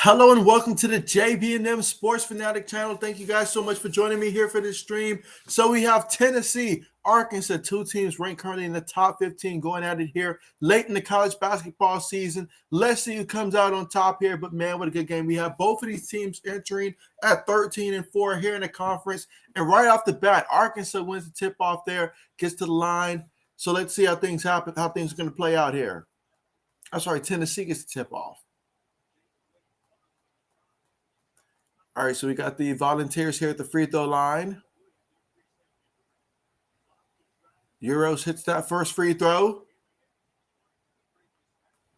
Hello and welcome to the JB&M Sports Fanatic channel. Thank you guys so much for joining me here for this stream. So we have Tennessee, Arkansas, two teams ranked currently in the top 15 going at it here late in the college basketball season. Let's see who comes out on top here. But man, what a good game. We have both of these teams entering at 13-4 here in the conference. And right off the bat, Arkansas wins the tip-off there, gets to the line. So let's see how things happen, how things are going to play out here. I'm sorry, Tennessee gets the tip-off. All right, so we got the Volunteers here at the free throw line. Euros hits that first free throw.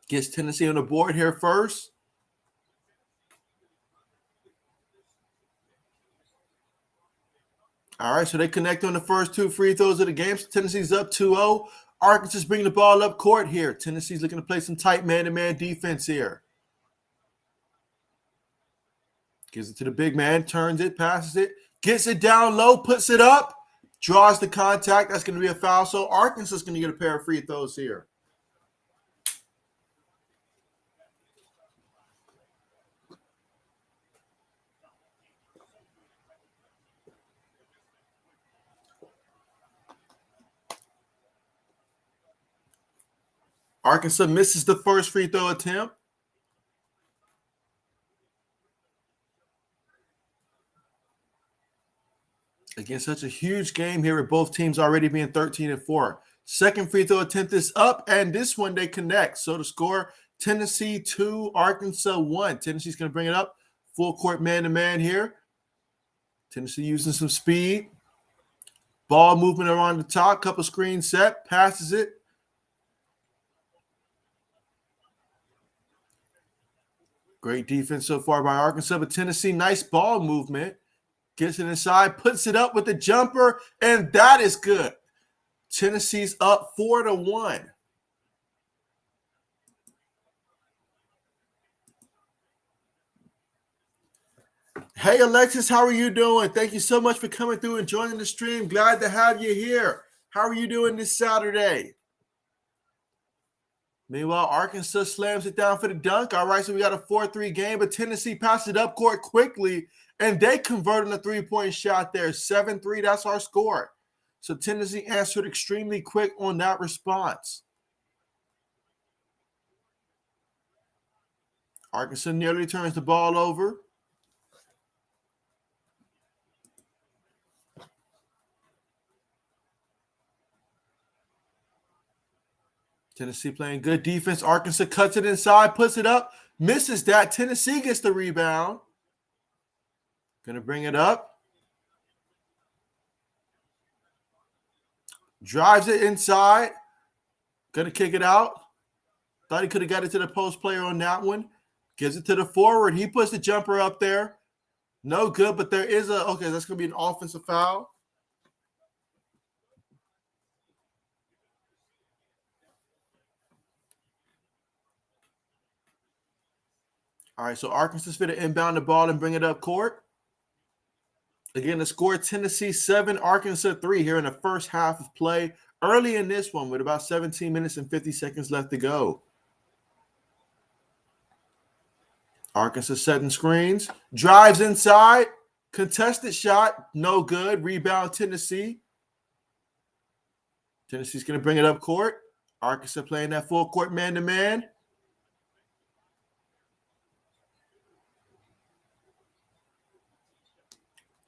Gets Tennessee on the board here first. All right, so they connect on the first two free throws of the game. So Tennessee's up 2-0. Arkansas's bringing the ball up court here. Tennessee's looking to play some tight man-to-man defense here. Gives it to the big man, turns it, passes it, gets it down low, puts it up, draws the contact. That's going to be a foul. So Arkansas is going to get a pair of free throws here. Arkansas misses the first free throw attempt. Again, such a huge game here with both teams already being 13-4. Second free throw attempt is up, and this one they connect. So the score, Tennessee 2, Arkansas 1. Tennessee's going to bring it up. Full court man-to-man here. Tennessee using some speed. Ball movement around the top. Couple screen set. Passes it. Great defense so far by Arkansas, but Tennessee, nice ball movement. Gets it inside, puts it up with the jumper, and that is good. Tennessee's up 4-1. Hey, Alexis, how are you doing? Thank you so much for coming through and joining the stream. Glad to have you here. How are you doing this Saturday? Meanwhile, Arkansas slams it down for the dunk. All right, so we got a 4-3 game, but Tennessee passed it up court quickly, and they converted a three-point shot there. 7-3, that's our score. So Tennessee answered extremely quick on that response. Arkansas nearly turns the ball over. Tennessee playing good defense. Arkansas cuts it inside, puts it up, misses that. Tennessee gets the rebound. Going to bring it up. Drives it inside. Going to kick it out. Thought he could have got it to the post player on that one. Gives it to the forward. He puts the jumper up there. No good, but there is a – okay, that's going to be an offensive foul. All right, so Arkansas's going to inbound the ball and bring it up court. Again, the score, Tennessee 7, Arkansas 3 here in the first half of play. Early in this one with about 17 minutes and 50 seconds left to go. Arkansas setting screens. Drives inside. Contested shot. No good. Rebound Tennessee. Tennessee's going to bring it up court. Arkansas playing that full court man-to-man.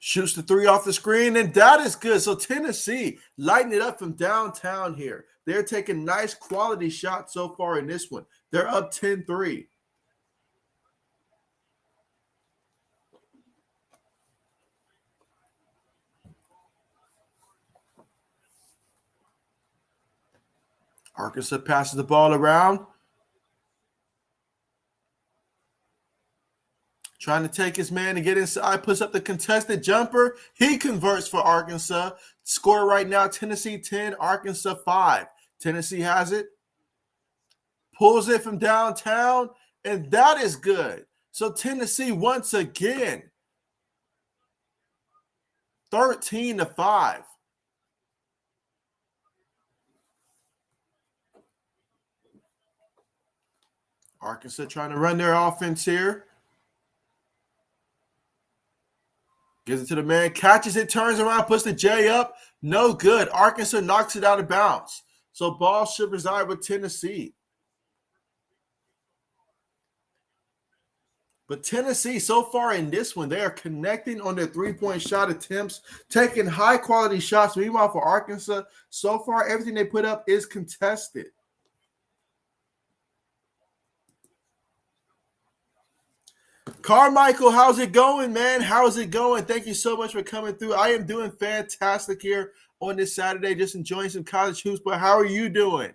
Shoots the three off the screen, and that is good. So Tennessee lighting it up from downtown here. They're taking nice quality shots so far in this one. They're up 10-3. Arkansas passes the ball around. Trying to take his man to get inside, puts up the contested jumper. He converts for Arkansas. Score right now, Tennessee 10, Arkansas 5. Tennessee has it. Pulls it from downtown, and that is good. So Tennessee once again, 13-5. Arkansas trying to run their offense here. Gives it to the man, catches it, turns around, puts the J up. No good. Arkansas knocks it out of bounds. So ball should reside with Tennessee. But Tennessee, so far in this one, they are connecting on their three-point shot attempts, taking high-quality shots. Meanwhile, for Arkansas, so far, everything they put up is contested. Carmichael, how's it going, man? How's it going? Thank you so much for coming through. I am doing fantastic here on this Saturday, just enjoying some college hoops. But how are you doing?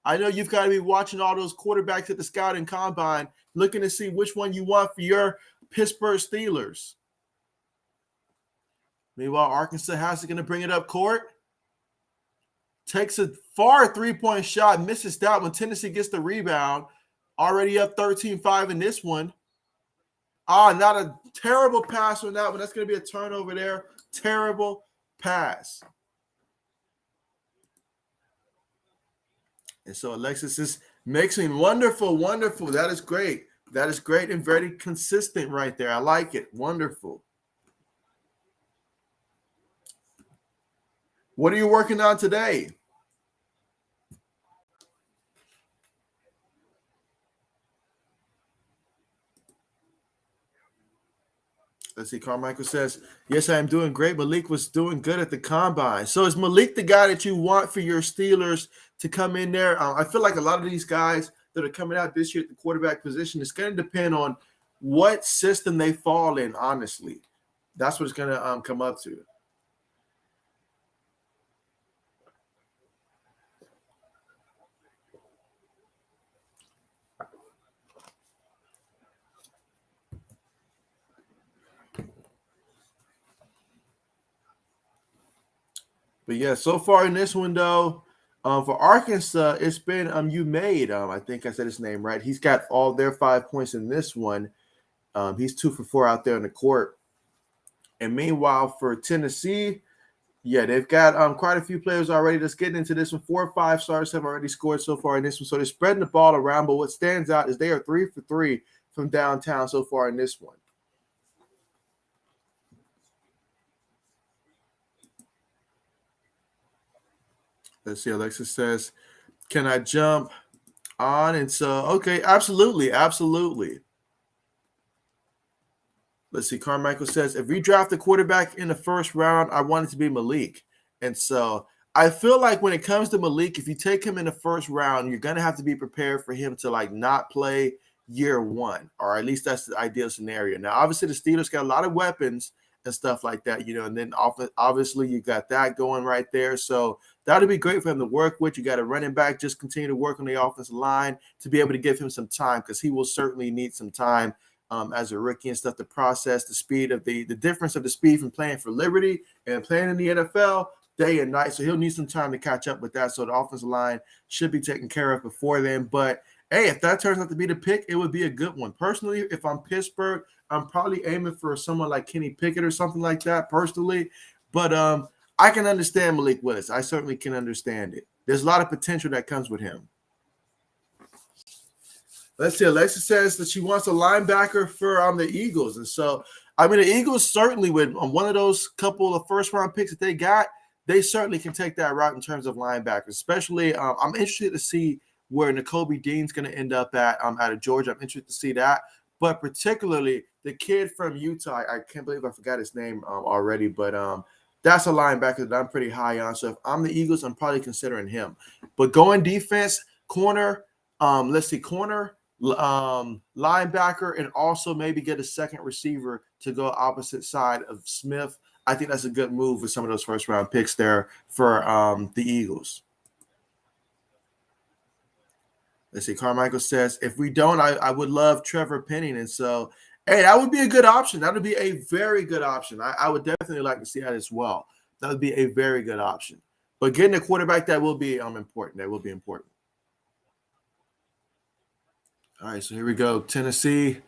I know you've got to be watching all those quarterbacks at the scouting combine, looking to see which one you want for your Pittsburgh Steelers. Meanwhile, Arkansas has it, going to bring it up court. Takes a far three-point shot, misses that one. Tennessee gets the rebound. Already up 13-5 in this one. Not a terrible pass on that one. That's going to be a turnover there. Terrible pass. And so Alexis is mixing. Wonderful, wonderful. That is great. That is great and very consistent right there. I like it. Wonderful. What are you working on today? Let's see. Carmichael says, yes, I am doing great. Malik was doing good at the combine. So is Malik the guy that you want for your Steelers to come in there? I feel like a lot of these guys that are coming out this year at the quarterback position, it's going to depend on what system they fall in, honestly. That's what it's going to come up to. But yeah, so far in this one, though, for Arkansas, it's been Umaid. I think I said his name right. He's got all their 5 points in this one. He's 2 for 4 out there in the court. And meanwhile, for Tennessee, yeah, they've got quite a few players already that's getting into this one. 4 or 5 stars have already scored so far in this one. So they're spreading the ball around. But what stands out is they are 3 for 3 from downtown so far in this one. Let's see. Alexis says, can I jump on? And so, okay, absolutely. Absolutely. Let's see. Carmichael says, if we draft a quarterback in the first round, I want it to be Malik. And so I feel like when it comes to Malik, if you take him in the first round, you're going to have to be prepared for him to not play year one, or at least that's the ideal scenario. Now, obviously, the Steelers got a lot of weapons and stuff like that, and then obviously you got that going right there. So that would be great for him to work with. You got a running back, just continue to work on the offensive line to be able to give him some time, because he will certainly need some time as a rookie and stuff to process the speed of the difference of the speed from playing for Liberty and playing in the NFL day and night. So he'll need some time to catch up with that. So the offensive line should be taken care of before then. But hey, if that turns out to be the pick, it would be a good one. Personally, if I'm Pittsburgh, I'm probably aiming for someone like Kenny Pickett or something like that personally. But I can understand Malik Willis. I certainly can understand it. There's a lot of potential that comes with him. Let's see. Alexa says that she wants a linebacker for the Eagles. And so, the Eagles certainly with one of those couple of first-round picks that they got, they certainly can take that route in terms of linebackers. Especially, I'm interested to see where Nakobe Dean's going to end up at out of Georgia. I'm interested to see that. But particularly the kid from Utah, I can't believe I forgot his name already, but that's a linebacker that I'm pretty high on. So if I'm the Eagles, I'm probably considering him. But going defense, corner, corner, linebacker, and also maybe get a second receiver to go opposite side of Smith. I think that's a good move with some of those first-round picks there for the Eagles. Let's see. Carmichael says, if we don't, I would love Trevor Penning. And so, hey, that would be a good option. That would be a very good option. I would definitely like to see that as well. That would be a very good option. But getting a quarterback, that will be important. That will be important. All right, so here we go. Tennessee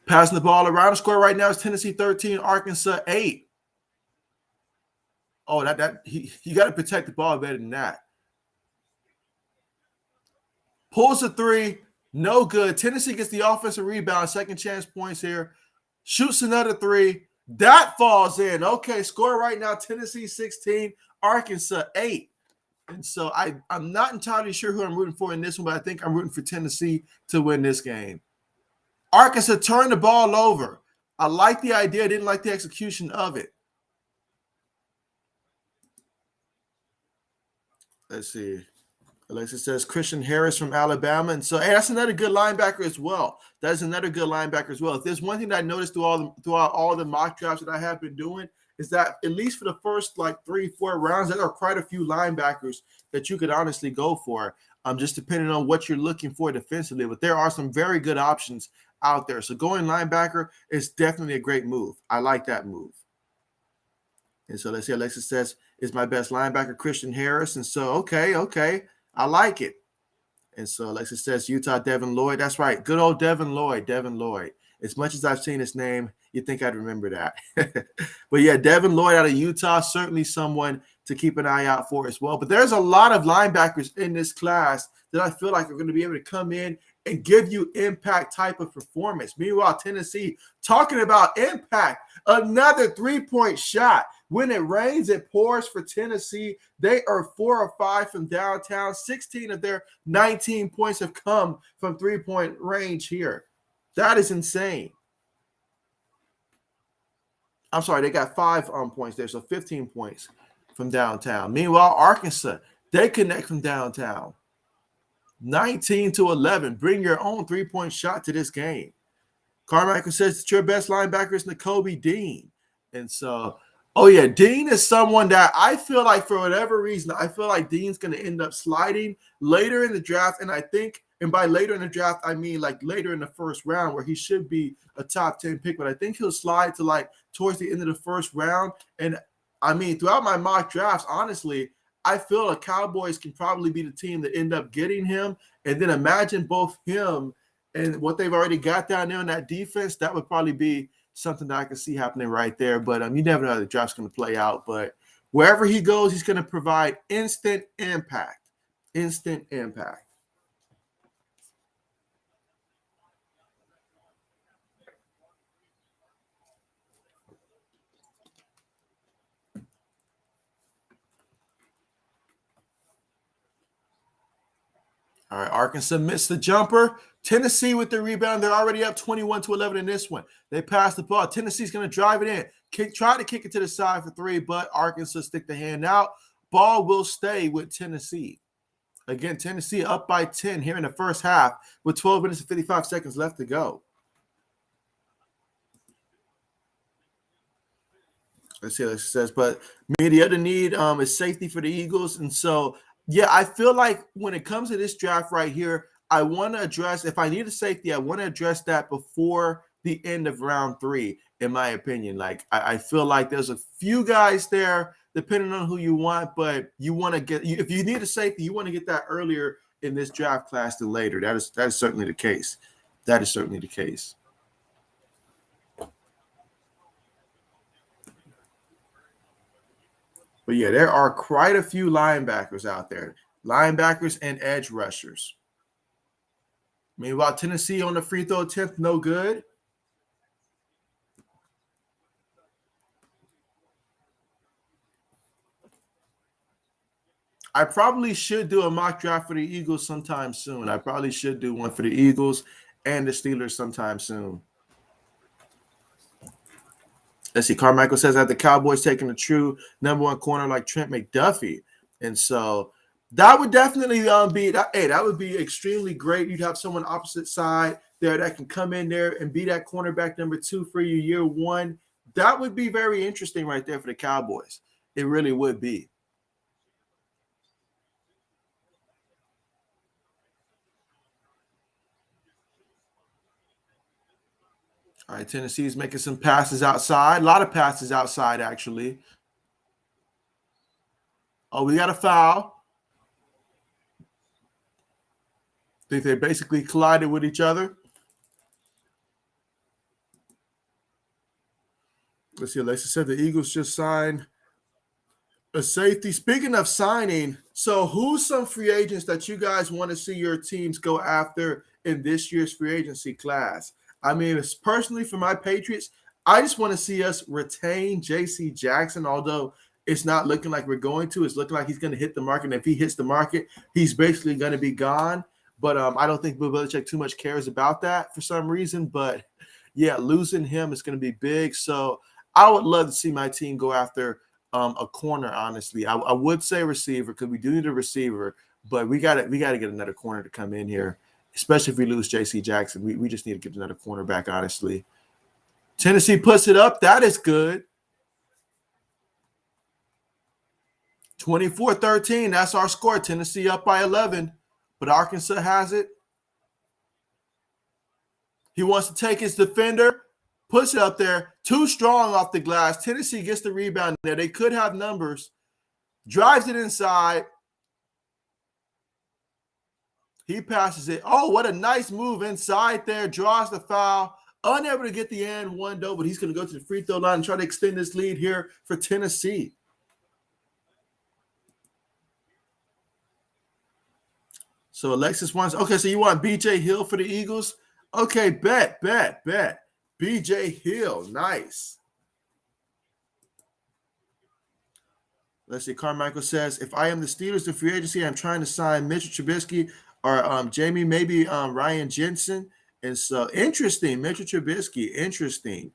passing the ball around. The score right now is Tennessee 13, Arkansas 8. Oh, you got to protect the ball better than that. Pulls a three, no good. Tennessee gets the offensive rebound, second chance points here. Shoots another three, That falls in. Okay, score right now, Tennessee 16, Arkansas 8. And so I'm not entirely sure who I'm rooting for in this one, but I think I'm rooting for Tennessee to win this game. Arkansas turned the ball over. I like the idea, didn't like the execution of it. Let's see. Alexa says Christian Harris from Alabama. And so, hey, that's another good linebacker as well. That's another good linebacker as well. If there's one thing that I noticed throughout all the mock drafts that I have been doing, is that at least for the first like 3-4 rounds, there are quite a few linebackers that you could honestly go for, just depending on what you're looking for defensively. But there are some very good options out there. So going linebacker is definitely a great move. I like that move. And so let's see, Alexa says, is my best linebacker Christian Harris? And so, okay. I like it. And so Alexa says, Utah Devin Lloyd. That's right. Good old Devin Lloyd. As much as I've seen his name, you'd think I'd remember that. But yeah, Devin Lloyd out of Utah, certainly someone to keep an eye out for as well. But there's a lot of linebackers in this class that I feel like are going to be able to come in and give you impact type of performance. Meanwhile, Tennessee, talking about impact, another three-point shot. When it rains, it pours for Tennessee. They are 4 or 5 from downtown. 16 of their 19 points have come from three-point range here. That is insane. I'm sorry, they got 5 points there, so 15 points from downtown. Meanwhile, Arkansas, they connect from downtown. 19-11. Bring your own three-point shot to this game. Carmichael says that your best linebacker is Nakobe Dean. And so, oh yeah, Dean is someone that I feel like for whatever reason, I feel like Dean's going to end up sliding later in the draft. And I think, and by later in the draft, I mean like later in the first round where he should be a top 10 pick. But I think he'll slide to like towards the end of the first round. And I mean, throughout my mock drafts, honestly, I feel the Cowboys can probably be the team that end up getting him. And then imagine both him and what they've already got down there in that defense. That would probably be something that I can see happening right there. But you never know how the draft's going to play out. But wherever he goes, he's going to provide instant impact. Instant impact. All right, Arkansas missed the jumper. Tennessee with the rebound. They're already up 21-11 in this one. They passed the ball. Tennessee's going to drive it in. Try to kick it to the side for 3, but Arkansas stick the hand out. Ball will stay with Tennessee. Again, Tennessee up by 10 here in the first half with 12 minutes and 55 seconds left to go. Let's see what it says. But the other need is safety for the Eagles. And so, yeah, I feel like when it comes to this draft right here, I want to address, if I need a safety, I want to address that before the end of round 3, in my opinion. Like, I feel like there's a few guys there, depending on who you want, but you want to get, if you need a safety, you want to get that earlier in this draft class than later. That is certainly the case. That is certainly the case. But yeah, there are quite a few linebackers out there. Linebackers and edge rushers. Meanwhile, Tennessee on the free throw attempt, no good. I probably should do a mock draft for the Eagles sometime soon. I probably should do one for the Eagles and the Steelers sometime soon. Let's see. Carmichael says that the Cowboys taking a true number 1 corner like Trent McDuffie. And so that would definitely be that. Hey, that would be extremely great. You'd have someone opposite side there that can come in there and be that cornerback number 2 for you year 1. That would be very interesting right there for the Cowboys. It really would be. All right, Tennessee's making some passes outside. A lot of passes outside, actually. Oh, we got a foul. I think they basically collided with each other. Let's see. Alexa said the Eagles just signed a safety. Speaking of signing, so who's some free agents that you guys want to see your teams go after in this year's free agency class? I mean, personally, for my Patriots, I just want to see us retain J.C. Jackson, although it's not looking like we're going to. It's looking like he's going to hit the market. And if he hits the market, he's basically going to be gone. But I don't think Bill Belichick too much cares about that for some reason. But, yeah, losing him is going to be big. So I would love to see my team go after a corner, honestly. I would say receiver because we do need a receiver. But we got to get another corner to come in here, especially if we lose J.C. Jackson. We just need to get another cornerback, honestly. Tennessee puts it up. That is good. 24-13. That's our score. Tennessee up by 11. But Arkansas has it. He wants to take his defender. Puts it up there. Too strong off the glass. Tennessee gets the rebound there. They could have numbers. Drives it inside. He passes it. Oh, what a nice move inside there. Draws the foul. Unable to get the and one, though, but he's going to go to the free throw line and try to extend this lead here for Tennessee. So Alexis wants, okay, so you want B.J. Hill for the Eagles? Okay, bet. B.J. Hill, nice. Let's see, Carmichael says, if I am the Steelers in free agency, I'm trying to sign Mitchell Trubisky or Jamie, maybe Ryan Jensen. And so, interesting, Mitchell Trubisky, interesting.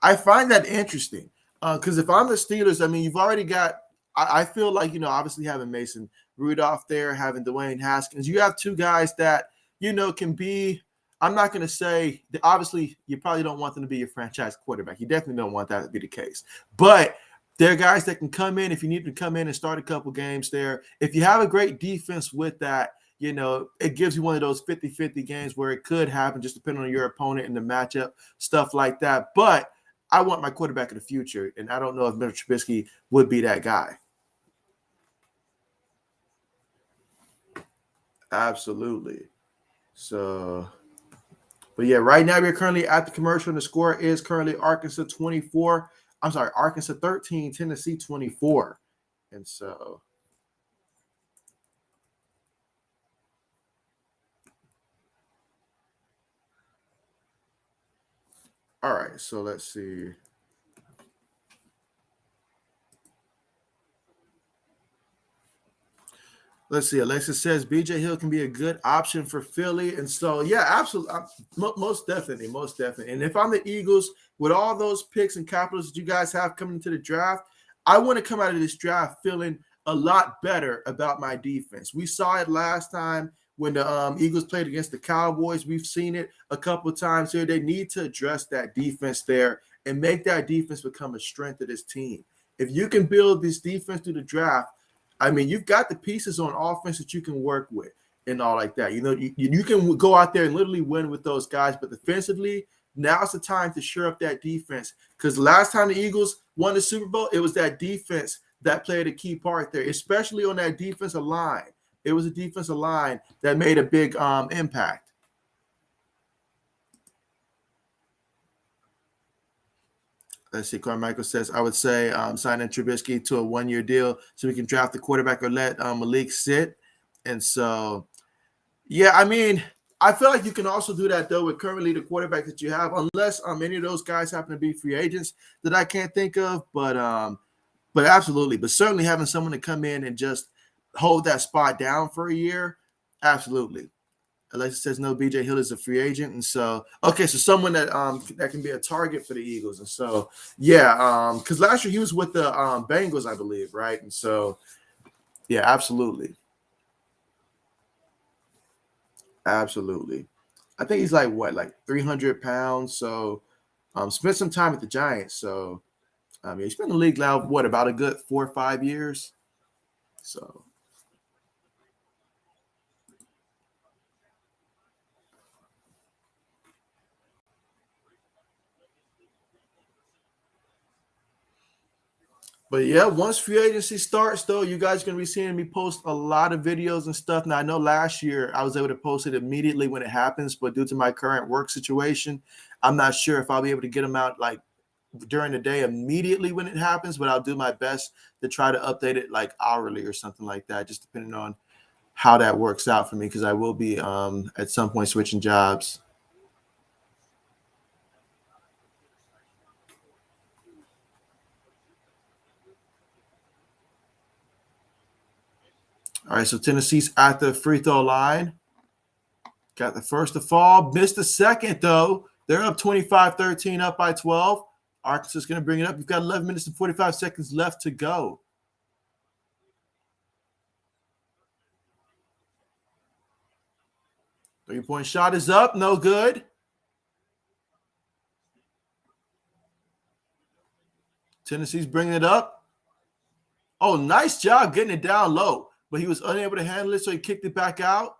I find that interesting because if I'm the Steelers, I mean, you've already got, I feel like, obviously having Mason Rudolph there, having Dwayne Haskins, you have two guys that, can be, I'm not going to say, that obviously, you probably don't want them to be your franchise quarterback. You definitely don't want that to be the case. But they're guys that can come in if you need to come in and start a couple games there. If you have a great defense with that, it gives you one of those 50-50 games where it could happen just depending on your opponent and the matchup, stuff like that. But I want my quarterback of the future, and I don't know if Mitchell Trubisky would be that guy. Absolutely. So, but yeah, right now we're currently at the commercial, and the score is currently Arkansas 13, Tennessee 24. And so, all right, so let's see. Let's see. Alexis says B.J. Hill can be a good option for Philly. And so, yeah, absolutely. Most definitely. And if I'm the Eagles, with all those picks and capitals that you guys have coming into the draft, I want to come out of this draft feeling a lot better about my defense. We saw it last time when the Eagles played against the Cowboys. We've seen it a couple of times here. They need to address that defense there and make that defense become a strength of this team. If you can build this defense through the draft, I mean, you've got the pieces on offense that you can work with and all like that. You can go out there and literally win with those guys, but defensively, now's the time to shore up that defense. Because last time the Eagles won the Super Bowl, it was that defense that played a key part there, especially on that defensive line. It was a defensive line that made a big impact. Let's see. Carmichael says, I would say signing Trubisky to a one-year deal so we can draft the quarterback or let Malik sit. And so, yeah, I mean, I feel like you can also do that, though, with currently the quarterback that you have, unless any of those guys happen to be free agents that I can't think of. But absolutely. But certainly having someone to come in and just hold that spot down for a year, absolutely. Alexis says no. B.J. Hill is a free agent, and so okay, so someone that can be a target for the Eagles, and so yeah, because last year he was with the Bengals, I believe, right? And so yeah, absolutely. I think he's like 300 pounds. So spent some time at the Giants. So he's been in the league now about a good 4 or 5 years. So. But yeah, once free agency starts, though, you guys are going to be seeing me post a lot of videos and stuff. Now, I know last year I was able to post it immediately when it happens, but due to my current work situation, I'm not sure if I'll be able to get them out like during the day immediately when it happens, but I'll do my best to try to update it like hourly or something like that, just depending on how that works out for me, because I will be at some point switching jobs. All right, so Tennessee's at the free throw line. Got the first to fall. Missed the second, though. They're up 25-13, up by 12. Arkansas is going to bring it up. You've got 11 minutes and 45 seconds left to go. Three-point shot is up. No good. Tennessee's bringing it up. Oh, nice job getting it down low. But he was unable to handle it, so he kicked it back out.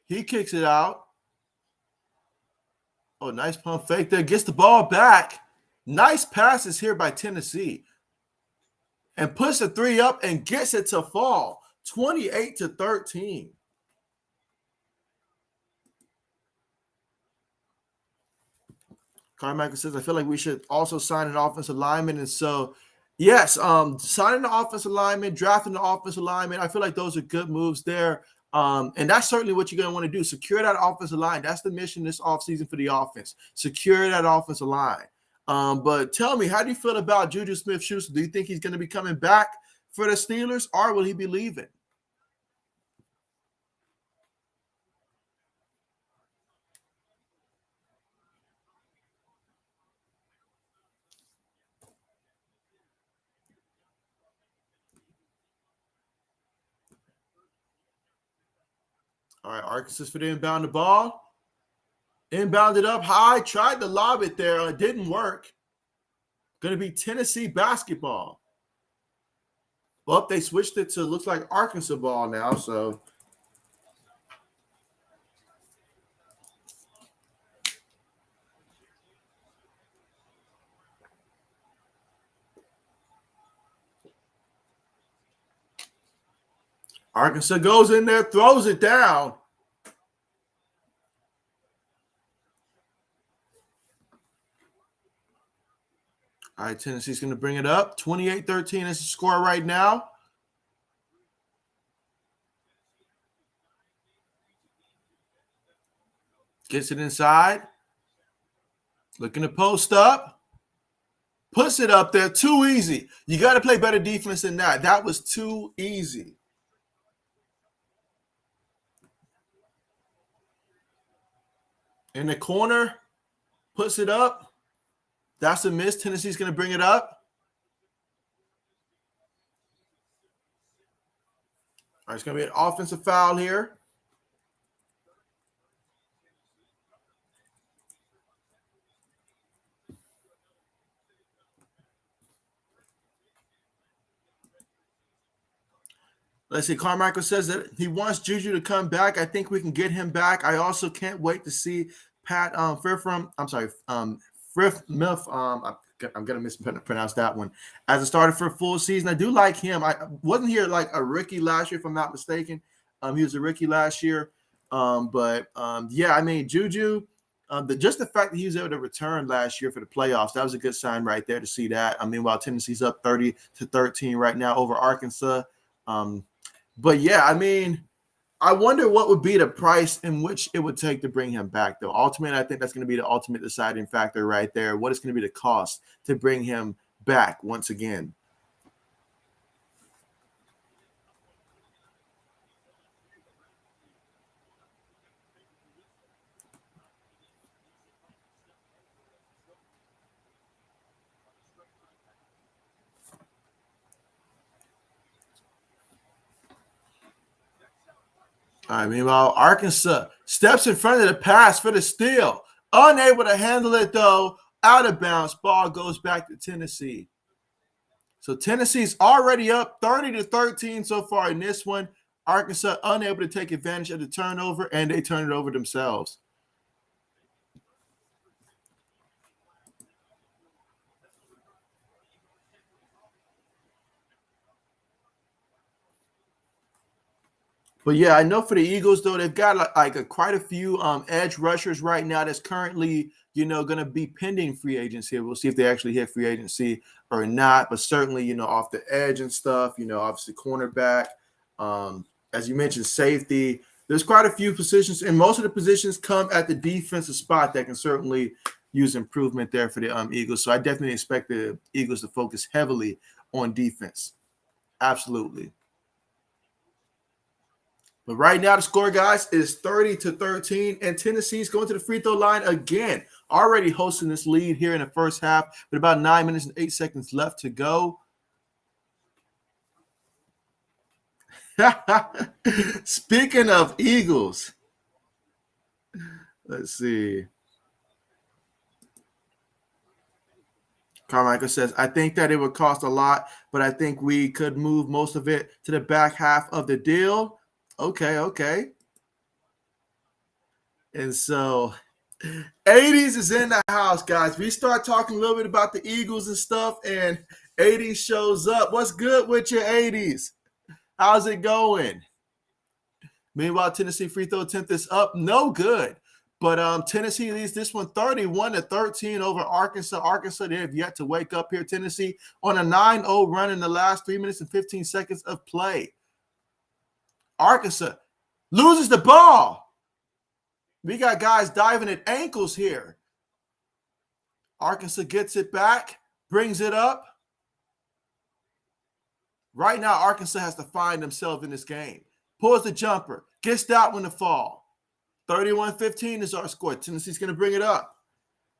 He kicks it out. Oh, nice pump fake there. Gets the ball back. Nice passes here by Tennessee. And puts the three up and gets it to fall. 28-13. Carmichael says, I feel like we should also sign an offensive lineman. And so, yes, signing the offensive lineman, drafting the offensive lineman, I feel like those are good moves there. And that's certainly what you're going to want to do. Secure that offensive line. That's the mission this offseason for the offense. Secure that offensive line. But tell me, how do you feel about Juju Smith-Schuster? Do you think he's going to be coming back for the Steelers, or will he be leaving? All right, Arkansas for the inbound the ball. Inbounded up high. Tried to lob it there. It didn't work. Going to be Tennessee basketball. Well, they switched it to looks like Arkansas ball now. So Arkansas goes in there, throws it down. All right, Tennessee's going to bring it up. 28-13 is the score right now. Gets it inside. Looking to post up. Puts it up there. Too easy. You got to play better defense than that. That was too easy. In the corner. Puts it up. That's a miss. Tennessee's going to bring it up. All right, it's going to be an offensive foul here. Let's see. Carmichael says that he wants Juju to come back. I think we can get him back. I also can't wait to see Pat Frith Milf, I'm going to mispronounce that one, as a starter for a full season. I do like him. I wasn't here like a rookie last year, if I'm not mistaken. He was a rookie last year. Yeah, I mean, Juju, just the fact that he was able to return last year for the playoffs, that was a good sign right there to see that. I mean, while Tennessee's up 30-13 right now over Arkansas. But yeah, I mean, I wonder what would be the price in which it would take to bring him back, though. Ultimately, I think that's going to be the ultimate deciding factor right there. What is going to be the cost to bring him back once again? I mean, meanwhile, Arkansas steps in front of the pass for the steal. Unable to handle it, though. Out of bounds. Ball goes back to Tennessee. So Tennessee's already up 30-13 so far in this one. Arkansas unable to take advantage of the turnover, and they turn it over themselves. But yeah, I know for the Eagles, though, they've got quite a few edge rushers right now that's currently, going to be pending free agency. We'll see if they actually hit free agency or not. But certainly, off the edge and stuff, obviously cornerback, as you mentioned, safety. There's quite a few positions, and most of the positions come at the defensive spot that can certainly use improvement there for the Eagles. So I definitely expect the Eagles to focus heavily on defense. Absolutely. But right now, the score, guys, is 30-13, and Tennessee's going to the free throw line again. Already hosting this lead here in the first half with about 9 minutes and 8 seconds left to go. Speaking of Eagles, let's see. Carmichael says, I think that it would cost a lot, but I think we could move most of it to the back half of the deal. Okay. And so 80s is in the house, guys. We start talking a little bit about the Eagles and stuff, and 80s shows up. What's good with your 80s? How's it going? Meanwhile, Tennessee free throw attempt is up. No good. But Tennessee leads this one 31-13 over Arkansas. Arkansas, they have yet to wake up here. Tennessee on a 9-0 run in the last 3 minutes and 15 seconds of play. Arkansas loses the ball. We got guys diving at ankles here. Arkansas gets it back, brings it up. Right now, Arkansas has to find themselves in this game. Pulls the jumper, gets that one to fall. 31-15 is our score. Tennessee's going to bring it up.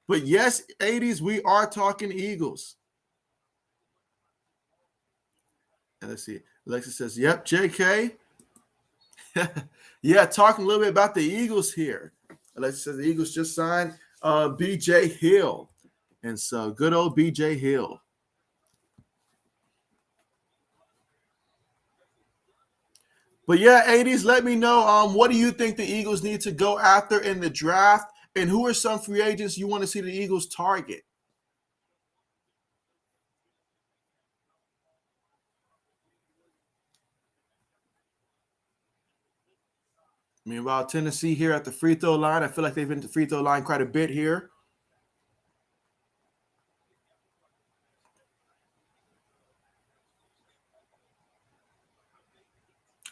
But yes, 80s, we are talking Eagles. And let's see. Alexa says, yep, JK. Yeah, talking a little bit about the Eagles here. Alexa says the Eagles just signed B.J. Hill. And so good old B.J. Hill. But yeah, 80s, let me know what do you think the Eagles need to go after in the draft, and who are some free agents you want to see the Eagles target? Meanwhile, Tennessee here at the free throw line. I feel like they've been to the free throw line quite a bit here.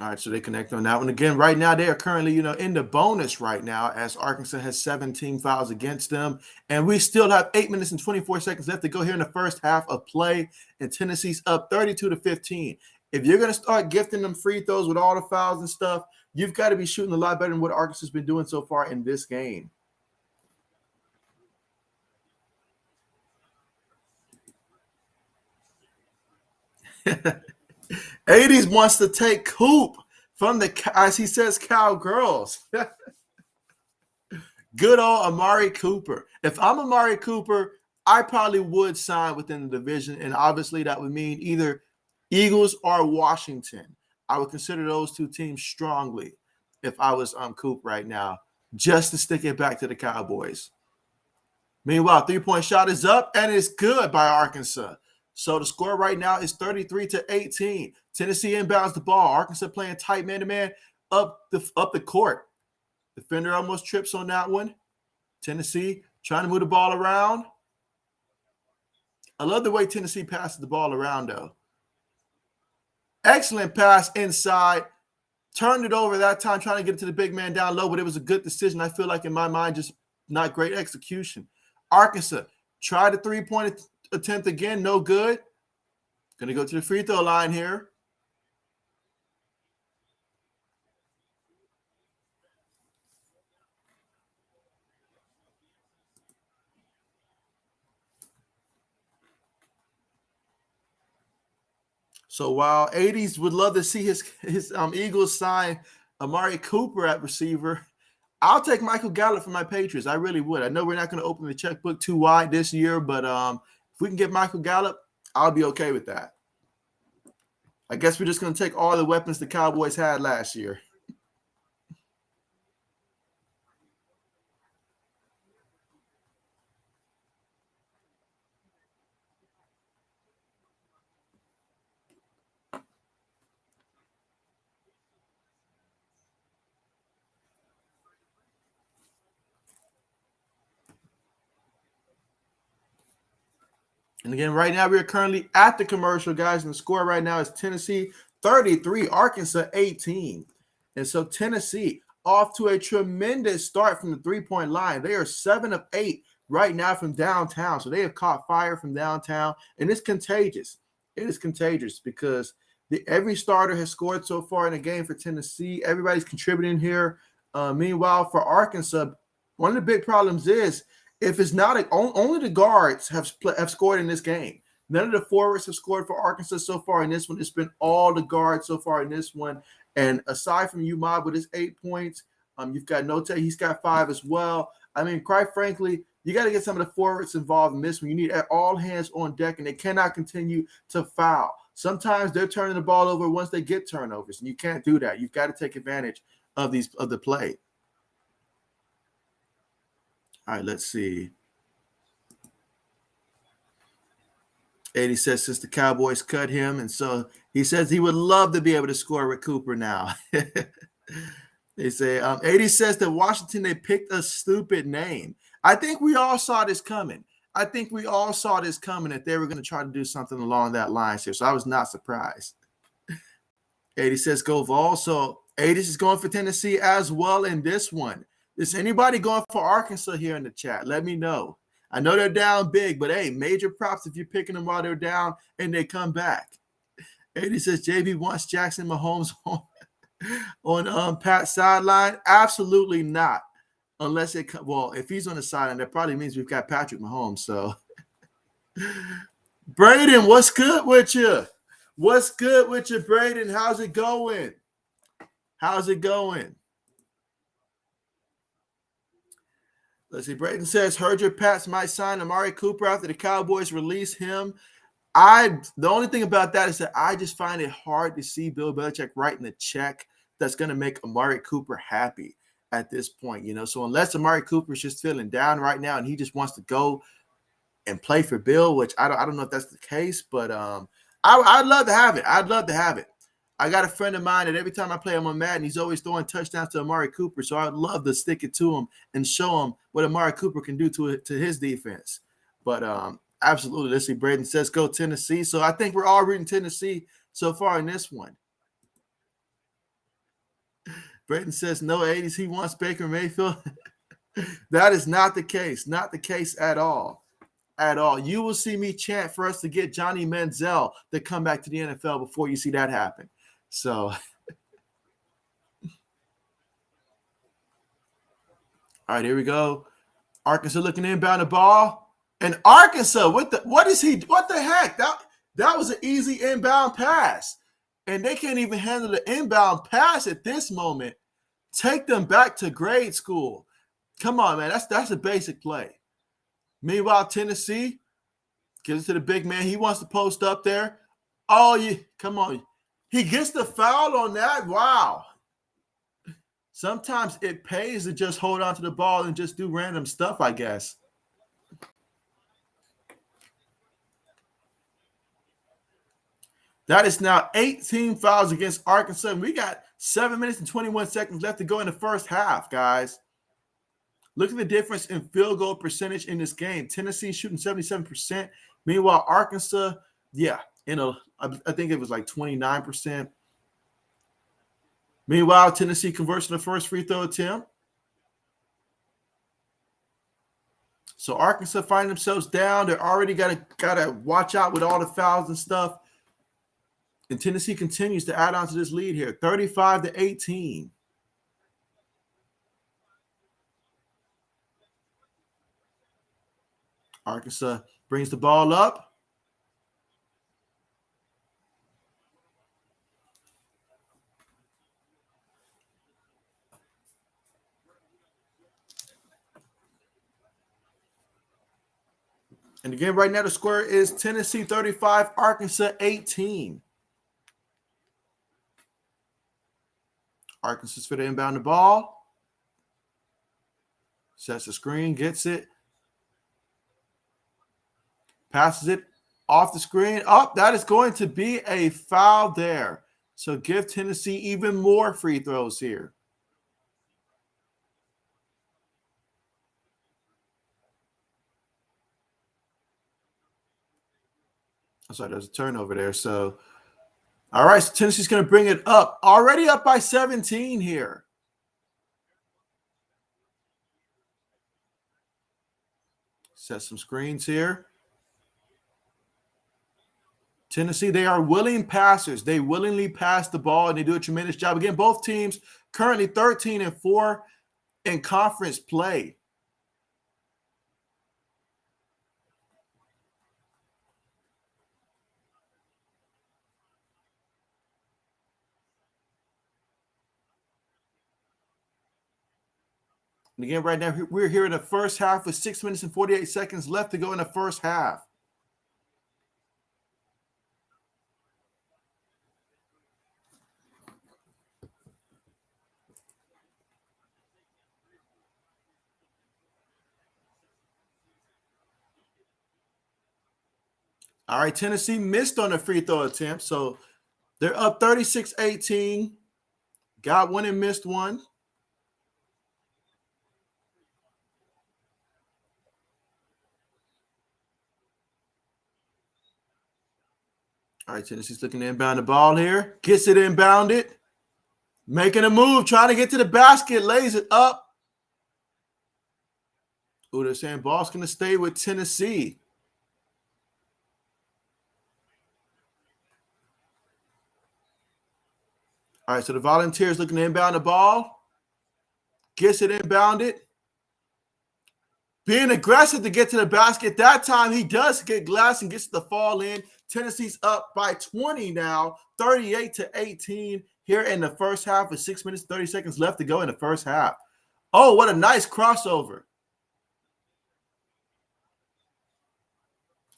All right, so they connect on that one. Again, right now, they are currently, in the bonus right now as Arkansas has 17 fouls against them. And we still have 8 minutes and 24 seconds left to go here in the first half of play. And Tennessee's up 32-15. If you're going to start gifting them free throws with all the fouls and stuff, you've got to be shooting a lot better than what Arkansas has been doing so far in this game. '80s wants to take Coop from the, as he says, Cowgirls. Good old Amari Cooper. If I'm Amari Cooper, I probably would sign within the division, and obviously that would mean either Eagles or Washington. I would consider those two teams strongly if I was Coop right now, just to stick it back to the Cowboys. Meanwhile, three-point shot is up, and it's good by Arkansas. So the score right now is 33-18. Tennessee inbounds the ball. Arkansas playing tight man-to-man up the court. Defender almost trips on that one. Tennessee trying to move the ball around. I love the way Tennessee passes the ball around, though. Excellent pass inside. Turned it over that time, trying to get it to the big man down low, but it was a good decision. I feel like in my mind, just not great execution. Arkansas tried a three-point attempt again, no good. Going to go to the free throw line here. So while 80s would love to see his Eagles sign Amari Cooper at receiver, I'll take Michael Gallup for my Patriots. I really would. I know we're not going to open the checkbook too wide this year, but if we can get Michael Gallup, I'll be okay with that. I guess we're just going to take all the weapons the Cowboys had last year. And again, right now we are currently at the commercial, guys, and the score right now is Tennessee 33, Arkansas 18. And so Tennessee off to a tremendous start from the three-point line. They are 7 of 8 right now from downtown. So they have caught fire from downtown, and it's contagious. It is contagious because every starter has scored so far in a game for Tennessee. Everybody's contributing here. Meanwhile, for Arkansas, one of the big problems is if it's not only the guards have scored in this game. None of the forwards have scored for Arkansas so far in this one. It's been all the guards so far in this one. And aside from Umab with his 8 points, you've got Note. He's got 5 as well. I mean, quite frankly, you got to get some of the forwards involved in this one. You need all hands on deck, and they cannot continue to foul. Sometimes they're turning the ball over once they get turnovers, and you can't do that. You've got to take advantage of the play. All right, let's see. 80 says since the Cowboys cut him, and so he says he would love to be able to score with Cooper now. They say 80 says that Washington, they picked a stupid name. I think we all saw this coming. That they were going to try to do something along that lines here. So I was not surprised. 80 says go Vol. So 80 is going for Tennessee as well in this one. Is anybody going for Arkansas here in the chat? Let me know. I know they're down big, but hey, major props if you're picking them while they're down and they come back. 80 says JB wants Jackson Mahomes on Pat's sideline. Absolutely not. Unless if he's on the sideline, that probably means we've got Patrick Mahomes. So, Braden, what's good with you? What's good with you, Braden? How's it going? Let's see. Braden says, heard your Pats might sign Amari Cooper after the Cowboys release him. The only thing about that is that I just find it hard to see Bill Belichick writing a check that's going to make Amari Cooper happy at this point, So unless Amari Cooper's just feeling down right now and he just wants to go and play for Bill, which I don't know if that's the case, but I'd love to have it. I got a friend of mine that every time I play him on Madden, he's always throwing touchdowns to Amari Cooper. So I'd love to stick it to him and show him what Amari Cooper can do to his defense. But absolutely, let's see. Braden says go Tennessee. So I think we're all rooting Tennessee so far in this one. Braden says no 80s. He wants Baker Mayfield. That is not the case. Not the case at all. You will see me chant for us to get Johnny Manziel to come back to the NFL before you see that happen. So, all right, here we go. Arkansas looking inbound the ball. And Arkansas, what the heck? That was an easy inbound pass. And they can't even handle the inbound pass at this moment. Take them back to grade school. Come on, man. That's a basic play. Meanwhile, Tennessee gives it to the big man. He wants to post up there. Oh, come on. He gets the foul on that. Wow. Sometimes it pays to just hold on to the ball and just do random stuff, I guess. That is now 18 fouls against Arkansas. We got 7 minutes and 21 seconds left to go in the first half, guys. Look at the difference in field goal percentage in this game. Tennessee shooting 77%. Meanwhile, Arkansas, I think it was like 29%. Meanwhile, Tennessee converts on the first free throw attempt. So Arkansas find themselves down. They're already gotta watch out with all the fouls and stuff. And Tennessee continues to add on to this lead here, 35-18. Arkansas brings the ball up. And again, right now the score is Tennessee 35, Arkansas 18. Arkansas's for the inbound the ball. Sets the screen, gets it. Passes it off the screen. Oh, that is going to be a foul there. So give Tennessee even more free throws here. I'm sorry, there's a turnover there. So, all right, so Tennessee's going to bring it up. Already up by 17 here. Set some screens here. Tennessee, they are willing passers. They willingly pass the ball, and they do a tremendous job. Again, both teams currently 13-4 in conference play. And again, right now, we're here in the first half with 6 minutes and 48 seconds left to go in the first half. All right, Tennessee missed on the free throw attempt, so they're up 36-18. Got one and missed one. All right, Tennessee's looking to inbound the ball here. Gets it inbounded. Making a move, trying to get to the basket. Lays it up. Oh, they're saying ball's going to stay with Tennessee. All right, so the Volunteers looking to inbound the ball. Gets it inbounded. Being aggressive to get to the basket. That time he does get glass and gets the fall in. Tennessee's up by 20 now, 38-18 here in the first half with 6 minutes, 30 seconds left to go in the first half. Oh, what a nice crossover.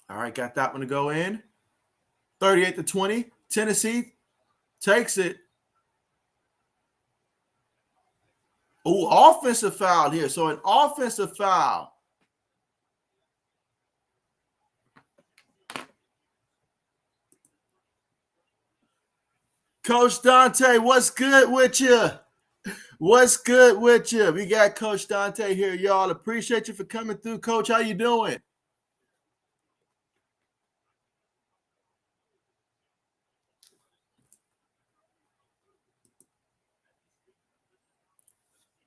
All right, got that one to go in. 38-20. Tennessee takes it. Oh, offensive foul here. So an offensive foul. Coach Dante, what's good with you? What's good with you? We got Coach Dante here, y'all. Appreciate you for coming through. Coach, how you doing?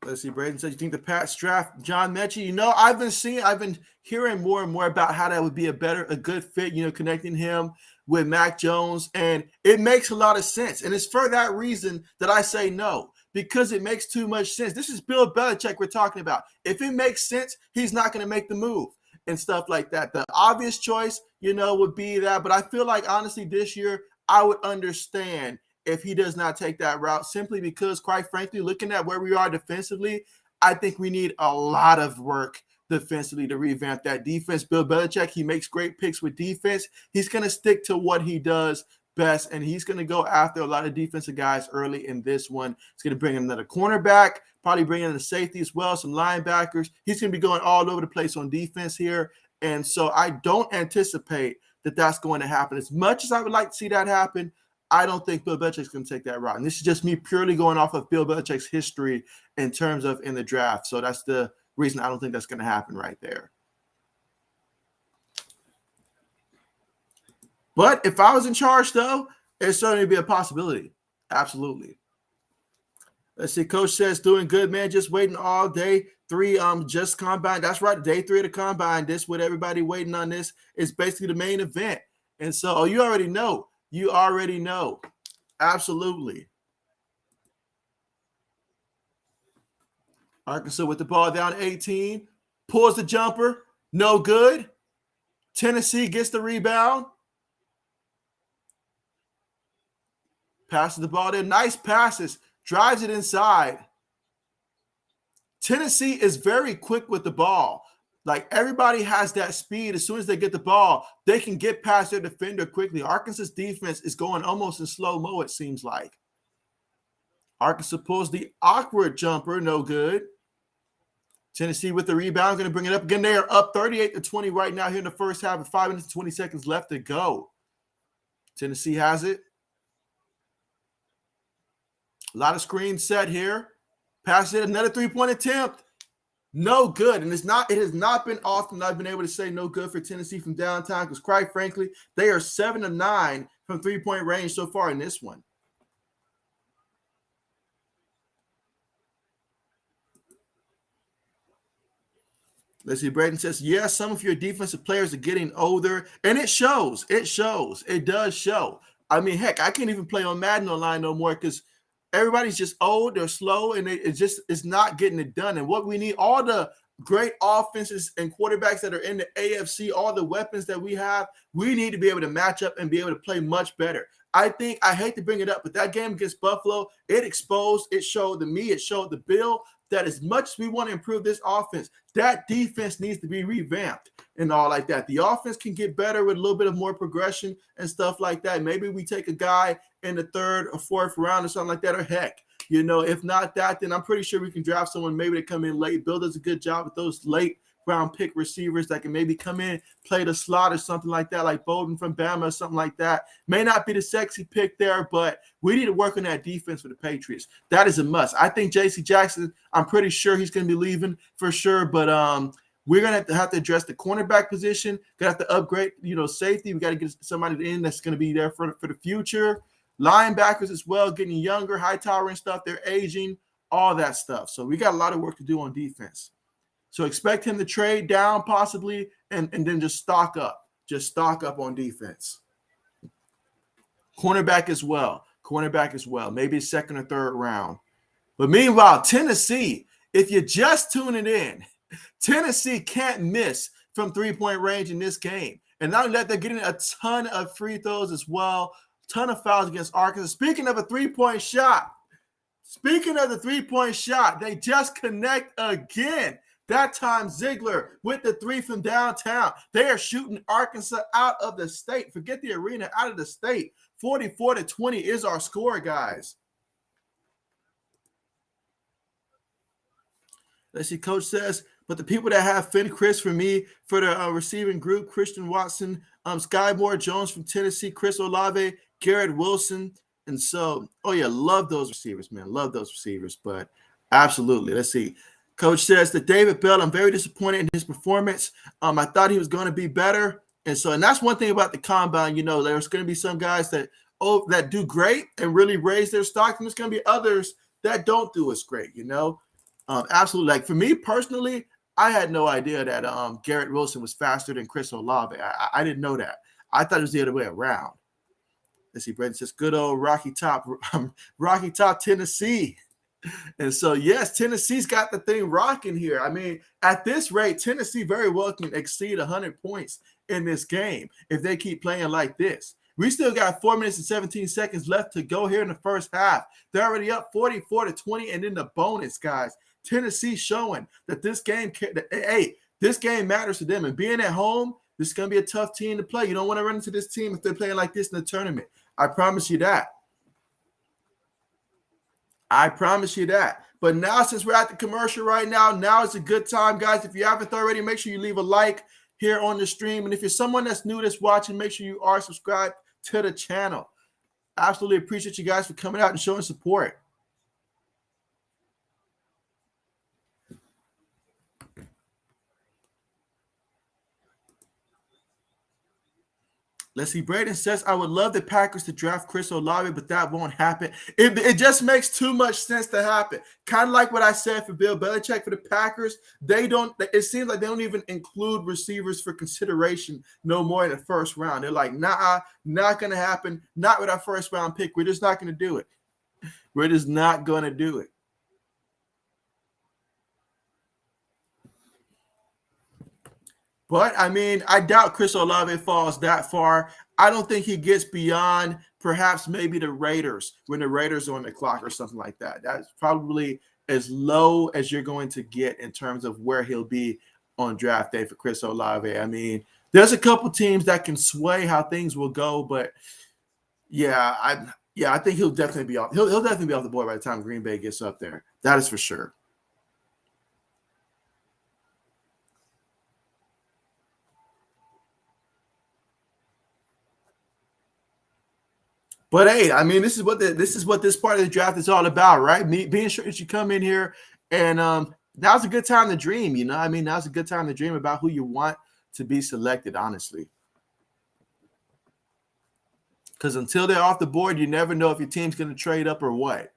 Let's see. Braden says, you think the Pats draft John Mechie? You know, I've been hearing more and more about how that would be a good fit, connecting him with Mac Jones. And it makes a lot of sense. And it's for that reason that I say no, because it makes too much sense. This is Bill Belichick we're talking about. If it makes sense, he's not going to make the move and stuff like that. The obvious choice, would be that. But I feel like, honestly, this year, I would understand if he does not take that route, simply because, quite frankly, looking at where we are defensively, I think we need a lot of work defensively to revamp that defense. Bill Belichick, he makes great picks with defense. He's going to stick to what he does best, and he's going to go after a lot of defensive guys early in this one. He's going to bring in another cornerback, probably bring in a safety as well, some linebackers. He's going to be going all over the place on defense here, and so I don't anticipate that that's going to happen. As much as I would like to see that happen, I don't think Bill Belichick's going to take that route. And this is just me purely going off of Bill Belichick's history in terms of in the draft. So that's the reason I don't think that's going to happen right there. But if I was in charge, though, it'd certainly be a possibility. Absolutely. Let's see. Coach says, doing good, man. Just waiting all day. 3 just combine. That's right. Day 3 of the combine. This, with everybody waiting on this, is basically the main event. And so, you already know. You already know. Absolutely. Arkansas with the ball down 18. Pulls the jumper. No good. Tennessee gets the rebound. Passes the ball there. Nice passes. Drives it inside. Tennessee is very quick with the ball. Like, everybody has that speed. As soon as they get the ball, they can get past their defender quickly. Arkansas's defense is going almost in slow-mo, it seems like. Arkansas pulls the awkward jumper. No good. Tennessee with the rebound, going to bring it up. Again, they are up 38-20 right now here in the first half with 5 minutes and 20 seconds left to go. Tennessee has it. A lot of screens set here. Pass it. Another three-point attempt. No good. And it has not been often I've been able to say no good for Tennessee from downtown, because, quite frankly, they are 7 of 9 from three-point range so far in this one. Let's see. Braden says, yes, some of your defensive players are getting older, and it shows. It shows. It does show. I mean, heck, I can't even play on Madden online no more because everybody's just old, they're slow, and it's not getting it done. And what we need, all the great offenses and quarterbacks that are in the AFC, all the weapons that we have, we need to be able to match up and be able to play much better. I hate to bring it up, but that game against Buffalo, it showed to me, it showed the Bill that as much as we want to improve this offense, that defense needs to be revamped and all like that. The offense can get better with a little bit of more progression and stuff like that. Maybe we take a guy in the third or fourth round or something like that, or heck, if not that, then I'm pretty sure we can draft someone maybe to come in late. Bill does a good job with those late round pick receivers that can maybe come in, play the slot or something like that, like Bowden from Bama or something like that. May not be the sexy pick there, but we need to work on that defense for the Patriots. That is a must. I think J.C. Jackson, I'm pretty sure he's going to be leaving for sure, but we're going to have to address the cornerback position. Going to have to upgrade, safety. We got to get somebody in that's going to be there for the future. Linebackers as well, getting younger, high tower and stuff. They're aging, all that stuff. So we got a lot of work to do on defense. So expect him to trade down possibly and then just stock up. Just stock up on defense. Cornerback as well. Maybe second or third round. But meanwhile, Tennessee, if you're just tuning in, Tennessee can't miss from three-point range in this game. And not only that, they're getting a ton of free throws as well. Ton of fouls against Arkansas. Speaking of a three-point shot, they just connect again. That time, Ziegler with the three from downtown. They are shooting Arkansas out of the state. Forget the arena, out of the state. 44-20 is our score, guys. Let's see, Coach says, but the people that have Finn Chris for me, for the receiving group, Christian Watson, Skymore Jones from Tennessee, Chris Olave, Garrett Wilson. And so, love those receivers, man. Love those receivers, but absolutely. Let's see. Coach says that David Bell, I'm very disappointed in his performance. I thought he was going to be better. And that's one thing about the combine, there's going to be some guys that do great and really raise their stock. And there's going to be others that don't do as great, Absolutely. Like for me personally, I had no idea that Garrett Wilson was faster than Chris Olave. I didn't know that. I thought it was the other way around. Let's see, Brendan says, good old Rocky Top, Tennessee. And so, yes, Tennessee's got the thing rocking here. I mean, at this rate, Tennessee very well can exceed 100 points in this game if they keep playing like this. We still got 4 minutes and 17 seconds left to go here in the first half. They're already up 44-20, and then the bonus, guys. Tennessee showing that this game matters to them. And being at home, this is going to be a tough team to play. You don't want to run into this team if they're playing like this in the tournament. I promise you that. But now, since we're at the commercial right now is a good time, guys. If you haven't already, make sure you leave a like here on the stream. And if you're someone that's new that's watching, make sure you are subscribed to the channel. Absolutely appreciate you guys for coming out and showing support. Let's see. Braden says, I would love the Packers to draft Chris Olave, but that won't happen. It just makes too much sense to happen. Kind of like what I said for Bill Belichick for the Packers. It seems like they don't even include receivers for consideration no more in the first round. They're like, nah, not going to happen. Not with our first round pick. We're just not going to do it. We're just not going to do it. But, I mean, I doubt Chris Olave falls that far. I don't think he gets beyond perhaps maybe the Raiders when the Raiders are on the clock or something like that. That's probably as low as you're going to get in terms of where he'll be on draft day for Chris Olave. I mean, there's a couple teams that can sway how things will go, but I think he'll definitely be off. He'll definitely be off the board by the time Green Bay gets up there. That is for sure. But hey, I mean, this is what this part of the draft is all about, right? Being sure that you come in here and now's a good time to dream, I mean, now's a good time to dream about who you want to be selected, honestly. Because until they're off the board, you never know if your team's going to trade up or what.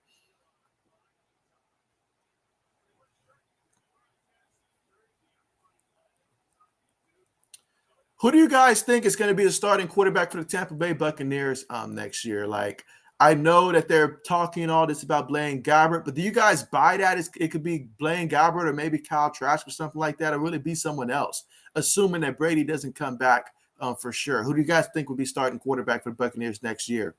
Who do you guys think is going to be the starting quarterback for the Tampa Bay Buccaneers next year? Like, I know that they're talking all this about Blaine Gabbert, but do you guys buy that? It could be Blaine Gabbert or maybe Kyle Trask or something like that, or really be someone else, assuming that Brady doesn't come back for sure. Who do you guys think would be starting quarterback for the Buccaneers next year?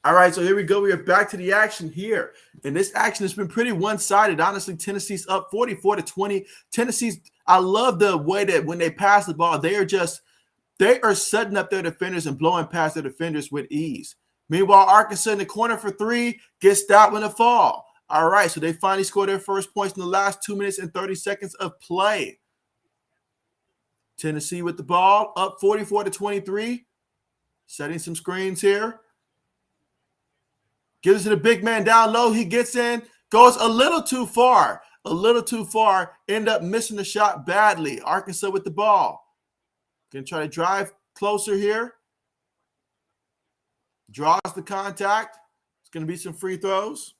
All right, so here we go. We are back to the action here. And this action has been pretty one-sided. Honestly, Tennessee's up 44-20. I love the way that when they pass the ball, they are setting up their defenders and blowing past their defenders with ease. Meanwhile, Arkansas in the corner for three gets that one to fall. All right, so they finally scored their first points in the last 2 minutes and 30 seconds of play. Tennessee with the ball, up 44-23. Setting some screens here. Gives it to the big man down low. He gets in, goes a little too far, end up missing the shot badly. Arkansas with the ball. Going to try to drive closer here. Draws the contact. It's going to be some free throws.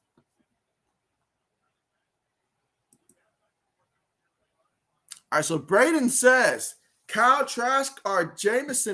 All right, so Braden says, Kyle Trask or Jameis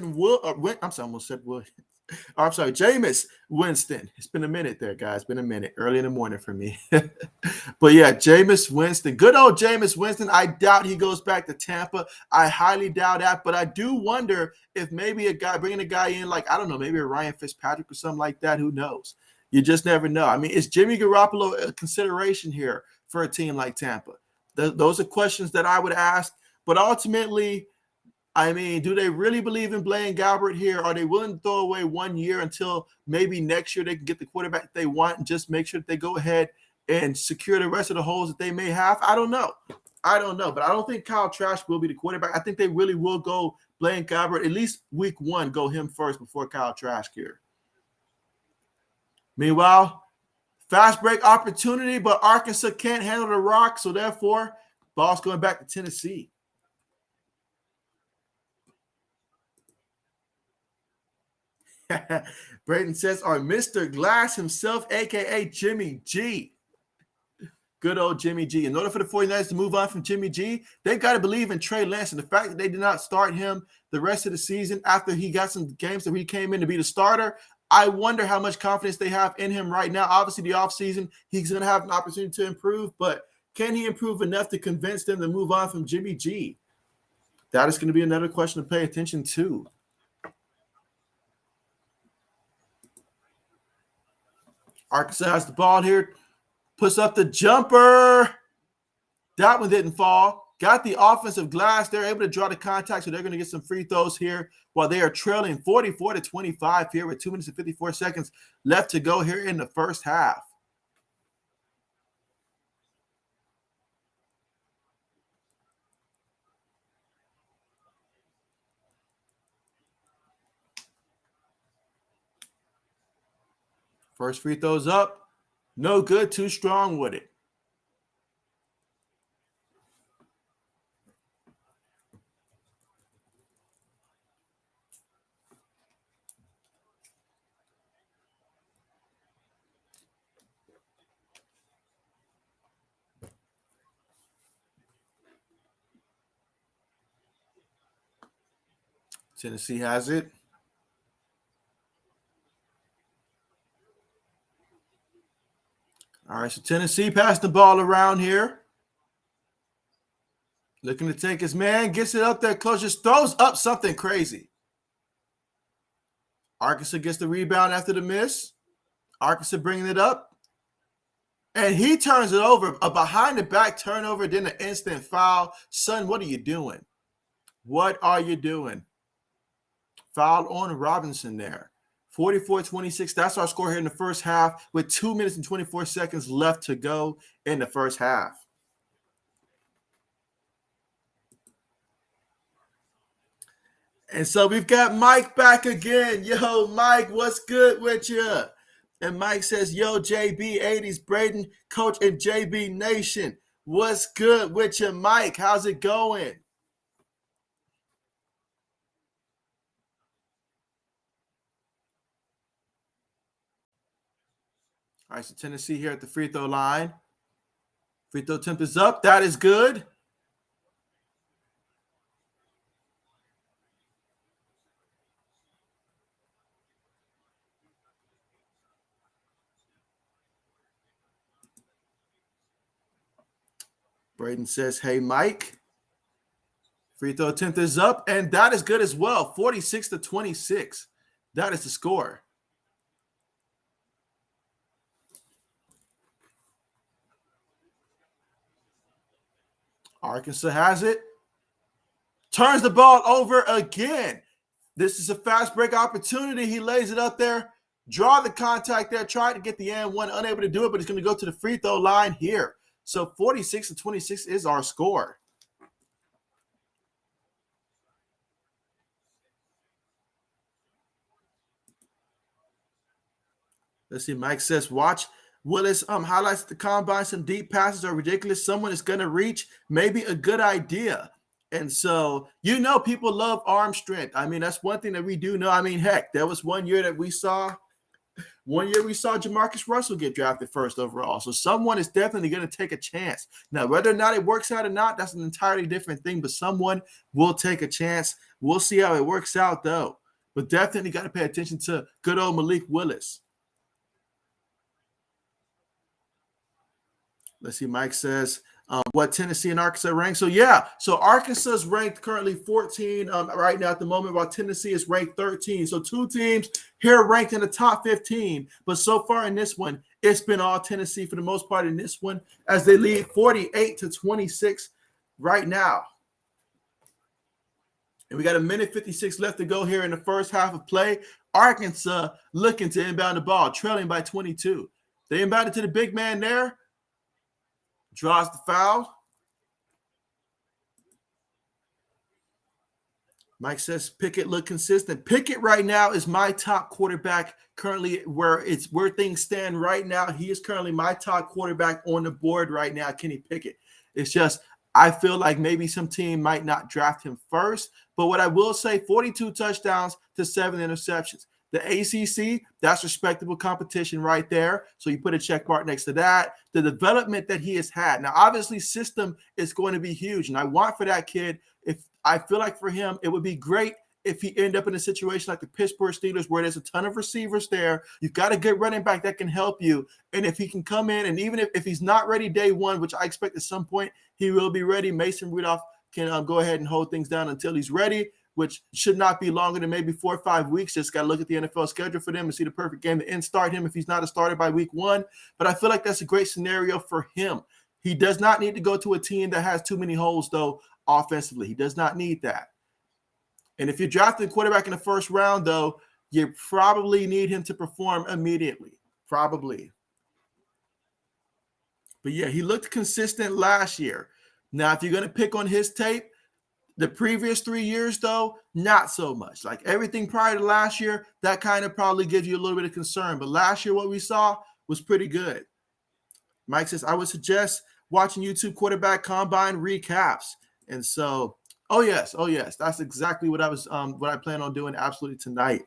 Winston. It's been a minute there, guys. It's been a minute. Early in the morning for me. But yeah, Jameis Winston. Good old Jameis Winston. I doubt he goes back to Tampa. I highly doubt that. But I do wonder if maybe bringing a guy in like, I don't know, maybe a Ryan Fitzpatrick or something like that. Who knows? You just never know. I mean, is Jimmy Garoppolo a consideration here for a team like Tampa? Those are questions that I would ask. But ultimately, I mean, do they really believe in Blaine Gabbert here? Are they willing to throw away 1 year until maybe next year they can get the quarterback that they want and just make sure that they go ahead and secure the rest of the holes that they may have? I don't know. But I don't think Kyle Trask will be the quarterback. I think they really will go Blaine Gabbert, at least week one, go him first before Kyle Trask here. Meanwhile, fast break opportunity, but Arkansas can't handle the rock, so therefore, ball's going back to Tennessee. Braden says, or Mr. Glass himself, a.k.a. Jimmy G. Good old Jimmy G. In order for the 49ers to move on from Jimmy G, they've got to believe in Trey Lance. And the fact that they did not start him the rest of the season after he got some games that he came in to be the starter, I wonder how much confidence they have in him right now. Obviously, the offseason, he's going to have an opportunity to improve, but can he improve enough to convince them to move on from Jimmy G? That is going to be another question to pay attention to. Arkansas has the ball here. Puts up the jumper. That one didn't fall. Got the offensive glass. They're able to draw the contact, so they're going to get some free throws here while they are trailing 44-25 here with 2 minutes and 54 seconds left to go here in the first half. First free throws up. No good. Too strong with it. Tennessee has it. All right, so Tennessee passed the ball around here. Looking to take his man, gets it up there close, just throws up something crazy. Arkansas gets the rebound after the miss. Arkansas bringing it up. And he turns it over, a behind-the-back turnover, then an instant foul. Son, what are you doing? What are you doing? Foul on Robinson there. 44-26. That's our score here in the first half with 2 minutes and 24 seconds left to go in the first half. And so we've got Mike back again. Yo, Mike, what's good with you? And Mike says, yo, JB, 80s, Braden, Coach, and JB Nation. What's good with you, Mike? How's it going? All right, so Tennessee here at the free throw line. Free throw attempt is up. That is good. Braden says, hey, Mike. Free throw attempt is up, and that is good as well. 46-26. That is the score. Arkansas has it. Turns the ball over again. This is a fast break opportunity. He lays it up there. Draw the contact there. Tried to get the and one. Unable to do it, but he's going to go to the free throw line here. So 46-26 is our score. Let's see. Mike says, watch Willis highlights the combine. Some deep passes are ridiculous. Someone is going to reach. Maybe a good idea. And so, people love arm strength. I mean, that's one thing that we do know. I mean, heck, there was one year we saw Jamarcus Russell get drafted first overall. So someone is definitely going to take a chance. Now, whether or not it works out or not, that's an entirely different thing. But someone will take a chance. We'll see how it works out, though. But definitely got to pay attention to good old Malik Willis. Let's see. Mike says, what Tennessee and Arkansas rank. So Arkansas is ranked currently 14 right now at the moment, while Tennessee is ranked 13. So two teams here ranked in the top 15. But so far in this one, it's been all Tennessee for the most part in this one, as they lead 48-26 right now. And we got 1:56 left to go here in the first half of play. Arkansas looking to inbound the ball, trailing by 22. They inbound it to the big man there. Draws the foul. Mike says Pickett look consistent. Pickett right now is my top quarterback currently where things stand right now. He is currently my top quarterback on the board right now, Kenny Pickett. It's just I feel like maybe some team might not draft him first. But what I will say, 42 touchdowns to 7 interceptions. The ACC, that's respectable competition right there. So you put a check mark next to that. The development that he has had. Now, obviously, system is going to be huge. And I want for that kid, if I feel like for him, it would be great if he end up in a situation like the Pittsburgh Steelers where there's a ton of receivers there. You've got a good running back that can help you. And if he can come in, and even if he's not ready day one, which I expect at some point he will be ready, Mason Rudolph can go ahead and hold things down until he's ready, which should not be longer than maybe 4 or 5 weeks. Just got to look at the NFL schedule for them and see the perfect game to start him if he's not a starter by week 1. But I feel like that's a great scenario for him. He does not need to go to a team that has too many holes, though, offensively. He does not need that. And if you're drafting a quarterback in the first round, though, you probably need him to perform immediately. Probably. But, yeah, he looked consistent last year. Now, if you're going to pick on his tape, the previous 3 years, though, not so much. Like everything prior to last year, that kind of probably gives you a little bit of concern. But last year, what we saw was pretty good. Mike says, I would suggest watching YouTube quarterback combine recaps. And so, oh yes. That's exactly what I plan on doing absolutely tonight.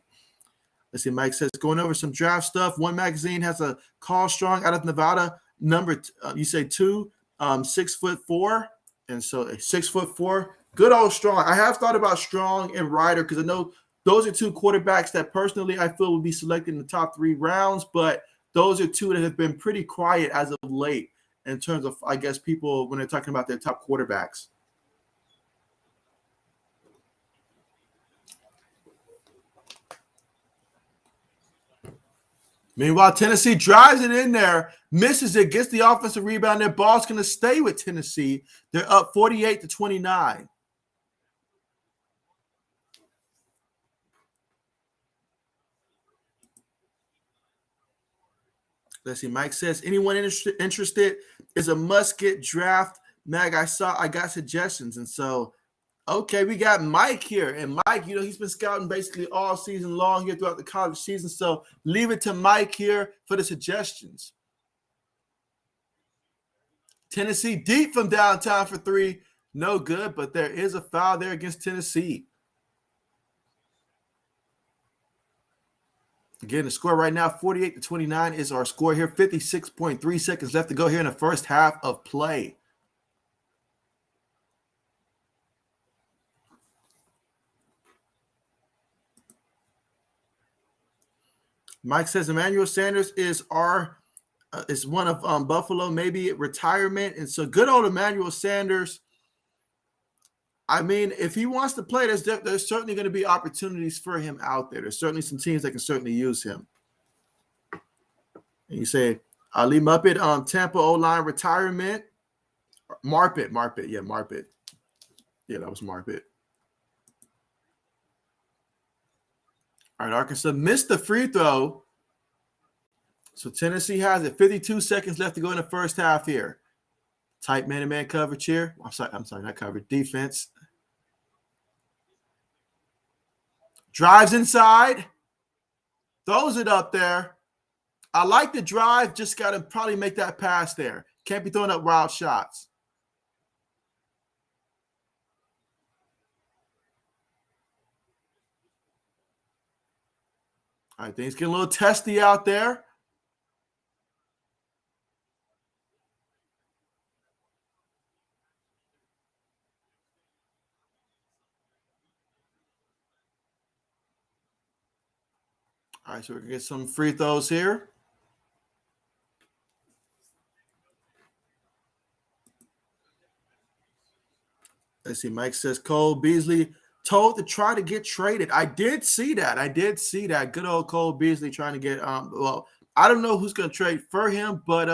Let's see, Mike says, going over some draft stuff. One magazine has a Carl Strong out of Nevada, number, you say 2, 6'4". And so 6'4". Good old Strong. I have thought about Strong and Ryder because I know those are two quarterbacks that personally I feel would be selected in the top 3 rounds, but those are two that have been pretty quiet as of late in terms of, I guess, people when they're talking about their top quarterbacks. Meanwhile, Tennessee drives it in there, misses it, gets the offensive rebound. Their ball's going to stay with Tennessee. They're up 48-29. Let's see. Mike says, anyone interested is a must-get draft. Mag, I got suggestions. And so, okay, we got Mike here. And Mike, he's been scouting basically all season long here throughout the college season. So leave it to Mike here for the suggestions. Tennessee deep from downtown for 3. No good, but there is a foul there against Tennessee. Again, the score right now, 48-29 is our score here. 56.3 seconds left to go here in the first half of play. Mike says Emmanuel Sanders is our is one of Buffalo, maybe retirement. And so good old Emmanuel Sanders. I mean, if he wants to play, there's certainly going to be opportunities for him out there. There's certainly some teams that can certainly use him. And you say, Ali Muppet, Tampa O-line retirement. Marpet. Yeah, Marpet. Yeah, that was Marpet. All right, Arkansas missed the free throw. So Tennessee has it. 52 seconds left to go in the first half here. Tight man-to-man coverage here. I'm sorry, not coverage. Defense. Drives inside. Throws it up there. I like the drive. Just got to probably make that pass there. Can't be throwing up wild shots. All right, things get a little testy out there. All right, so we're going to get some free throws here. Let's see. Mike says Cole Beasley told to try to get traded. I did see that. Good old Cole Beasley trying to get well, I don't know who's going to trade for him, but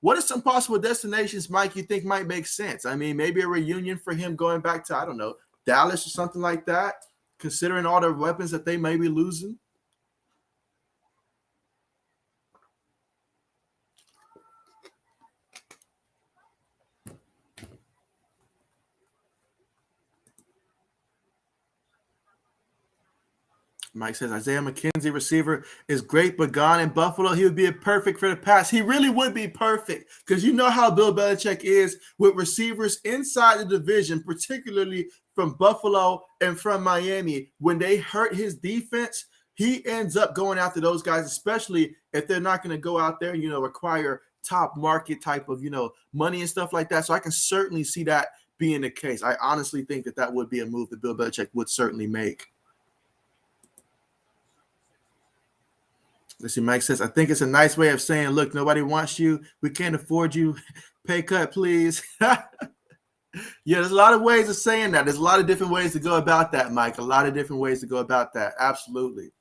what are some possible destinations, Mike, you think might make sense? I mean, maybe a reunion for him going back to, I don't know, Dallas or something like that, considering all the weapons that they may be losing. Mike says Isaiah McKenzie, receiver, is great, but gone in Buffalo. He would be perfect for the pass. He really would be perfect because you know how Bill Belichick is with receivers inside the division, particularly from Buffalo and from Miami. When they hurt his defense, he ends up going after those guys, especially if they're not going to go out there and, require top market type of, money and stuff like that. So I can certainly see that being the case. I honestly think that would be a move that Bill Belichick would certainly make. Let's see, Mike says, I think it's a nice way of saying, look, nobody wants you. We can't afford you. Pay cut, please. Yeah, there's a lot of ways of saying that. There's a lot of different ways to go about that, Mike. A lot of different ways to go about that. Absolutely.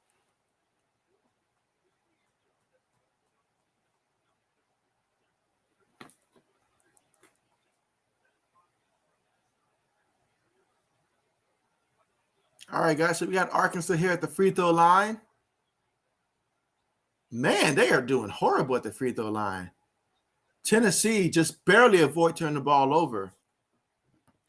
All right, guys. So we got Arkansas here at the free throw line. Man, they are doing horrible at the free throw line. Tennessee just barely avoid turning the ball over.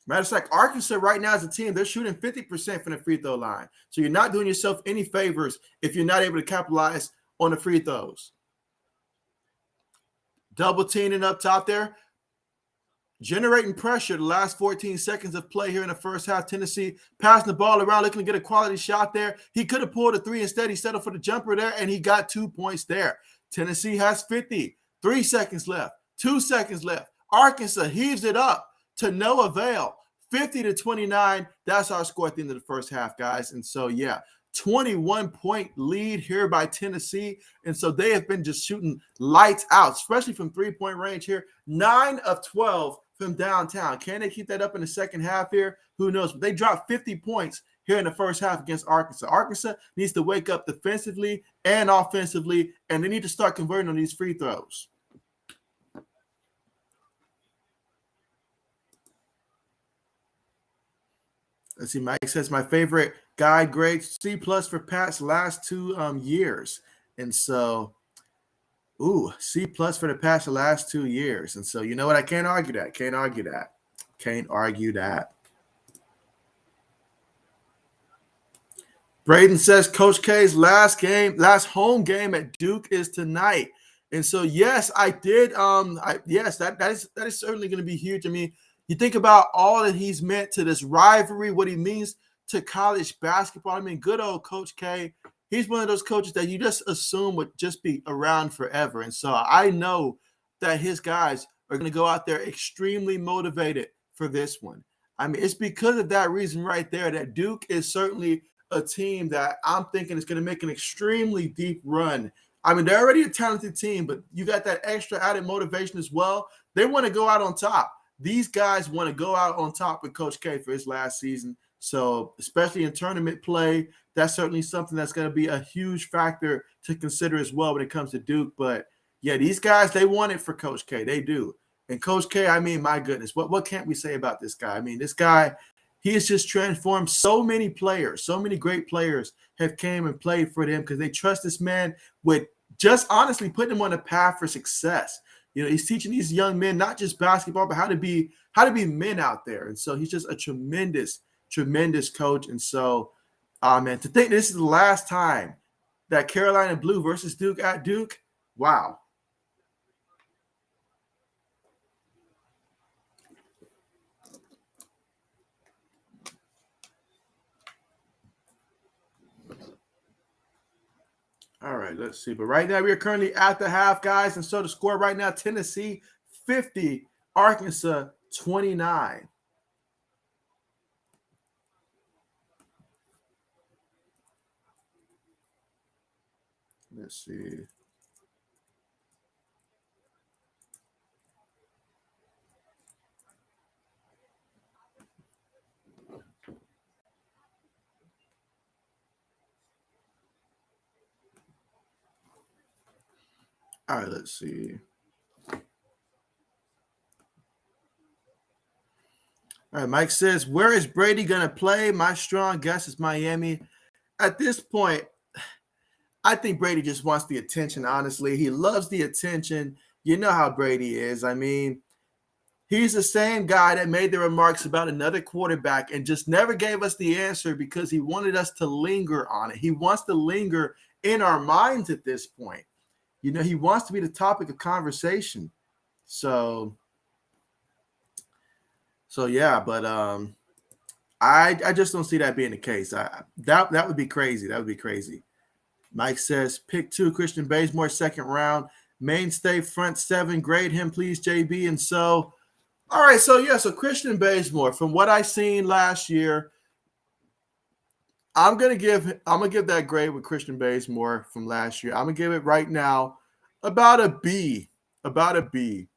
Matter of fact, Arkansas right now as a team, they're shooting 50% from the free throw line. So you're not doing yourself any favors if you're not able to capitalize on the free throws. Double teaming up top there. Generating pressure the last 14 seconds of play here in the first half. Tennessee passing the ball around, looking to get a quality shot there. He could have pulled a three. Instead, he settled for the jumper there, and he got 2 points there. Tennessee has 50. 3 seconds left. 2 seconds left. Arkansas heaves it up to no avail. 50-29. That's our score at the end of the first half, guys. And so, 21-point lead here by Tennessee. And so they have been just shooting lights out, especially from three-point range here. 9 of 12 from downtown. Can they keep that up in the second half here? Who knows? But they dropped 50 points here in the first half against Arkansas. Arkansas needs to wake up defensively and offensively, and they need to start converting on these free throws. Let's see, Mike says my favorite guide grade C+ for Pat's last 2 years. And so, C+ for the past the last 2 years. And so, you know what? I can't argue that. Can't argue that. Braden says Coach K's last home game at Duke is tonight. And so, yes, I did. That is certainly going to be huge. I mean, you think about all that he's meant to this rivalry, what he means to college basketball. I mean, good old Coach K. He's one of those coaches that you just assume would just be around forever. And so I know that his guys are going to go out there extremely motivated for this one. I mean, it's because of that reason right there that Duke is certainly a team that I'm thinking is going to make an extremely deep run I mean, they're already a talented team, but you got that extra added motivation as well. They want to go out on top. These guys want to go out on top with Coach K for his last season. So, especially in tournament play, that's certainly something that's going to be a huge factor to consider as well when it comes to Duke. But yeah, these guys, they want it for Coach K. They do. And Coach K, I mean, my goodness, what can't we say about this guy? I mean, this guy, he has just transformed so many players. So many great players have came and played for them because they trust this man with just honestly putting them on a path for success. You know, he's teaching these young men not just basketball, but how to be men out there. And so he's just a tremendous coach. And so, man, to think this is the last time that Carolina Blue versus Duke at Duke, wow. All right, let's see. But right now, we are currently at the half, guys. And so the score right now, Tennessee 50, Arkansas 29. Let's see. All right, let's see. All right, Mike says, where is Brady going to play? My strong guess is Miami. At this point, I think Brady just wants the attention, honestly. He loves the attention. You know how Brady is. I mean, he's the same guy that made the remarks about another quarterback and just never gave us the answer because he wanted us to linger on it. He wants to linger in our minds at this point. You know, he wants to be the topic of conversation. So yeah, but I just don't see that being the case. That would be crazy. That would be crazy. Mike says, pick 2, Christian Bazemore, second round. Mainstay, front 7. Grade him, please, JB. And so, all right. So, yeah, so Christian Bazemore, from what I seen last year, I'm gonna give that grade with Christian Bazemore from last year. I'm gonna give it right now about a B. About a B.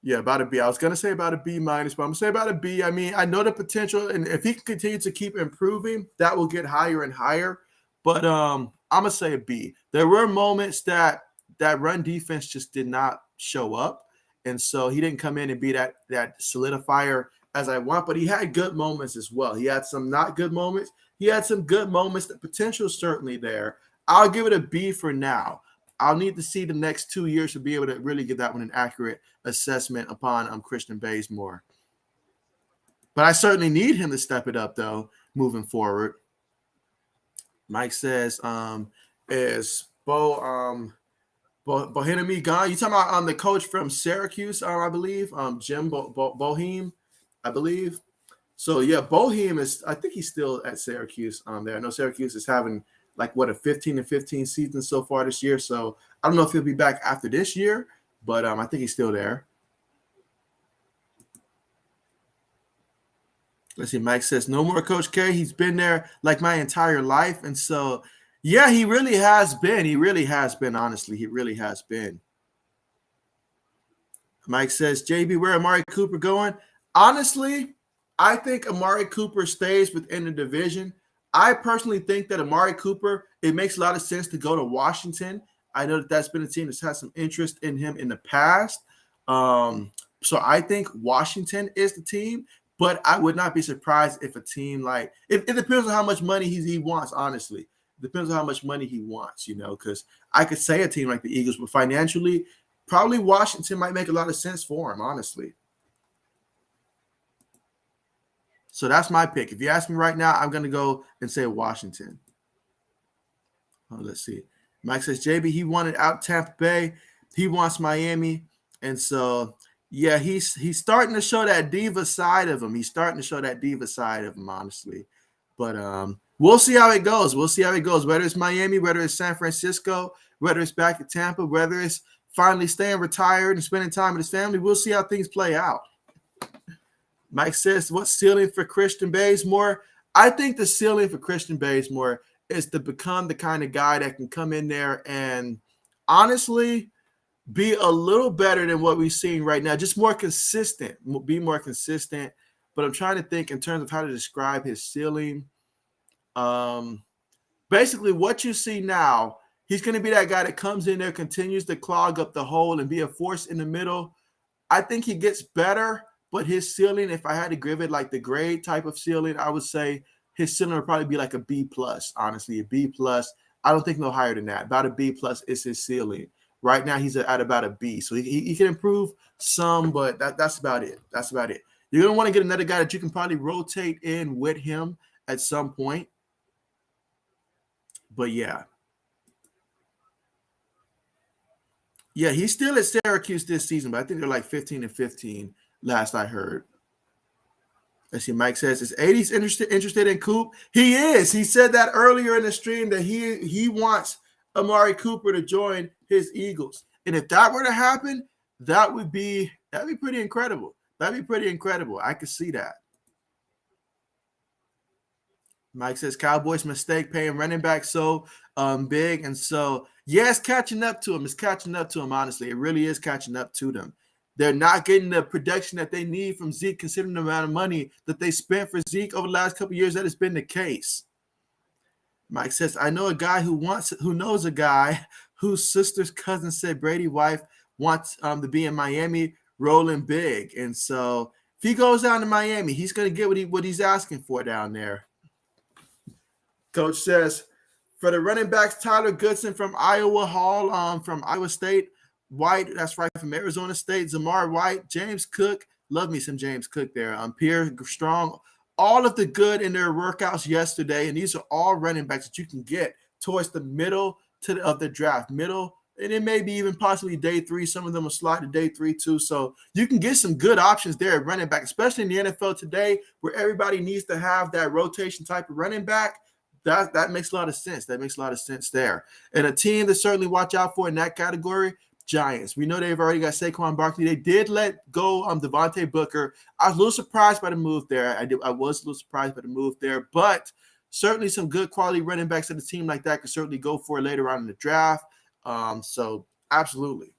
Yeah, about a B. I was gonna say about a B minus, but I'm gonna say about a B. I mean, I know the potential, and if he can continue to keep improving, that will get higher and higher. But I'm gonna say a B. There were moments that run defense just did not show up, and so he didn't come in and be that solidifier as I want. But he had good moments as well. He had some not good moments. He had some good moments. The potential is certainly there. I'll give it a B for now. I'll need to see the next 2 years to be able to really give that one an accurate assessment upon Christian Bazemore. But I certainly need him to step it up, though, moving forward. Mike says, is Bohanami gone? You talking about the coach from Syracuse, I believe, Jim Boeheim, I believe. So yeah, Boeheim is. I think he's still at Syracuse. There, I know Syracuse is having like a 15-15 season so far this year. So I don't know if he'll be back after this year, but I think he's still there. Let's see. Mike says no more Coach K. He's been there like my entire life, and so yeah, he really has been. He really has been. Honestly, he really has been. Mike says, JB, where Amari Cooper going? Honestly, I think Amari Cooper stays within the division. I personally think that Amari Cooper, it makes a lot of sense to go to Washington. I know that that's been a team that's had some interest in him in the past. So I think Washington is the team, but I would not be surprised if a team like it depends on how much money he wants, honestly. It depends on how much money he wants, because I could say a team like the Eagles, but financially, probably Washington might make a lot of sense for him, honestly. So that's my pick. If you ask me right now, I'm going to go and say Washington. Let's see. Mike says, JB, he wanted out Tampa Bay. He wants Miami. And so, yeah, he's starting to show that diva side of him. He's starting to show that diva side of him, honestly. But we'll see how it goes. We'll see how it goes. Whether it's Miami, whether it's San Francisco, whether it's back at Tampa, whether it's finally staying retired and spending time with his family, we'll see how things play out. Mike says, what's ceiling for Christian Bazemore? I think the ceiling for Christian Bazemore is to become the kind of guy that can come in there and honestly be a little better than what we're seeing right now. Just more consistent. Be more consistent. But I'm trying to think in terms of how to describe his ceiling. Basically, what you see now, he's going to be that guy that comes in there, continues to clog up the hole and be a force in the middle. I think he gets better, but his ceiling, if I had to give it like the grade type of ceiling, I would say his ceiling would probably be like a B plus, honestly, a B plus. I don't think no higher than that. About a B plus is his ceiling. Right now, he's at about a B. So he can improve some, but that's about it. That's about it. You're going to want to get another guy that you can probably rotate in with him at some point. But yeah. Yeah, he's still at Syracuse this season, but I think they're like 15-15 last I heard. Let's see, Mike says, is 80s interested in Coop? He is. He said that earlier in the stream that he wants Amari Cooper to join his Eagles. And if that were to happen, that'd be pretty incredible. That'd be pretty incredible. I could see that. Mike says Cowboys mistake paying running back so big. And so, yeah, it's catching up to him. It's catching up to him, honestly. It really is catching up to them. They're not getting the production that they need from Zeke, considering the amount of money that they spent for Zeke over the last couple of years. That has been the case. Mike says, I know a guy who knows a guy whose sister's cousin said Brady's wife wants to be in Miami rolling big. And so if he goes down to Miami, he's going to get what he's asking for down there. Coach says, for the running backs, Tyler Goodson from Iowa, Hall from Iowa State, White, that's right, from Arizona State, Zamar White, James Cook, love me some James Cook there, Pierre Strong, all of the good in their workouts yesterday, and these are all running backs that you can get towards the middle of the draft, middle, and it may be even possibly day 3. Some of them will slide to day 3 too, so you can get some good options there at running back, especially in the NFL today where everybody needs to have that rotation type of running back. That makes a lot of sense. That makes a lot of sense there. And a team to certainly watch out for in that category, Giants. We know they've already got Saquon Barkley. They did let go Devontae Booker. I was a little surprised by the move there. I was a little surprised by the move there, but certainly some good quality running backs at a team like that could certainly go for later on in the draft. So absolutely.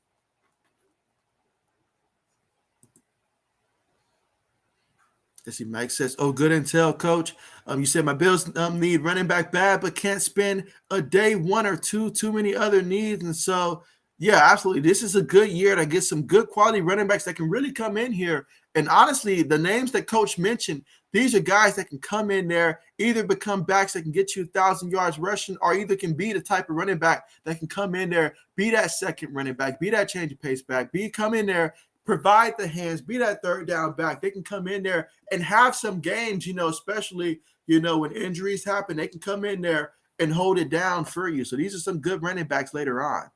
Let's see, Mike says, oh, good intel, coach. You said my Bills need running back bad, but can't spend a day 1 or 2, too many other needs. And so, yeah, absolutely. This is a good year to get some good quality running backs that can really come in here. And honestly, the names that coach mentioned, these are guys that can come in there, either become backs that can get you 1,000 yards rushing, or either can be the type of running back that can come in there, be that second running back, be that change of pace back, come in there, provide the hands, be that third down back. They can come in there and have some games, especially, when injuries happen, they can come in there and hold it down for you. So these are some good running backs later on.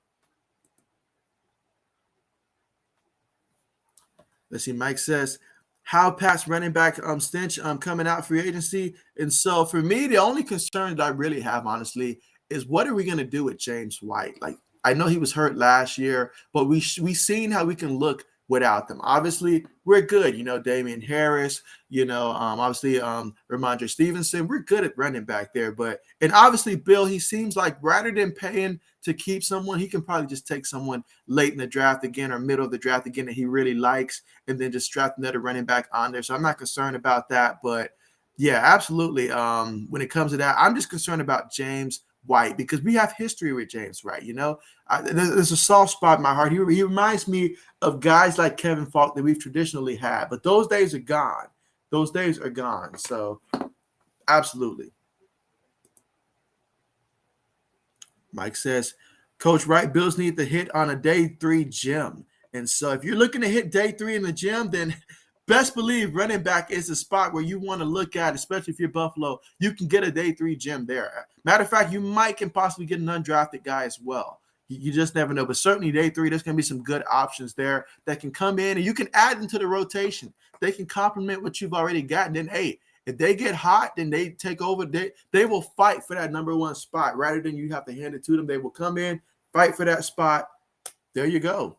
Let's see, Mike says, how past running back stench coming out free agency. And so for me, the only concern that I really have, honestly, is what are we going to do with James White? Like, I know he was hurt last year, but we seen how we can look without them. Obviously, we're good. Damian Harris, obviously Ramondre Stevenson. We're good at running back there. And obviously, Bill, he seems like rather than paying to keep someone, he can probably just take someone late in the draft again or middle of the draft again that he really likes and then just strap another running back on there. So I'm not concerned about that. But, yeah, absolutely. When it comes to that, I'm just concerned about James White because we have history with James White. There's a soft spot in my heart. He reminds me of guys like Kevin Falk that we've traditionally had, but those days are gone. Those days are gone. So absolutely. Mike says, Coach Wright, Bills need to hit on a day 3 gym. And so if you're looking to hit day 3 in the gym, then best believe running back is a spot where you want to look at, especially if you're Buffalo. You can get a day 3 gym there. Matter of fact, you can possibly get an undrafted guy as well. You just never know. But certainly day 3, there's going to be some good options there that can come in, and you can add them to the rotation. They can complement what you've already got. And then, hey, if they get hot, then they take over. They will fight for that number 1 spot rather than you have to hand it to them. They will come in, fight for that spot. There you go.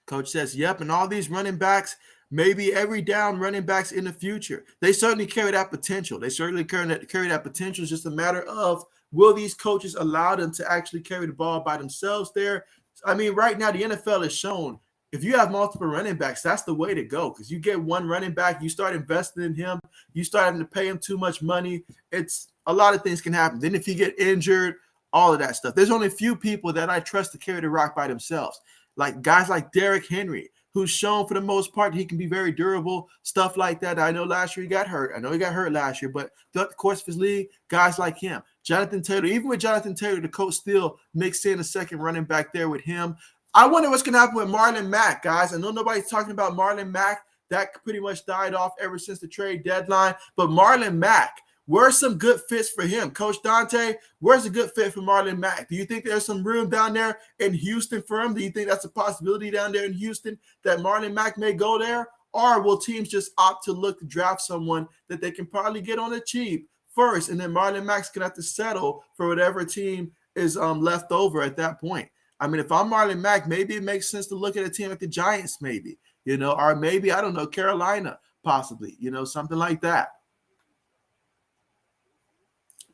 Coach says, yep, and all these running backs, maybe every down running backs in the future. They certainly carry that potential. They certainly carry that potential. It's just a matter of Will these coaches allow them to actually carry the ball by themselves there? I mean, right now the NFL has shown if you have multiple running backs, that's the way to go because you get one running back, you start investing in him, you start having to pay him too much money. It's a lot of things can happen. Then if you get injured, all of that stuff. There's only a few people that I trust to carry the rock by themselves, like guys like Derrick Henry, who's shown for the most part he can be very durable, stuff like that. I know last year he got hurt. I know he got hurt last year, but throughout the course of his league, guys like him, Jonathan Taylor, even with Jonathan Taylor, the coach still mixed in a second running back there with him. I wonder what's going to happen with Marlon Mack, guys. I know nobody's talking about Marlon Mack. That pretty much died off ever since the trade deadline. But Marlon Mack, where's some good fits for him? Coach Dante, where's a good fit for Marlon Mack? Do you think there's some room down there in Houston for him? Do you think that's a possibility down there in Houston that Marlon Mack may go there? Or will teams just opt to look to draft someone that they can probably get on the cheap first, and then Marlon Mack's going to have to settle for whatever team is left over at that point? I mean, if I'm Marlon Mack, maybe it makes sense to look at a team like the Giants, maybe, or maybe, I don't know, Carolina, possibly, something like that.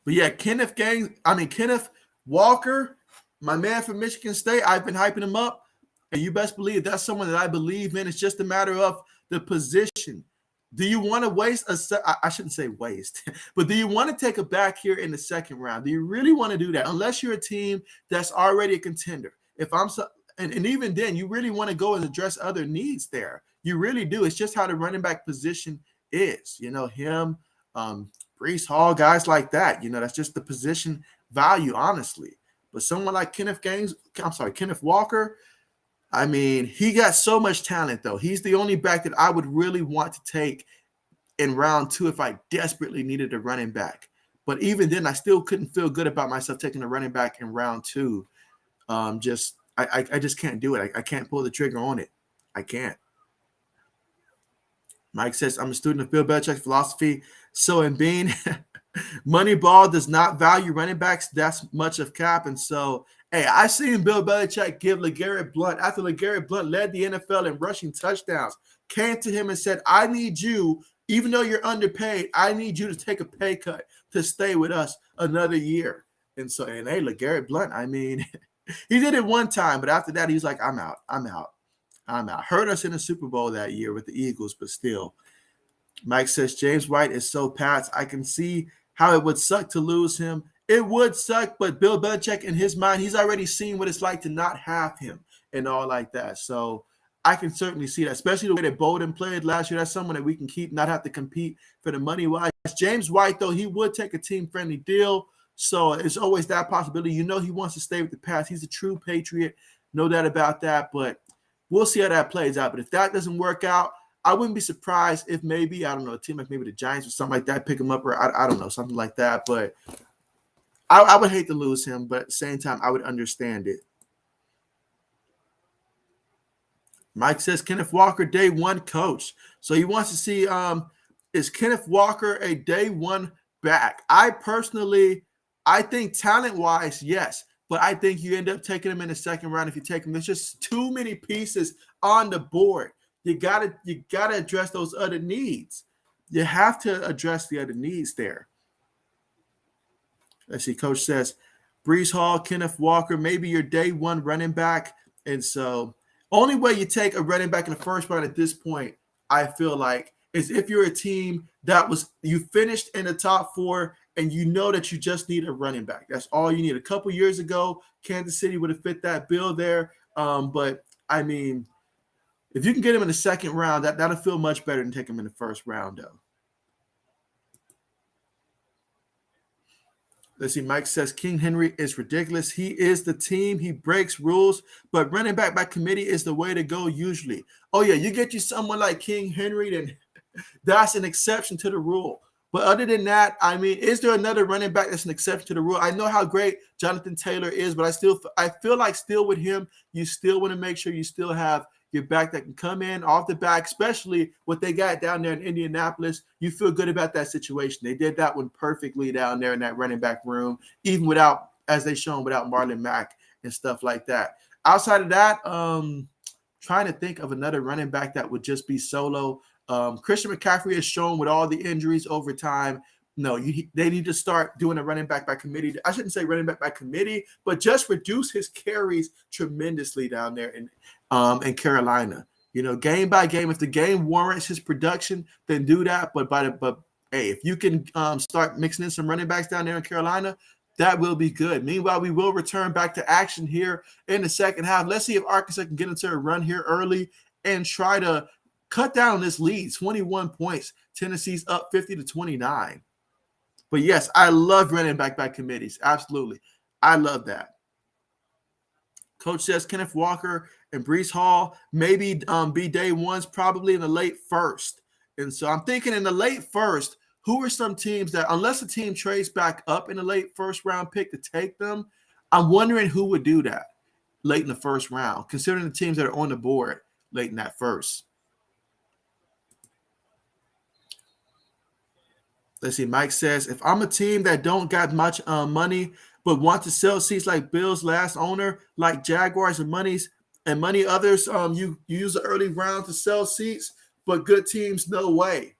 But yeah, Kenneth Walker, my man from Michigan State, I've been hyping him up, and you best believe that's someone that I believe in. It's just a matter of the position. Do you want to waste I shouldn't say waste, but do you want to take a back here in the second round? Do you really want to do that? Unless you're a team that's already a contender. And even then, you really want to go and address other needs there. You really do. It's just how the running back position is. Him, Breece Hall, guys like that. That's just the position value, honestly. But someone like Kenneth Walker, I mean, he got so much talent, though. He's the only back that I would really want to take in round 2 if I desperately needed a running back. But even then, I still couldn't feel good about myself taking a running back in round 2. I just can't do it. I can't pull the trigger on it. I can't. Mike says, I'm a student of Bill Belichick's philosophy. So in being Moneyball does not value running backs that's much of cap. And so, hey, I seen Bill Belichick give LeGarrette Blount, after LeGarrette Blount led the NFL in rushing touchdowns, came to him and said, I need you, even though you're underpaid, I need you to take a pay cut to stay with us another year. And hey, LeGarrette Blount, I mean, he did it one time, but after that, he was like, I'm out. Hurt us in the Super Bowl that year with the Eagles, but still. Mike says, James White is so Pats. I can see how it would suck to lose him. It would suck, but Bill Belichick, in his mind, he's already seen what it's like to not have him and all like that. So I can certainly see that, especially the way that Bolden played last year. That's someone that we can keep, not have to compete for the money-wise. James White, though, he would take a team-friendly deal. So it's always that possibility. He wants to stay with the Pats. He's a true Patriot. No doubt about that. But we'll see how that plays out. But if that doesn't work out, I wouldn't be surprised if maybe, I don't know, a team like maybe the Giants or something like that pick him up, or I don't know, something like that. But I would hate to lose him, but at the same time, I would understand it. Mike says, Kenneth Walker, day one coach. So he wants to see, is Kenneth Walker a day one back? I think talent-wise, yes. But I think you end up taking him in the second round if you take him. There's just too many pieces on the board. You gotta address those other needs. You have to address the other needs there. Let's see. Coach says, Breece Hall, Kenneth Walker, maybe your day one running back. And so only way you take a running back in the first round at this point, I feel like, is if you're a team you finished in the top 4 and you know that you just need a running back. That's all you need. A couple years ago, Kansas City would have fit that bill there. But, I mean, if you can get him in the second round, that'll feel much better than taking him in the first round, though. Let's see. Mike says King Henry is ridiculous. He is the team. He breaks rules, but running back by committee is the way to go usually. Oh, yeah, you get you someone like King Henry, then that's an exception to the rule. But other than that, I mean, is there another running back that's an exception to the rule? I know how great Jonathan Taylor is, but I feel like still with him, you still want to make sure you still have your back that can come in off the back, especially what they got down there in Indianapolis. You feel good about that situation. They did that one perfectly down there in that running back room, even without, as they shown, without Marlon Mack and stuff like that. Outside of that, trying to think of another running back that would just be solo. Christian McCaffrey has shown with all the injuries over time, No, they need to start doing a running back by committee. I shouldn't say running back by committee, but just reduce his carries tremendously down there in Carolina. Game by game, if the game warrants his production, then do that. But hey, if you can start mixing in some running backs down there in Carolina, that will be good. Meanwhile, we will return back to action here in the second half. Let's see if Arkansas can get into a run here early and try to cut down this lead. 21 points. Tennessee's up 50-29. But yes, I love running back by committees. Absolutely. I love that. Coach says Kenneth Walker and Breece Hall maybe be day ones, probably in the late first. And so I'm thinking in the late first, who are some teams that, unless a team trades back up in the late first round pick to take them, I'm wondering who would do that late in the first round, considering the teams that are on the board late in that first. Let's see. Mike says, if I'm a team that don't got much money but want to sell seats like Bills' last owner, like Jaguars and money others, you use the early round to sell seats, but good teams, no way.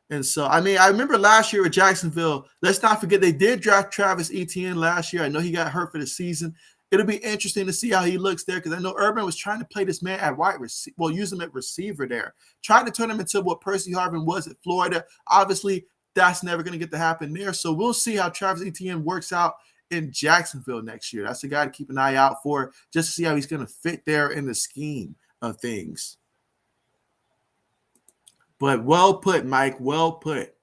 And so, I remember last year with Jacksonville, let's not forget they did draft Travis Etienne last year. I know he got hurt for the season. It'll be interesting to see how he looks there because I know Urban was trying to play this man at wide receiver, use him at receiver there, trying to turn him into what Percy Harvin was at Florida. Obviously, that's never going to get to happen there. So we'll see how Travis Etienne works out in Jacksonville next year. That's a guy to keep an eye out for just to see how he's going to fit there in the scheme of things. But well put, Mike. Well put.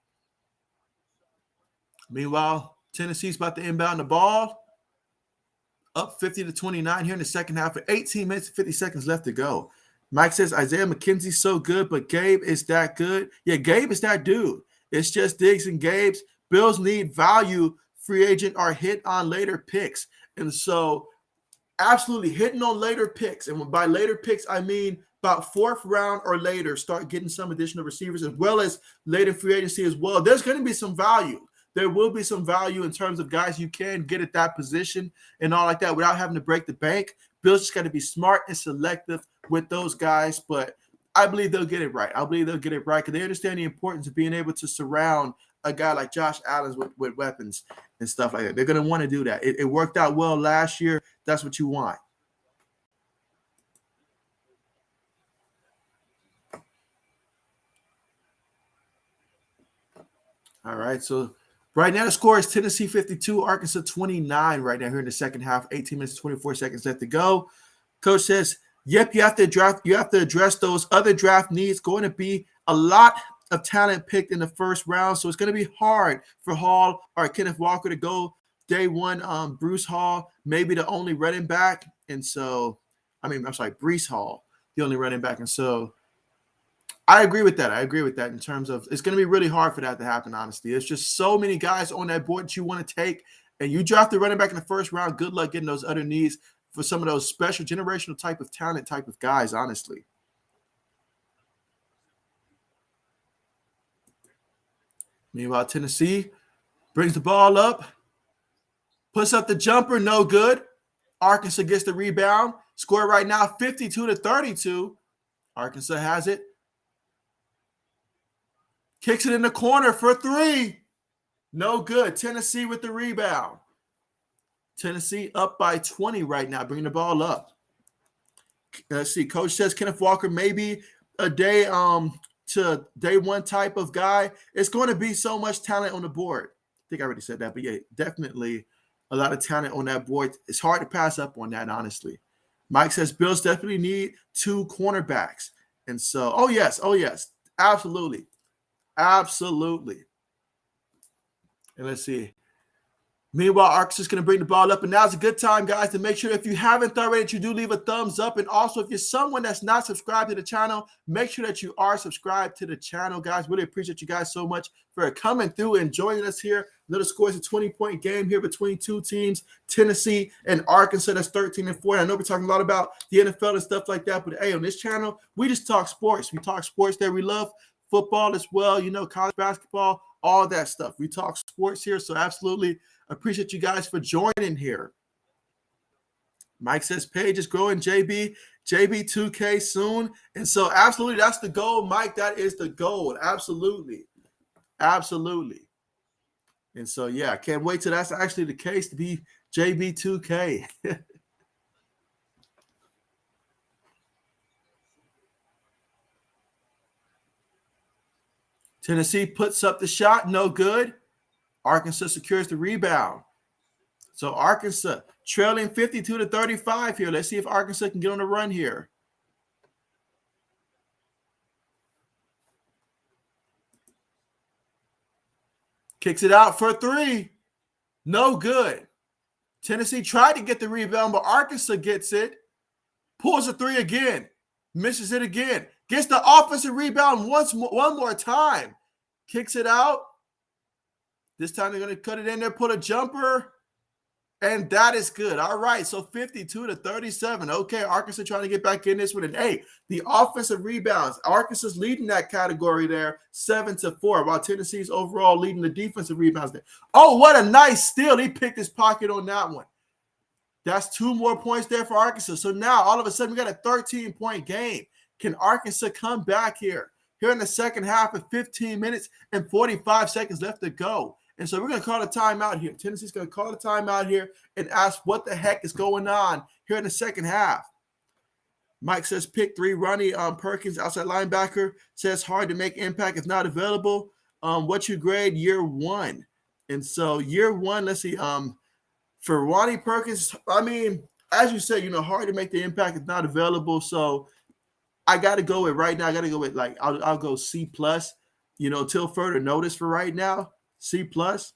Meanwhile, Tennessee's about to inbound the ball. Up 50-29 here in the second half with 18 minutes and 50 seconds left to go. Mike says Isaiah McKenzie's so good, but Gabe is that good. Yeah, Gabe is that dude. It's just Diggs and Gabe's. Bills need value, free agent, or hit on later picks. And so absolutely hitting on later picks. And by later picks, I mean about fourth round or later, start getting some additional receivers as well as later free agency as well. There's going to be some value. There will be some value in terms of guys you can get at that position and all like that without having to break the bank. Bills just got to be smart and selective with those guys, but I believe they'll get it right. I believe they'll get it right because they understand the importance of being able to surround a guy like Josh Allen with weapons and stuff like that. They're going to want to do that. It worked out well last year. That's what you want. All right, so right now the score is Tennessee 52, Arkansas 29 right now here in the second half, 18 minutes, 24 seconds left to go. Coach says, yep, you have to address those other draft needs. Going to be a lot of talent picked in the first round, so it's going to be hard for Hall or Kenneth Walker to go day one. Breece Hall, maybe the only running back, and so Breece Hall, the only running back, and so I agree with that. In terms of it's going to be really hard for that to happen, honestly. There's just so many guys on that board that you want to take, and you draft the running back in the first round. Good luck getting those other needs for some of those special generational type of talent type of guys, honestly. Meanwhile, Tennessee brings the ball up, puts up the jumper, no good. Arkansas gets the rebound. Score right now 52-32. Arkansas has it. Kicks it in the corner for three. No good. Tennessee with the rebound. Tennessee up by 20 right now, bringing the ball up. Let's see. Coach says Kenneth Walker maybe a day to day one type of guy. It's going to be so much talent on the board. I think I already said that, but yeah, definitely a lot of talent on that board. It's hard to pass up on that, honestly. Mike says Bills definitely need two cornerbacks. And so, oh yes, absolutely. Absolutely. And let's see. Meanwhile, Arkansas is going to bring the ball up. And now's a good time, guys, to make sure if you haven't already that you do leave a thumbs up. And also, if you're someone that's not subscribed to the channel, make sure that you are subscribed to the channel, guys. Really appreciate you guys so much for coming through and joining us here. Another score is a 20-point game here between two teams, Tennessee and Arkansas. That's 13-4. I know we're talking a lot about the NFL and stuff like that, but hey, on this channel, we just talk sports. We talk sports that we love. Football as well, college basketball, all that stuff. We talk sports here, so absolutely appreciate you guys for joining here. Mike says page is growing, JB 2K soon. And so absolutely, that's the goal, Mike. That is the goal. Absolutely. And so, yeah, I can't wait till that's actually the case to be JB2K. Tennessee puts up the shot, no good. Arkansas secures the rebound. So Arkansas trailing 52-35 here. Let's see if Arkansas can get on a run here. Kicks it out for 3. No good. Tennessee tried to get the rebound, but Arkansas gets it. Pulls a 3 again. Misses it again. Gets the offensive rebound one more time. Kicks it out. This time they're going to cut it in there, put a jumper. And that is good. All right, so 52-37. Okay, Arkansas trying to get back in this one. And, hey, the offensive rebounds, Arkansas's leading that category there, 7-4, while Tennessee's overall leading the defensive rebounds there. Oh, what a nice steal. He picked his pocket on that one. That's 2 more points there for Arkansas. So now, all of a sudden, we got a 13-point game. Can Arkansas come back here? Here in the second half with 15 minutes and 45 seconds left to go. And so we're going to call a timeout here. Tennessee's going to call a timeout here and ask what the heck is going on here in the second half. Mike says pick 3. Ronnie Perkins, outside linebacker, says hard to make impact if not available. What's your grade? Year 1. And so year 1, let's see. For Ronnie Perkins, I mean, as you said, hard to make the impact if not available. So I got to go with right now. I got to go with I'll go C+, till further notice for right now. C+. Let's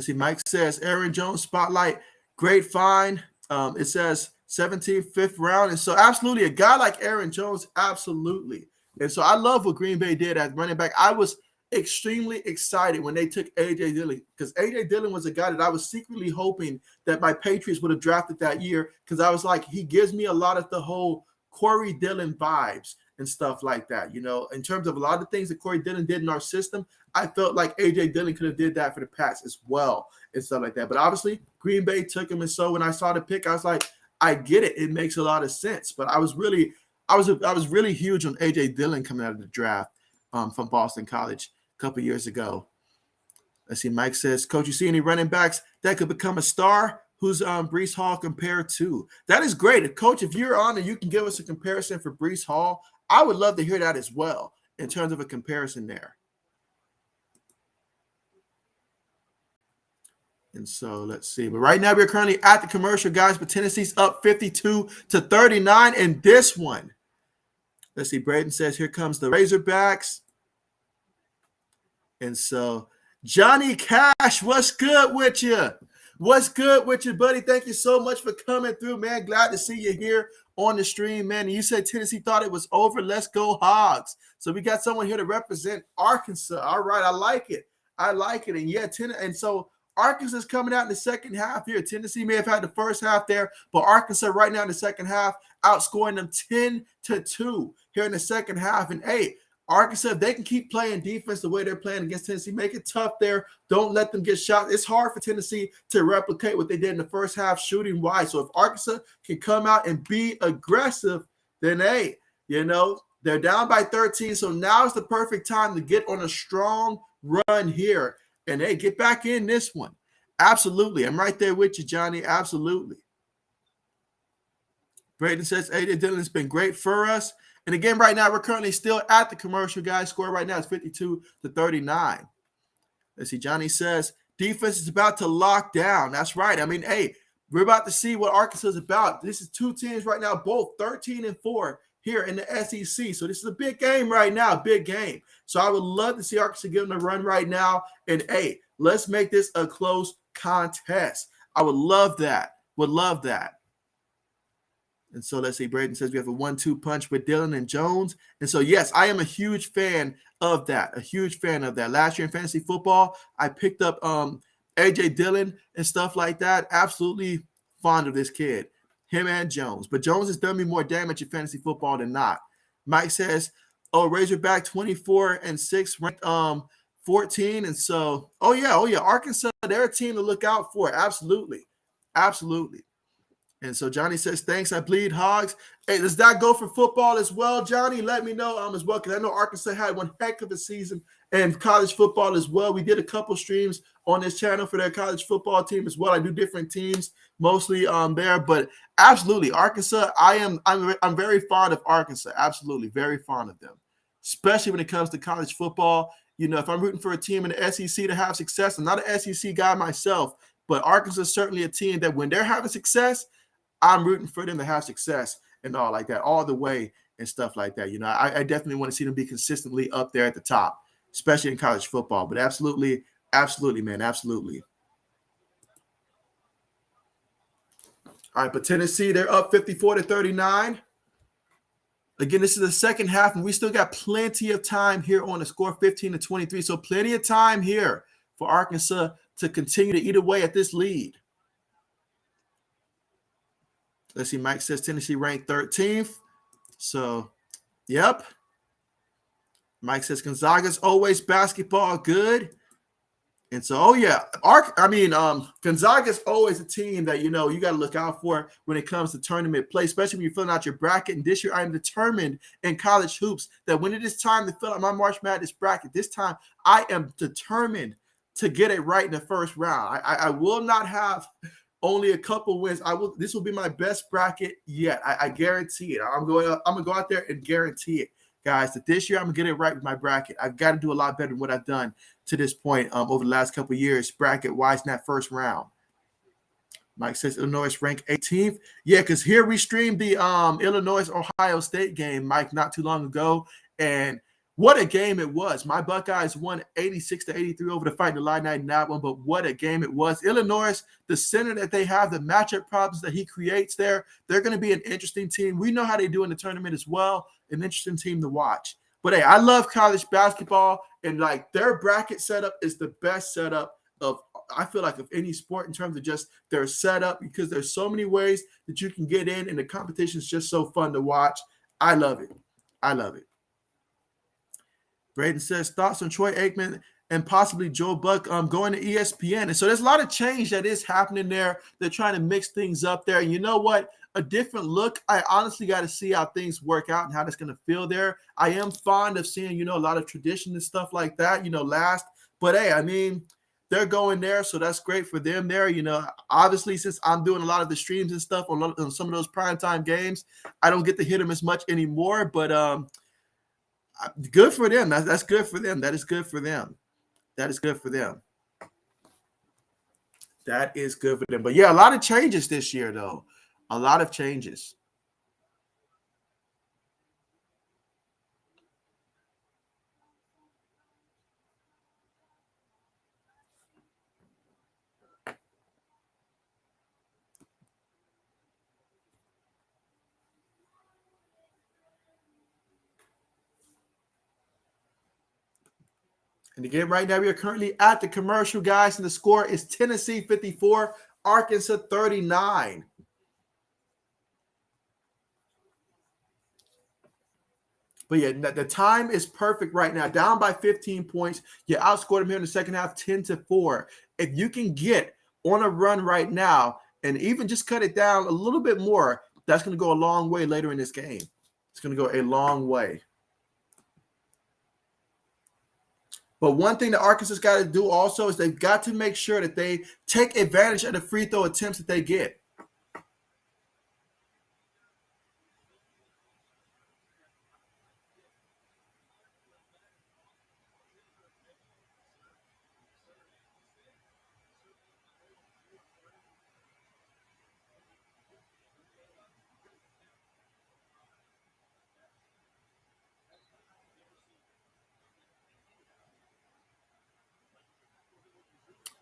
see. Mike says Aaron Jones spotlight, great find. It says 17th, 5th round. And so absolutely a guy like Aaron Jones, absolutely. And so I love what Green Bay did at running back. I was extremely excited when they took A.J. Dillon because A.J. Dillon was a guy that I was secretly hoping that my Patriots would have drafted that year because I was like, he gives me a lot of the whole Corey Dillon vibes and stuff like that. In terms of a lot of things that Corey Dillon did in our system, I felt like A.J. Dillon could have did that for the Pats as well and stuff like that. But obviously, Green Bay took him, and so when I saw the pick, I was like, I get it. It makes a lot of sense. But I was really huge on A.J. Dillon coming out of the draft from Boston College a couple years ago. Let's see. Mike says, Coach, you see any running backs that could become a star? Who's Breece Hall compared to? That is great. Coach, if you're on and you can give us a comparison for Breece Hall, I would love to hear that as well in terms of a comparison there. And so let's see. But right now we're currently at the commercial, guys, but Tennessee's up 52-39 in this one. Let's see. Braden says, here comes the Razorbacks. And so Johnny Cash, what's good with you? What's good with you, buddy? Thank you so much for coming through, man. Glad to see you here on the stream, man. And you said Tennessee thought it was over. Let's go Hogs. So we got someone here to represent Arkansas. All right, I like it. And yeah, and so Arkansas is coming out in the second half here. Tennessee may have had the first half there, but Arkansas right now in the second half outscoring them 10-2 here in the second half. And hey, Arkansas, if they can keep playing defense the way they're playing against Tennessee, make it tough there. Don't let them get shot. It's hard for Tennessee to replicate what they did in the first half shooting-wise. So if Arkansas can come out and be aggressive, then, hey, they're down by 13. So now is the perfect time to get on a strong run here. And, hey, get back in this one. Absolutely. I'm right there with you, Johnny. Absolutely. Braden says, A.J. Dillon has been great for us. And again, right now, we're currently still at the commercial, guys. Score right now is 52-39. Let's see. Johnny says, defense is about to lock down. That's right. I mean, hey, we're about to see what Arkansas is about. This is 2 teams right now, both 13-4 here in the SEC. So this is a big game right now, big game. So I would love to see Arkansas give them a run right now. And, hey, let's make this a close contest. I would love that. Would love that. And so let's see, Braden says we have a 1-2 punch with Dillon and Jones. And so, yes, I am a huge fan of that, Last year in fantasy football, I picked up A.J. Dillon and stuff like that. Absolutely fond of this kid, him and Jones. But Jones has done me more damage in fantasy football than not. Mike says, Razorback 24-6, ranked 14. And so, oh, yeah, Arkansas, they're a team to look out for. Absolutely. And so Johnny says, thanks, I bleed hogs. Hey, does that go for football as well, Johnny? Let me know as well, because I know Arkansas had one heck of a season and college football as well. We did a couple streams on this channel for their college football team as well. I do different teams mostly there, but absolutely, Arkansas, I'm very fond of Arkansas. Absolutely, very fond of them, especially when it comes to college football. You know, if I'm rooting for a team in the SEC to have success, I'm not an SEC guy myself, but Arkansas is certainly a team that when they're having success, I'm rooting for them to have success and all like that, all the way and stuff like that. You know, I definitely want to see them be consistently up there at the top, especially in college football. But absolutely, absolutely, man, absolutely. All right, but Tennessee, they're up 54-39. Again, this is the second half, and we still got plenty of time here on the score, 15-23. So plenty of time here for Arkansas to continue to eat away at this lead. Let's see, Mike says Tennessee ranked 13th. So, yep. Mike says Gonzaga's always basketball good. And so, oh yeah, Gonzaga's always a team that, you know, you got to look out for when it comes to tournament play, especially when you're filling out your bracket. And this year, I am determined in college hoops that when it is time to fill out my March Madness bracket, this time I am determined to get it right in the first round. I will not have only a couple wins. This will be my best bracket yet. I guarantee it. I'm gonna go out there and guarantee it, guys, that this year I'm gonna get it right with my bracket. I've got to do a lot better than what I've done to this point over the last couple of years, bracket-wise, in that first round. Mike says Illinois ranked 18th. Yeah, because here we streamed the Illinois-Ohio State game, Mike, not too long ago. And what a game it was. My Buckeyes won 86-83 over the Fighting Illini in that one, but what a game it was. Illinois, the center that they have, the matchup problems that he creates there, they're going to be an interesting team. We know how they do in the tournament as well, an interesting team to watch. But, hey, I love college basketball, and, like, their bracket setup is the best setup of, I feel like, of any sport in terms of just their setup, because there's so many ways that you can get in, and the competition is just so fun to watch. I love it. I love it. Braden says, thoughts on Troy Aikman and possibly Joe Buck going to ESPN. And so there's a lot of change that is happening there. They're trying to mix things up there. And you know what? A different look. I honestly got to see how things work out and how that's going to feel there. I am fond of seeing, you know, a lot of tradition and stuff like that, you know, last. But, hey, I mean, they're going there, so that's great for them there. You know, obviously, since I'm doing a lot of the streams and stuff on some of those primetime games, I don't get to hit them as much anymore. But good for them. That's good for them. That is good for them. That is good for them. That is good for them. But, yeah, a lot of changes this year, though. A lot of changes. And again, right now we are currently at the commercial, guys, and the score is Tennessee 54, Arkansas 39. But yeah, the time is perfect right now. Down by 15 points. You outscored them here in the second half 10-4. If you can get on a run right now and even just cut it down a little bit more, that's going to go a long way later in this game. It's going to go a long way. But one thing that Arkansas's got to do also is they've got to make sure that they take advantage of the free throw attempts that they get.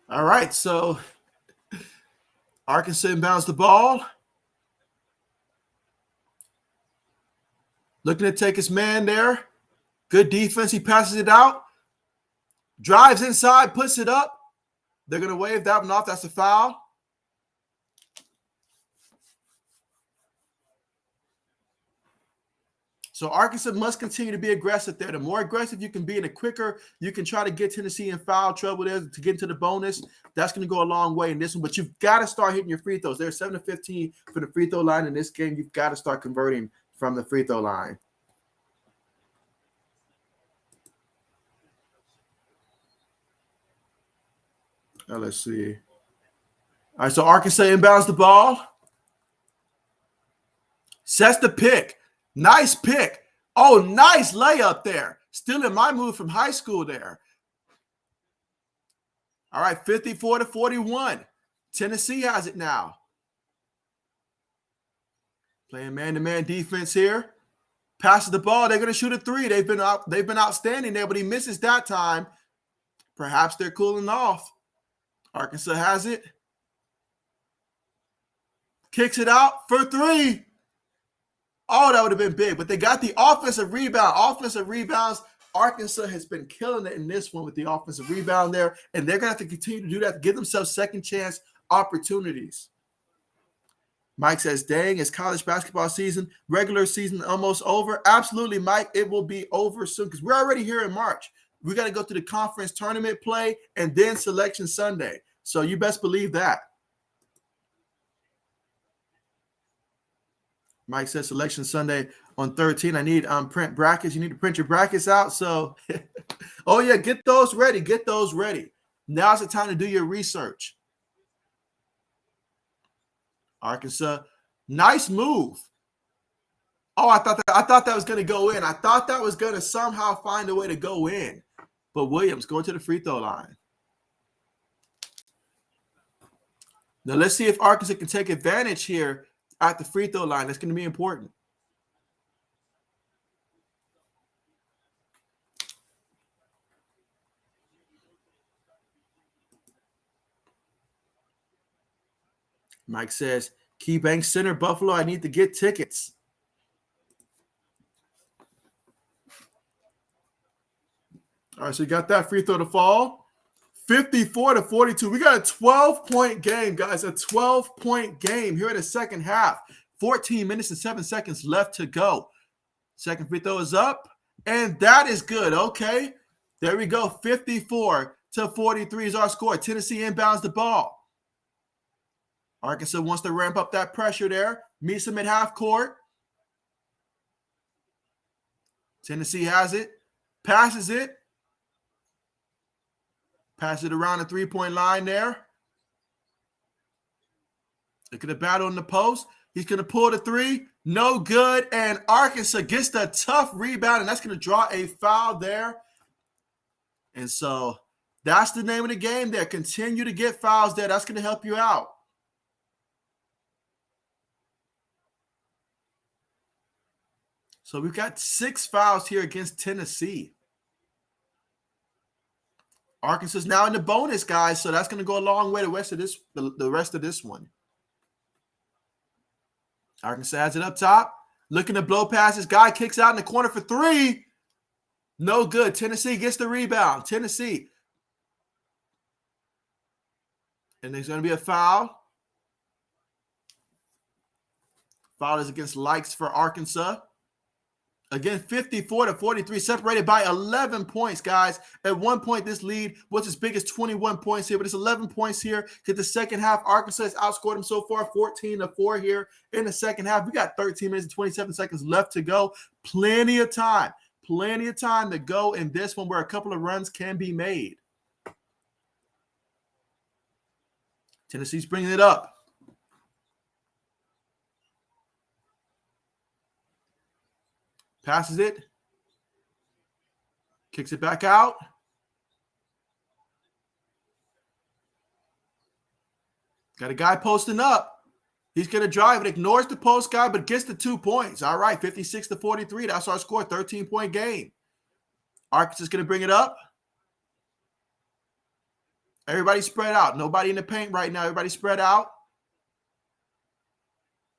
All right, so Arkansas inbounds the ball. Looking to take his man there. Good defense. He passes it out. Drives inside, puts it up. They're going to wave that one off. That's a foul. So Arkansas must continue to be aggressive there. The more aggressive you can be, and the quicker you can try to get Tennessee in foul trouble there to get into the bonus, that's going to go a long way in this one. But you've got to start hitting your free throws. They're 7 of 15 for the free throw line in this game. You've got to start converting from the free throw line. Now let's see. All right, so Arkansas inbounds the ball. Sets the pick. Nice pick. Oh, nice layup there. Still in my move from high school there. All right, 54-41. Tennessee has it now. Playing man-to-man defense here. Passes the ball. They're going to shoot a three. They've been outstanding there, but he misses that time. Perhaps they're cooling off. Arkansas has it. Kicks it out for three. Oh, that would have been big, but they got the offensive rebound. Offensive rebounds. Arkansas has been killing it in this one with the offensive rebound there, and they're going to have to continue to do that to give themselves second chance opportunities. Mike says, dang, is college basketball season, regular season almost over? Absolutely, Mike. It will be over soon because we're already here in March. We got to go to the conference tournament play and then Selection Sunday. So you best believe that. Mike says Selection Sunday on 13. I need print brackets. You need to print your brackets out. So, oh, yeah, get those ready. Get those ready. Now's the time to do your research. Arkansas, nice move. Oh, I thought that was going to go in. I thought that was going to somehow find a way to go in. But Williams going to the free throw line. Now, let's see if Arkansas can take advantage here at the free throw line. That's going to be important. Mike says, KeyBank Center, Buffalo, I need to get tickets. All right, so you got that free throw to fall. 54-42. We got a 12-point game, guys, a 12-point game here in the second half. 14 minutes and 7 seconds left to go. Second free throw is up, and that is good. Okay, there we go. 54-43 is our score. Tennessee inbounds the ball. Arkansas wants to ramp up that pressure there. Meets them at half court. Tennessee has it. Passes it. Pass it around the three-point line there. Look at the battle in the post. He's going to pull the three. No good. And Arkansas gets the tough rebound, and that's going to draw a foul there. And so that's the name of the game there. Continue to get fouls there. That's going to help you out. So we've got 6 fouls here against Tennessee. Arkansas is now in the bonus, guys, so that's going to go a long way the rest of this one. Arkansas has it up top. Looking to blow past this guy. Kicks out in the corner for three. No good. Tennessee gets the rebound. Tennessee. And there's going to be a foul. Foul is against Likes for Arkansas. Again, 54-43, separated by 11 points, guys. At one point, this lead was as big as 21 points here, but it's 11 points here because the second half, Arkansas has outscored them so far, 14-4 here in the second half. We got 13 minutes and 27 seconds left to go. Plenty of time to go in this one where a couple of runs can be made. Tennessee's bringing it up. Passes it. Kicks it back out. Got a guy posting up. He's going to drive it. Ignores the post guy, but gets the 2 points. All right, 56-43. That's our score. 13-point game. Arkansas is going to bring it up. Everybody spread out. Nobody in the paint right now. Everybody spread out.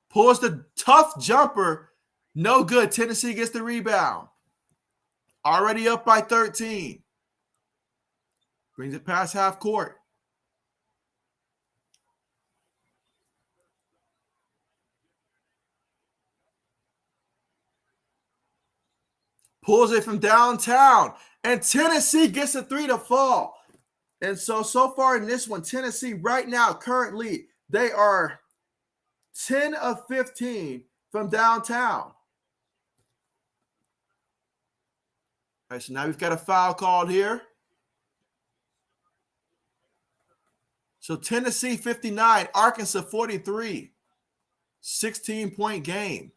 Pulls the tough jumper. No good. Tennessee gets the rebound. Already up by 13. Brings it past half court. Pulls it from downtown. And Tennessee gets a 3 to fall. And so far in this one, Tennessee right now, currently, they are 10 of 15 from downtown. All right, so now we've got a foul called here. So Tennessee 59, Arkansas 43. 16-point game.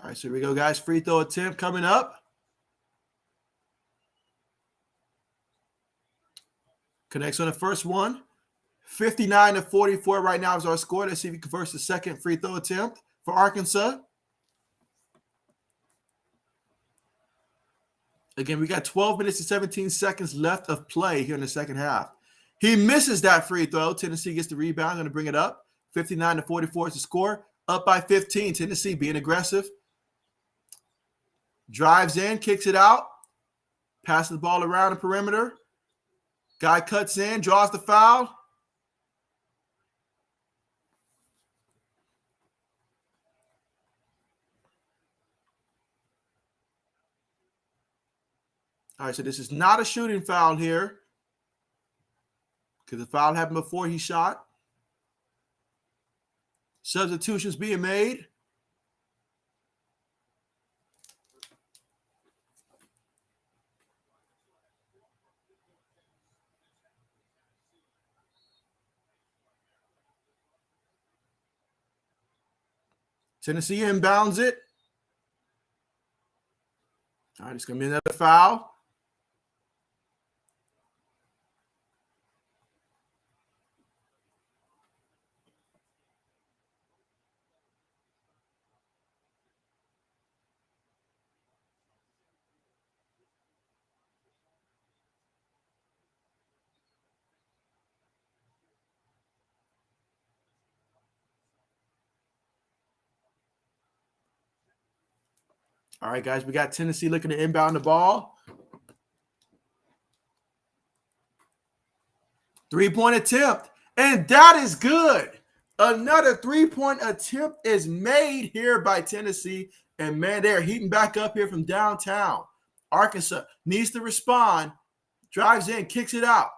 All right, so here we go, guys. Free throw attempt coming up. Connects on the first one. 59 to 44 right now is our score. Let's see if he converts the second free throw attempt for Arkansas. Again, we got 12 minutes and 17 seconds left of play here in the second half. He misses that free throw. Tennessee gets the rebound. Going to bring it up. 59 to 44 is the score. Up by 15. Tennessee being aggressive. Drives in, kicks it out. Passes the ball around the perimeter. Guy cuts in, draws the foul. All right, so this is not a shooting foul here because the foul happened before he shot. Substitutions being made. Tennessee inbounds it. All right, it's going to be another foul. All right, guys, we got Tennessee looking to inbound the ball. Three-point attempt, and that is good. Another three-point attempt is made here by Tennessee, and, man, they're heating back up here from downtown. Arkansas needs to respond, drives in, kicks it out,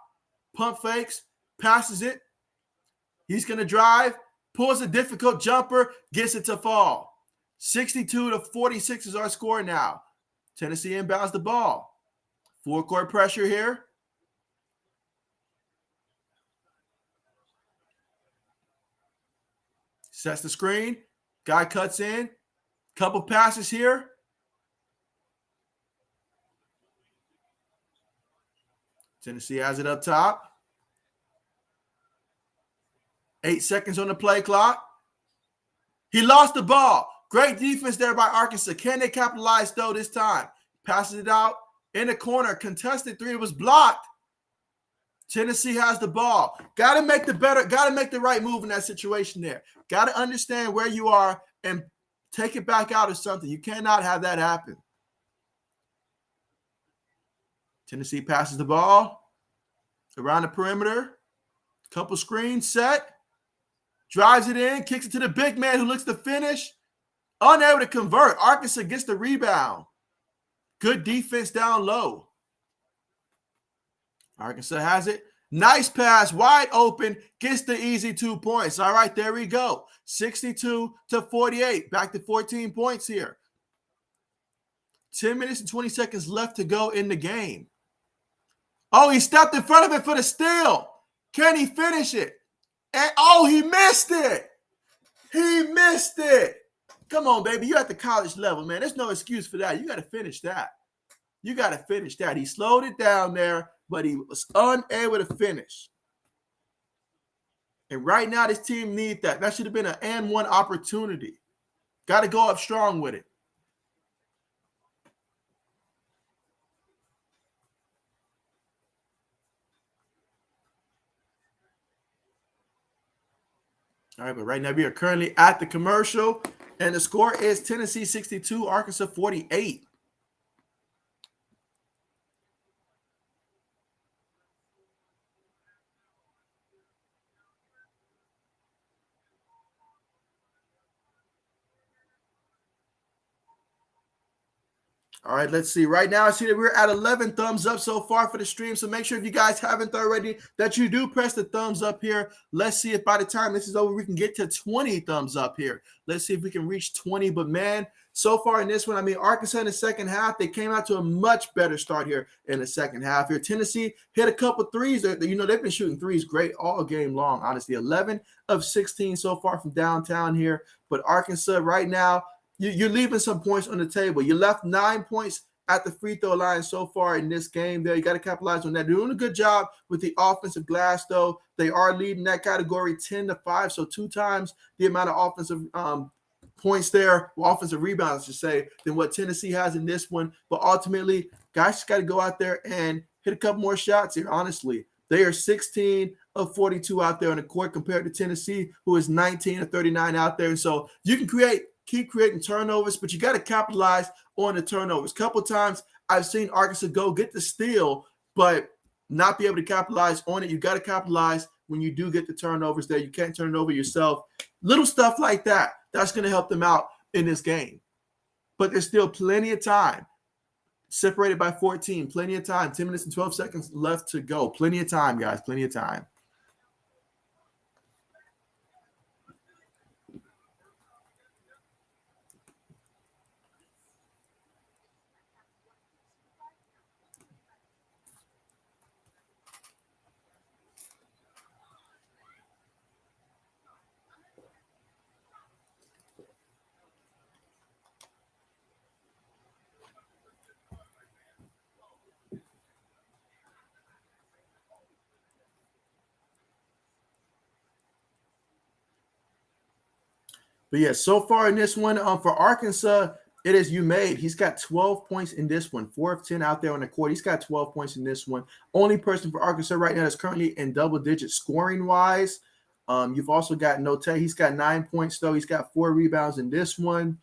pump fakes, passes it. He's going to drive, pulls a difficult jumper, gets it to fall. 62 to 46 is our score now. Tennessee inbounds the ball. Full court pressure here. Sets the screen. Guy cuts in. Couple passes here. Tennessee has it up top. 8 seconds on the play clock. He lost the ball. Great defense there by Arkansas. Can they capitalize, though, this time? Passes it out in the corner. Contested three. It was blocked. Tennessee has the ball. Got to make the right move in that situation there. Got to understand where you are and take it back out of something. You cannot have that happen. Tennessee passes the ball around the perimeter. Couple screens set. Drives it in. Kicks it to the big man who looks to finish. Unable to convert. Arkansas gets the rebound. Good defense down low. Arkansas has it. Nice pass, wide open, gets the easy 2 points. All right, there we go. 62 to 48. Back to 14 points here. 10 minutes and 20 seconds left to go in the game. Oh, he stepped in front of it for the steal. Can he finish it? And he missed it. He missed it. Come on, baby. You're at the college level, man. There's no excuse for that. You got to finish that. You got to finish that. He slowed it down there, but he was unable to finish. And right now, this team needs that. That should have been an and one opportunity. Got to go up strong with it. All right, but right now we are currently at the commercial. And the score is Tennessee 62, Arkansas 48. All right, let's see. Right now, I see that we're at 11 thumbs up so far for the stream. So make sure if you guys haven't already that you do press the thumbs up here. Let's see if by the time this is over, we can get to 20 thumbs up here. Let's see if we can reach 20. But man, so far in this one, I mean, Arkansas in the second half, they came out to a much better start here in the second half here. Tennessee hit a couple threes. You know, they've been shooting threes great all game long, honestly. 11 of 16 so far from downtown here. But Arkansas right now, you're leaving some points on the table. You left 9 points at the free throw line so far in this game there. You got to capitalize on that. They're doing a good job with the offensive glass, though. They are leading that category 10-5, so 2 times the amount of offensive points there, well, offensive rebounds, I should say, than what Tennessee has in this one. But ultimately, guys just got to go out there and hit a couple more shots here, honestly. They are 16 of 42 out there on the court compared to Tennessee, who is 19 of 39 out there. And so you can keep creating turnovers, but you got to capitalize on the turnovers. A couple times I've seen Arkansas go get the steal, but not be able to capitalize on it. You got to capitalize when you do get the turnovers there. You can't turn it over yourself. Little stuff like that, that's going to help them out in this game. But there's still plenty of time. Separated by 14, plenty of time. 10 minutes and 12 seconds left to go. Plenty of time, guys, plenty of time. But yeah, so far in this one, for Arkansas, it is Umaid. He's got 12 points in this one, 4 of 10 out there on the court. He's got 12 points in this one. Only person for Arkansas right now that's currently in double digits scoring wise. You've also got Note. He's got 9 points though. He's got 4 rebounds in this one.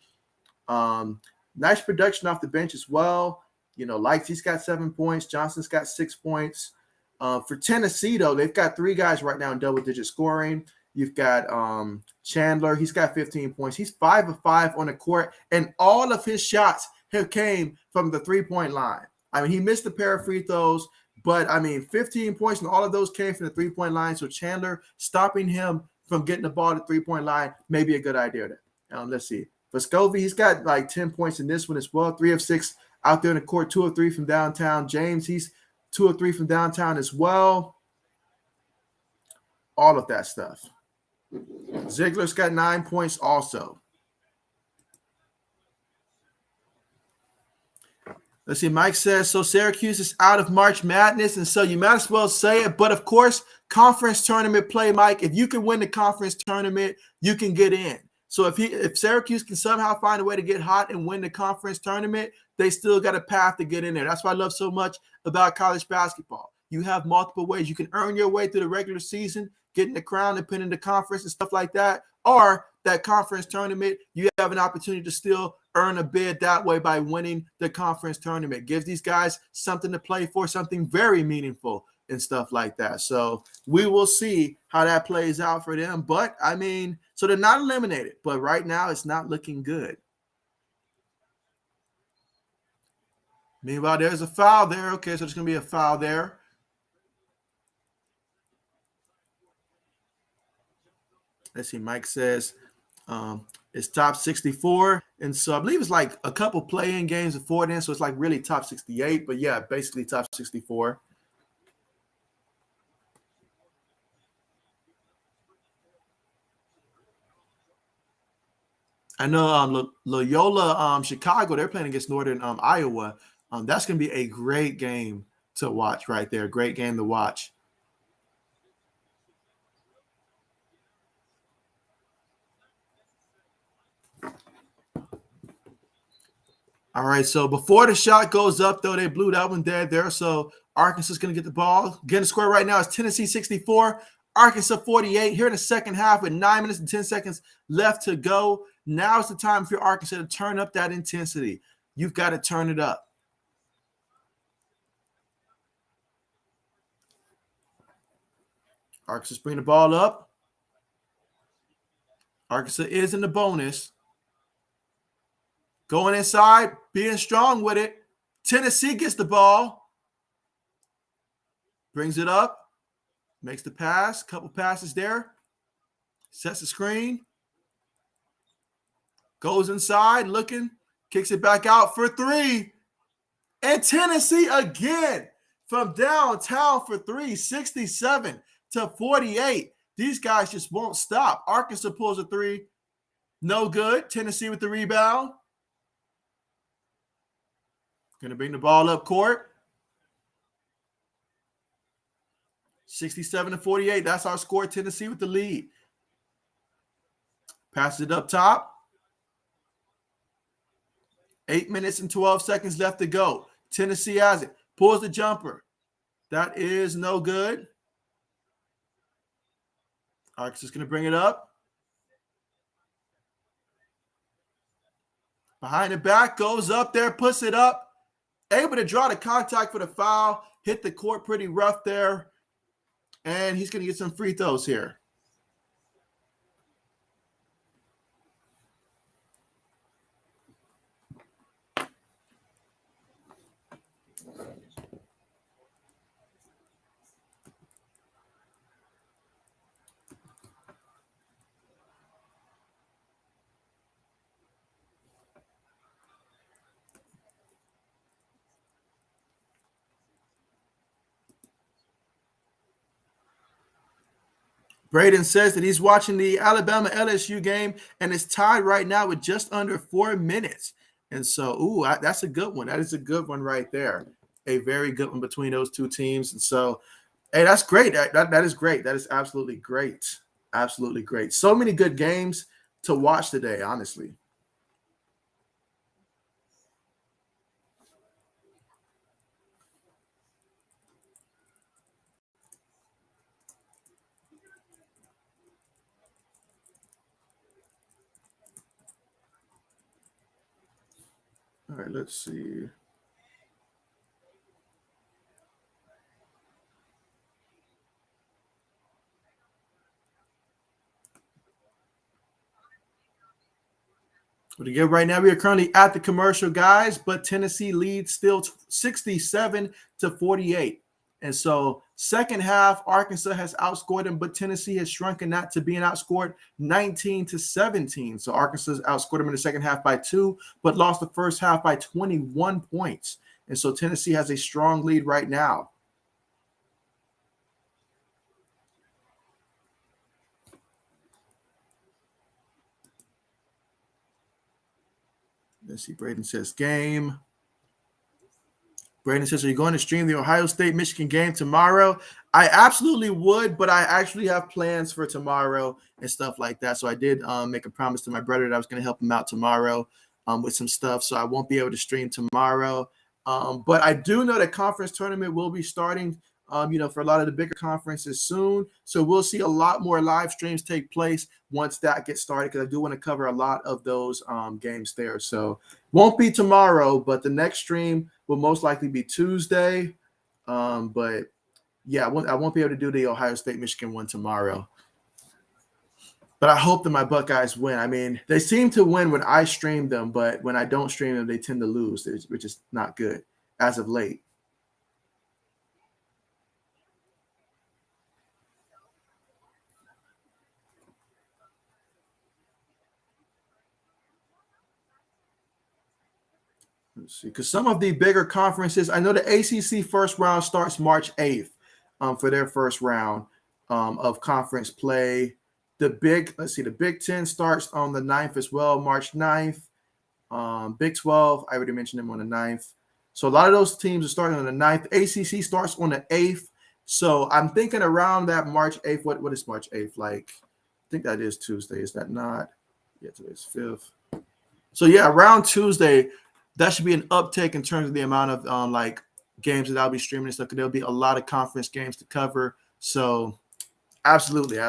Nice production off the bench as well. You know, Lights, he's got 7 points. Johnson's got 6 points. For Tennessee though, they've got 3 guys right now in double digit scoring. You've got Chandler. He's got 15 points. He's 5 of 5 on the court, and all of his shots have came from the three-point line. I mean, he missed a pair of free throws, but, I mean, 15 points, and all of those came from the three-point line. So Chandler stopping him from getting the ball at the three-point line may be a good idea there. Let's see. For Scovey, he's got like 10 points in this one as well. 3 of 6 out there in the court, 2 of 3 from downtown. James, he's 2 of 3 from downtown as well. All of that stuff. Ziegler's got 9 points also. Let's see. Mike says, so Syracuse is out of March Madness, and so you might as well say it. But, of course, conference tournament play, Mike. If you can win the conference tournament, you can get in. So if Syracuse can somehow find a way to get hot and win the conference tournament, they still got a path to get in there. That's what I love so much about college basketball. You have multiple ways. You can earn your way through the regular season, getting the crown and pinning the conference and stuff like that, or that conference tournament, you have an opportunity to still earn a bid that way by winning the conference tournament. Gives these guys something to play for, something very meaningful and stuff like that. So we will see how that plays out for them. But, I mean, so they're not eliminated, but right now it's not looking good. Meanwhile, there's a foul there. Okay, so there's going to be a foul there. Let's see. Mike says it's top 64. And so I believe it's like a couple play-in games before then. So it's like really top 68. But, yeah, basically top 64. I know Loyola, Chicago, they're playing against Northern Iowa. That's going to be a great game to watch right there. Great game to watch. All right, so before the shot goes up, though, they blew that one dead there. So Arkansas is going to get the ball. Getting the score right now is Tennessee 64, Arkansas 48. Here in the second half with 9 minutes and 10 seconds left to go. Now's the time for Arkansas to turn up that intensity. You've got to turn it up. Arkansas bring the ball up. Arkansas is in the bonus. Going inside, being strong with it. Tennessee gets the ball. Brings it up. Makes the pass. Couple passes there. Sets the screen. Goes inside, looking. Kicks it back out for three. And Tennessee again from downtown for three. 67-48. These guys just won't stop. Arkansas pulls a three. No good. Tennessee with the rebound. Going to bring the ball up court. 67-48. That's our score. Tennessee with the lead. Pass it up top. 8 minutes and 12 seconds left to go. Tennessee has it. Pulls the jumper. That is no good. Arkansas is going to bring it up. Behind the back, goes up there, puts it up. Able to draw the contact for the foul. Hit the court pretty rough there. And he's going to get some free throws here. Braden says that he's watching the Alabama LSU game and it's tied right now with just under 4 minutes. And so, that's a good one. That is a good one right there. A very good one between those two teams. And so, hey, that's great. That is great. That is absolutely great. Absolutely great. So many good games to watch today, honestly. All right, let's see. But again, right now we are currently at the commercial, guys, but Tennessee leads still 67-48. And so second half, Arkansas has outscored them, but Tennessee has shrunken that to being outscored 19-17. So Arkansas has outscored them in the second half by 2, but lost the first half by 21 points. And so Tennessee has a strong lead right now. Let's see, Braden says game. Braden says, are you going to stream the Ohio State-Michigan game tomorrow? I absolutely would, but I actually have plans for tomorrow and stuff like that. So I did make a promise to my brother that I was going to help him out tomorrow with some stuff. So I won't be able to stream tomorrow. But I do know that conference tournament will be starting, for a lot of the bigger conferences soon. So we'll see a lot more live streams take place once that gets started, because I do want to cover a lot of those games there. So won't be tomorrow, but the next stream will most likely be Tuesday. But yeah, I won't be able to do the Ohio State-Michigan one tomorrow. But I hope that my Buckeyes win. I mean, they seem to win when I stream them, but when I don't stream them, they tend to lose, which is not good as of late. Let's see, because some of the bigger conferences, I know the ACC first round starts March 8th for their first round of conference play. The Big Ten starts on the 9th as well, March 9th. Big 12, I already mentioned them on the 9th. So a lot of those teams are starting on the 9th. ACC starts on the 8th. So I'm thinking around that March 8th. What is March 8th like? I think that is Tuesday. Is that not? Yeah, today's 5th. So yeah, around Tuesday, that should be an uptake in terms of the amount of games that I'll be streaming and stuff, because there'll be a lot of conference games to cover. So absolutely.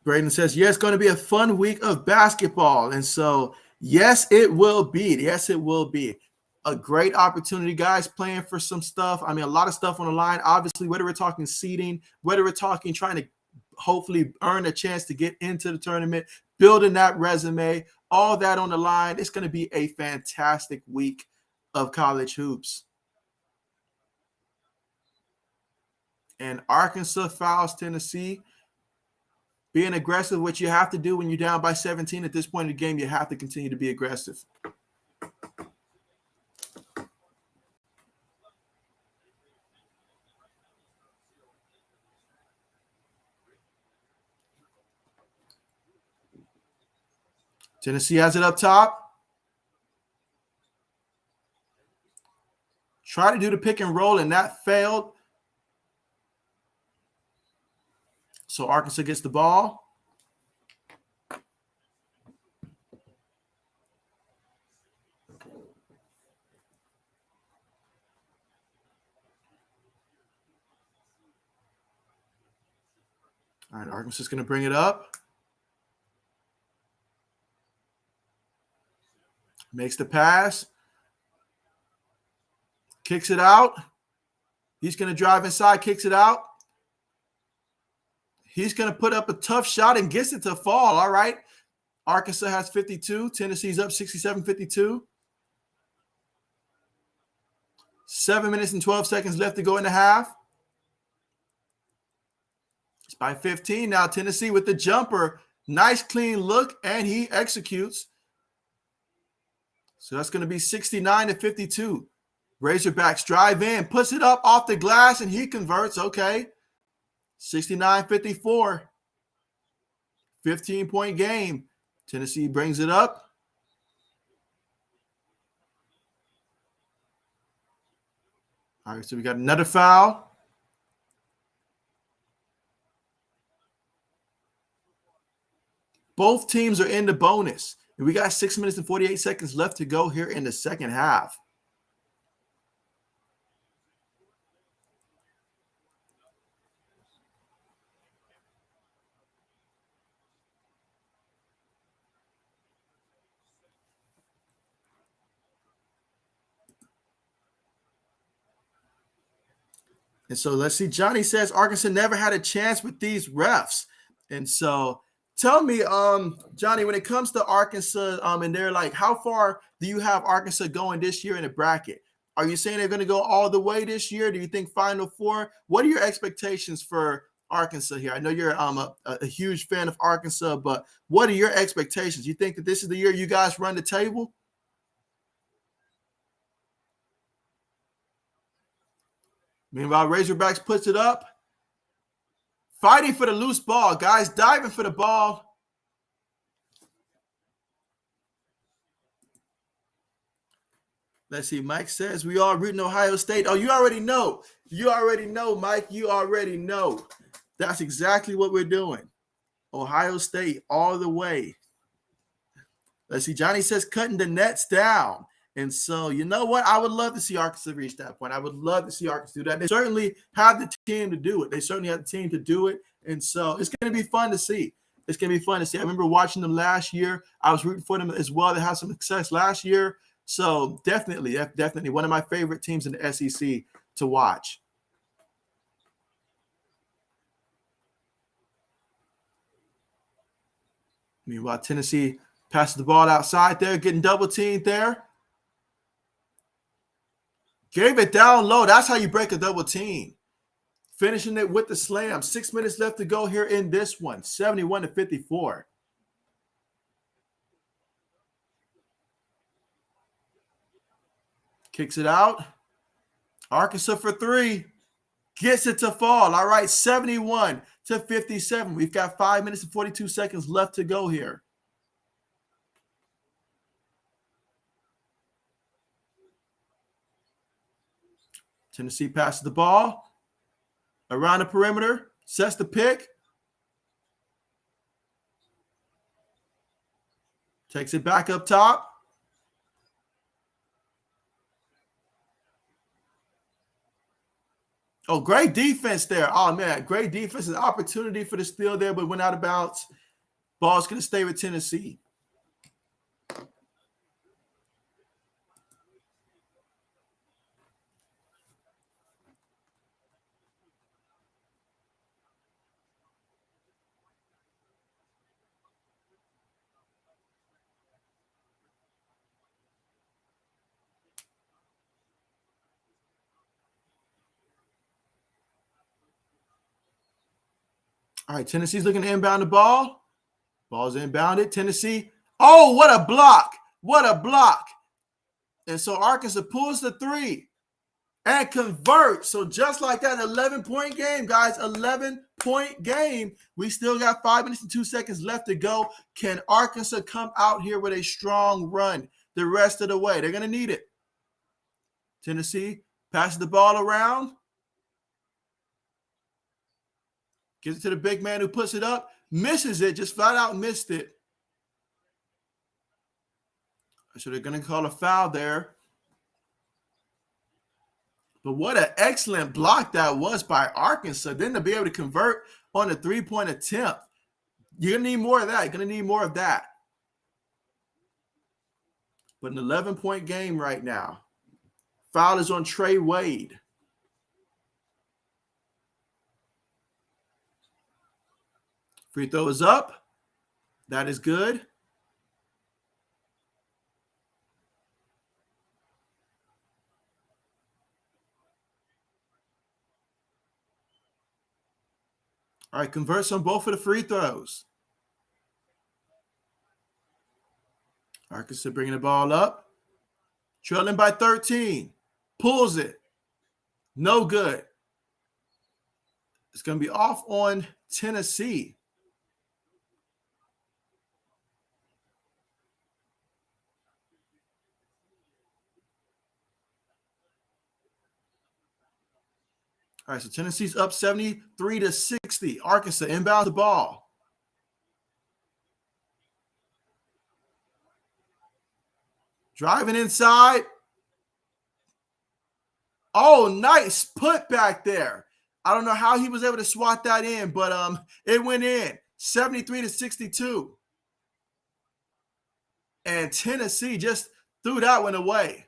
Braden says, yeah, it's going to be a fun week of basketball. And so, yes, it will be. Yes, it will be. A great opportunity, guys, playing for some stuff. I mean, a lot of stuff on the line. Obviously, whether we're talking seeding, whether we're talking trying to hopefully earn a chance to get into the tournament, building that resume, all that on the line. It's going to be a fantastic week of college hoops. And Arkansas fouls Tennessee. Being aggressive, what you have to do when you're down by 17 at this point in the game, you have to continue to be aggressive. Tennessee has it up top. Try to do the pick and roll, and that failed. So Arkansas gets the ball. All right, Arkansas is going to bring it up. Makes the pass. Kicks it out. He's going to drive inside, kicks it out. He's going to put up a tough shot and gets it to fall. All right. Arkansas has 52. Tennessee's up 67-52. 7 minutes and 12 seconds left to go in the half. It's by 15 now. Tennessee with the jumper. Nice clean look, and he executes. So that's going to be 69-52. Razorbacks drive in, puts it up off the glass, and he converts. Okay. 69-54. 15-point game. Tennessee brings it up. All right, so we got another foul. Both teams are in the bonus. And we got 6 minutes and 48 seconds left to go here in the second half. And so let's see. Johnny says Arkansas never had a chance with these refs. And so tell me, Johnny, when it comes to Arkansas, and they're like, how far do you have Arkansas going this year in the bracket? Are you saying they're going to go all the way this year? Do you think Final Four? What are your expectations for Arkansas here? I know you're a huge fan of Arkansas, but what are your expectations? You think that this is the year you guys run the table? Meanwhile, Razorbacks puts it up. Fighting for the loose ball, guys. Diving for the ball. Let's see. Mike says we all rooting Ohio State. Oh, you already know. You already know, Mike. You already know. That's exactly what we're doing. Ohio State all the way. Let's see. Johnny says cutting the nets down. And so, you know what? I would love to see Arkansas reach that point. I would love to see Arkansas do that. They certainly have the team to do it. They certainly have the team to do it. And so it's going to be fun to see. It's going to be fun to see. I remember watching them last year. I was rooting for them as well to have some success last year. So definitely one of my favorite teams in the SEC to watch. Meanwhile, Tennessee passes the ball outside there, getting double teamed there. Gave it down low. That's how you break a double team. Finishing it with the slam. 6 minutes left to go here in this one. 71-54. Kicks it out. Arkansas for three. Gets it to fall. All right, 71-57. We've got 5 minutes and 42 seconds left to go here. Tennessee passes the ball around the perimeter, sets the pick, takes it back up top. Oh, great defense there. Oh, man, great defense. An opportunity for the steal there, but went out of bounds. Ball's going to stay with Tennessee. All right, Tennessee's looking to inbound the ball. Ball's inbounded. Tennessee. Oh, what a block. What a block. And so Arkansas pulls the three and converts. So just like that, 11-point game, guys, 11-point game. We still got 5 minutes and 2 seconds left to go. Can Arkansas come out here with a strong run the rest of the way? They're going to need it. Tennessee passes the ball around. Gives it to the big man who puts it up. Misses it, just flat out missed it. So they're going to call a foul there. But what an excellent block that was by Arkansas. Then to be able to convert on a three-point attempt. You're going to need more of that. You're going to need more of that. But an 11-point game right now. Foul is on Trey Wade. Free throw is up. That is good. All right, converts on both of the free throws. Arkansas bringing the ball up. Trailing by 13. Pulls it. No good. It's going to be off on Tennessee. All right, so Tennessee's up 73-60. Arkansas inbounds the ball. Driving inside. Oh, nice put back there. I don't know how he was able to swat that in, but it went in. 73-62. And Tennessee just threw that one away.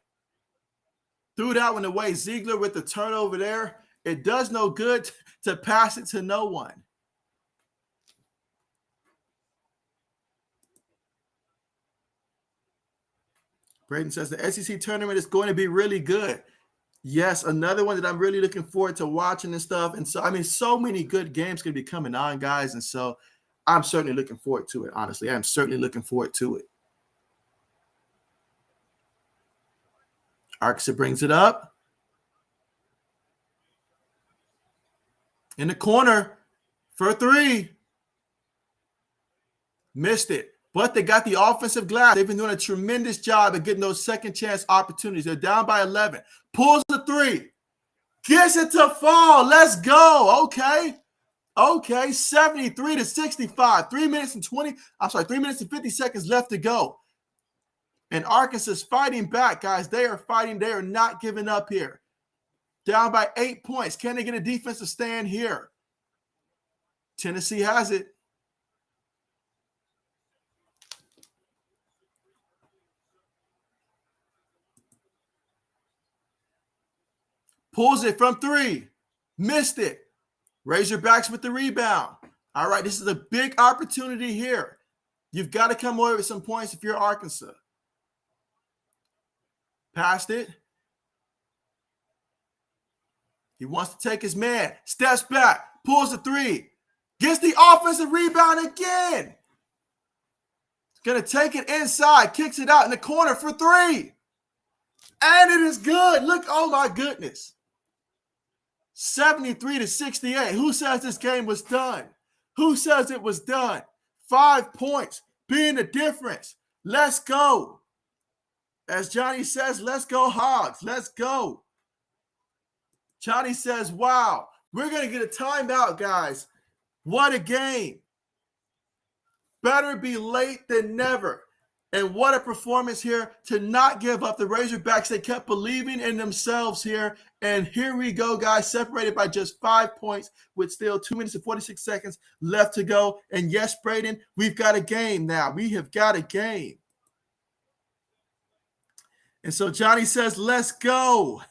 Ziegler with the turnover there. It does no good to pass it to no one. Braden says the SEC tournament is going to be really good. Yes, another one that I'm really looking forward to watching and stuff. And so, I mean, so many good games going to be coming on, guys. And so I'm certainly looking forward to it, honestly. I'm certainly looking forward to it. Arkansas brings it up. In the corner for three. Missed it. But they got the offensive glass. They've been doing a tremendous job at getting those second chance opportunities. They're down by 11. Pulls the three. Gets it to fall. Let's go. Okay. 73-65. 3 minutes and 50 seconds left to go. And Arkansas is fighting back, guys. They are fighting. They are not giving up here. Down by 8 points. Can they get a defensive stand here? Tennessee has it. Pulls it from three. Missed it. Razorbacks with the rebound. All right, this is a big opportunity here. You've got to come away with some points if you're Arkansas. Passed it. He wants to take his man. Steps back. Pulls the three. Gets the offensive rebound again. Going to take it inside. Kicks it out in the corner for three. And it is good. Look, oh my goodness. 73-68. Who says this game was done? Who says it was done? 5 points being the difference. Let's go. As Johnny says, let's go Hogs. Let's go. Johnny says, wow, we're going to get a timeout, guys. What a game. Better be late than never. And what a performance here to not give up. The Razorbacks, they kept believing in themselves here. And here we go, guys, separated by just 5 points with still 2 minutes and 46 seconds left to go. And yes, Braden, we've got a game now. We have got a game. And so Johnny says, let's go.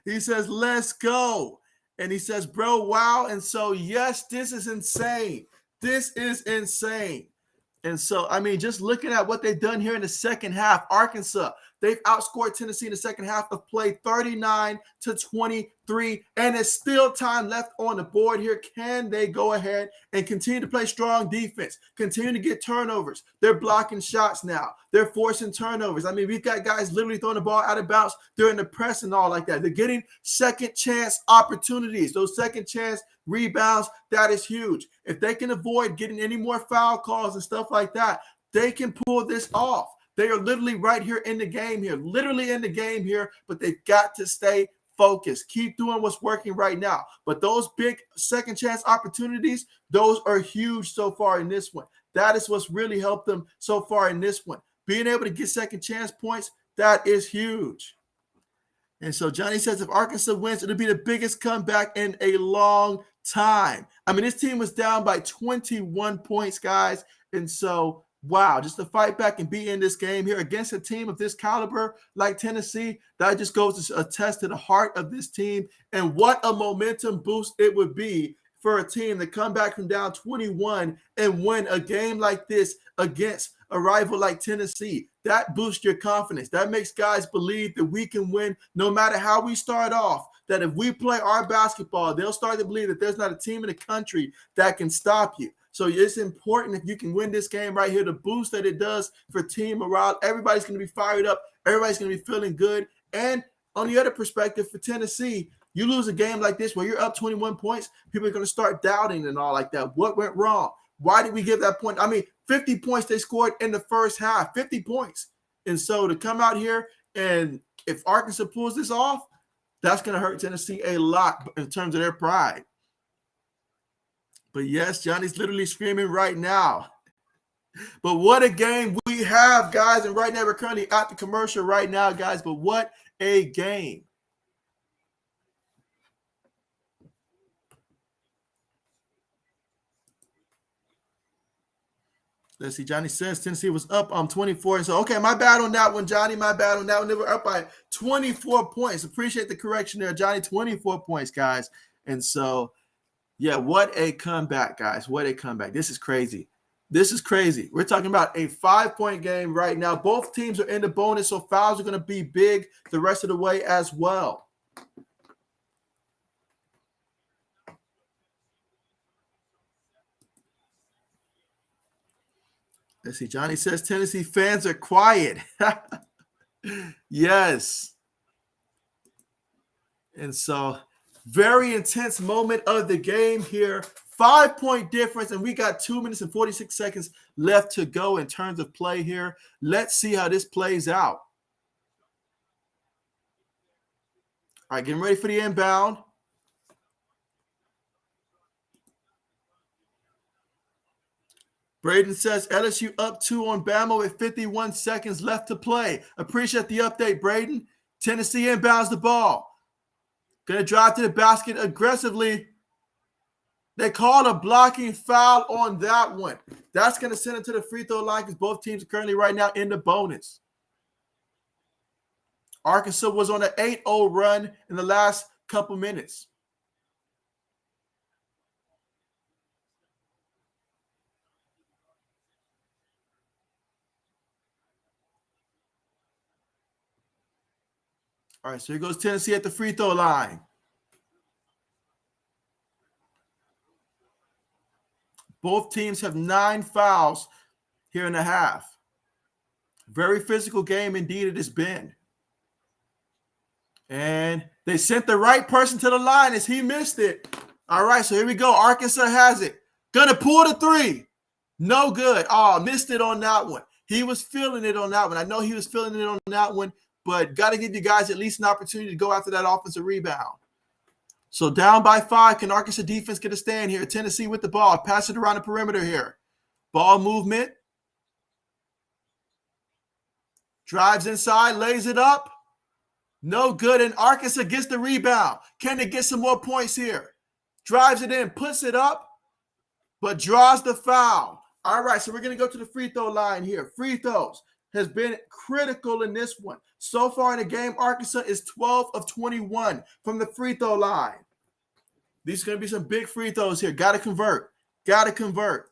He says, let's go. And he says, bro, wow. And so, yes, this is insane. This is insane. And so, I mean, just looking at what they've done here in the second half, Arkansas, they've outscored Tennessee in the second half of play 39-23, and there's still time left on the board here. Can they go ahead and continue to play strong defense, continue to get turnovers? They're blocking shots now. They're forcing turnovers. I mean, we've got guys literally throwing the ball out of bounds during the press and all like that. They're getting second chance opportunities, those second chance rebounds. That is huge. If they can avoid getting any more foul calls and stuff like that, they can pull this off. They are literally right here in the game here, literally in the game here, but they've got to stay focused. Keep doing what's working right now. But those big second chance opportunities, those are huge so far in this one. That is what's really helped them so far in this one. Being able to get second chance points, that is huge. And so Johnny says if Arkansas wins, it'll be the biggest comeback in a long time. I mean, this team was down by 21 points, guys. And so, wow, just to fight back and be in this game here against a team of this caliber like Tennessee, that just goes to attest to the heart of this team and what a momentum boost it would be for a team to come back from down 21 and win a game like this against a rival like Tennessee. That boosts your confidence. That makes guys believe that we can win no matter how we start off. That if we play our basketball, they'll start to believe that there's not a team in the country that can stop you. So it's important if you can win this game right here, the boost that it does for team morale. Everybody's going to be fired up. Everybody's going to be feeling good. And on the other perspective, for Tennessee, you lose a game like this where you're up 21 points, people are going to start doubting and all like that. What went wrong? Why did we give that point? I mean, 50 points they scored in the first half, 50 points. And so to come out here and if Arkansas pulls this off, that's going to hurt Tennessee a lot in terms of their pride. But yes, Johnny's literally screaming right now. But what a game we have, guys. And right now we're currently at the commercial right now, guys. But what a game. Let's see. Johnny says Tennessee was up 24. And so, okay, my bad on that one, Johnny. My bad on that one. They were up by 24 points. Appreciate the correction there, Johnny. 24 points, guys. And so, yeah, what a comeback, guys. What a comeback. This is crazy. This is crazy. We're talking about a 5-point game right now. Both teams are in the bonus, so fouls are going to be big the rest of the way as well. Let's see. Johnny says Tennessee fans are quiet. Yes. And so, very intense moment of the game here. 5-point difference, and we got 2 minutes and 46 seconds left to go in terms of play here. Let's see how this plays out. All right, getting ready for the inbound. Braden says LSU up 2 on Bama with 51 seconds left to play. Appreciate the update, Braden. Tennessee inbounds the ball. Going to drive to the basket aggressively. They called a blocking foul on that one. That's going to send it to the free throw line because both teams are currently right now in the bonus. Arkansas was on an 8-0 run in the last couple minutes. All right, so here goes Tennessee at the free throw line. Both teams have 9 fouls here in the half. Very physical game indeed it has been. And they sent the right person to the line as he missed it. All right, so here we go. Arkansas has it. Gonna pull the 3. No good. Oh, missed it on that one. He was feeling it on that one. I know he was feeling it on that one, but got to give you guys at least an opportunity to go after that offensive rebound. So down by 5, can Arkansas defense get a stand here? Tennessee with the ball. Pass it around the perimeter here. Ball movement. Drives inside, lays it up. No good, and Arkansas gets the rebound. Can they get some more points here? Drives it in, puts it up, but draws the foul. All right, so we're going to go to the free throw line here. Free throws has been critical in this one. So far in the game, Arkansas is 12 of 21 from the free throw line. These are going to be some big free throws here. Got to convert. Got to convert.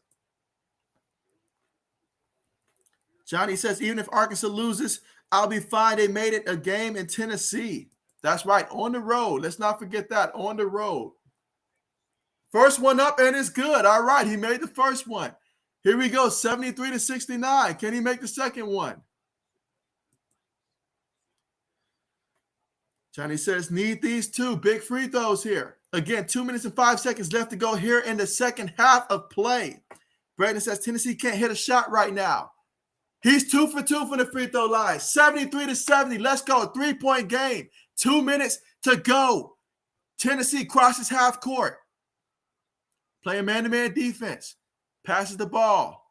Johnny says, even if Arkansas loses, I'll be fine. They made it a game in Tennessee. That's right, on the road. Let's not forget that, on the road. First one up, and it's good. All right, he made the first one. Here we go, 73-69. Can he make the second one? Johnny says, need these two big free throws here. Again, 2 minutes and 5 seconds left to go here in the second half of play. Brandon says, Tennessee can't hit a shot right now. He's 2 for 2 from the free throw line. 73-70. Let's go. 3-point game. 2 minutes to go. Tennessee crosses half court. Playing man-to-man defense. Passes the ball.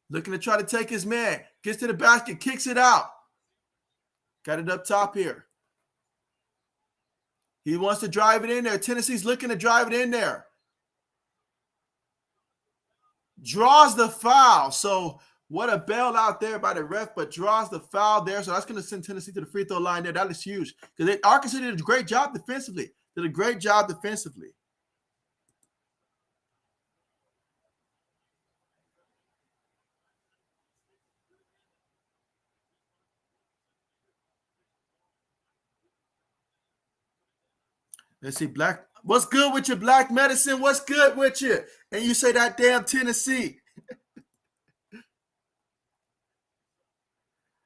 Looking to try to take his man. Gets to the basket. Kicks it out. Got it up top here. He wants to drive it in there. Tennessee's looking to drive it in there. Draws the foul. So what a bailout there by the ref, but draws the foul there. So that's going to send Tennessee to the free throw line there. That is huge. Because Arkansas did a great job defensively. Let's see, Black. What's good with you, Black Medicine? What's good with you? And you say that damn Tennessee.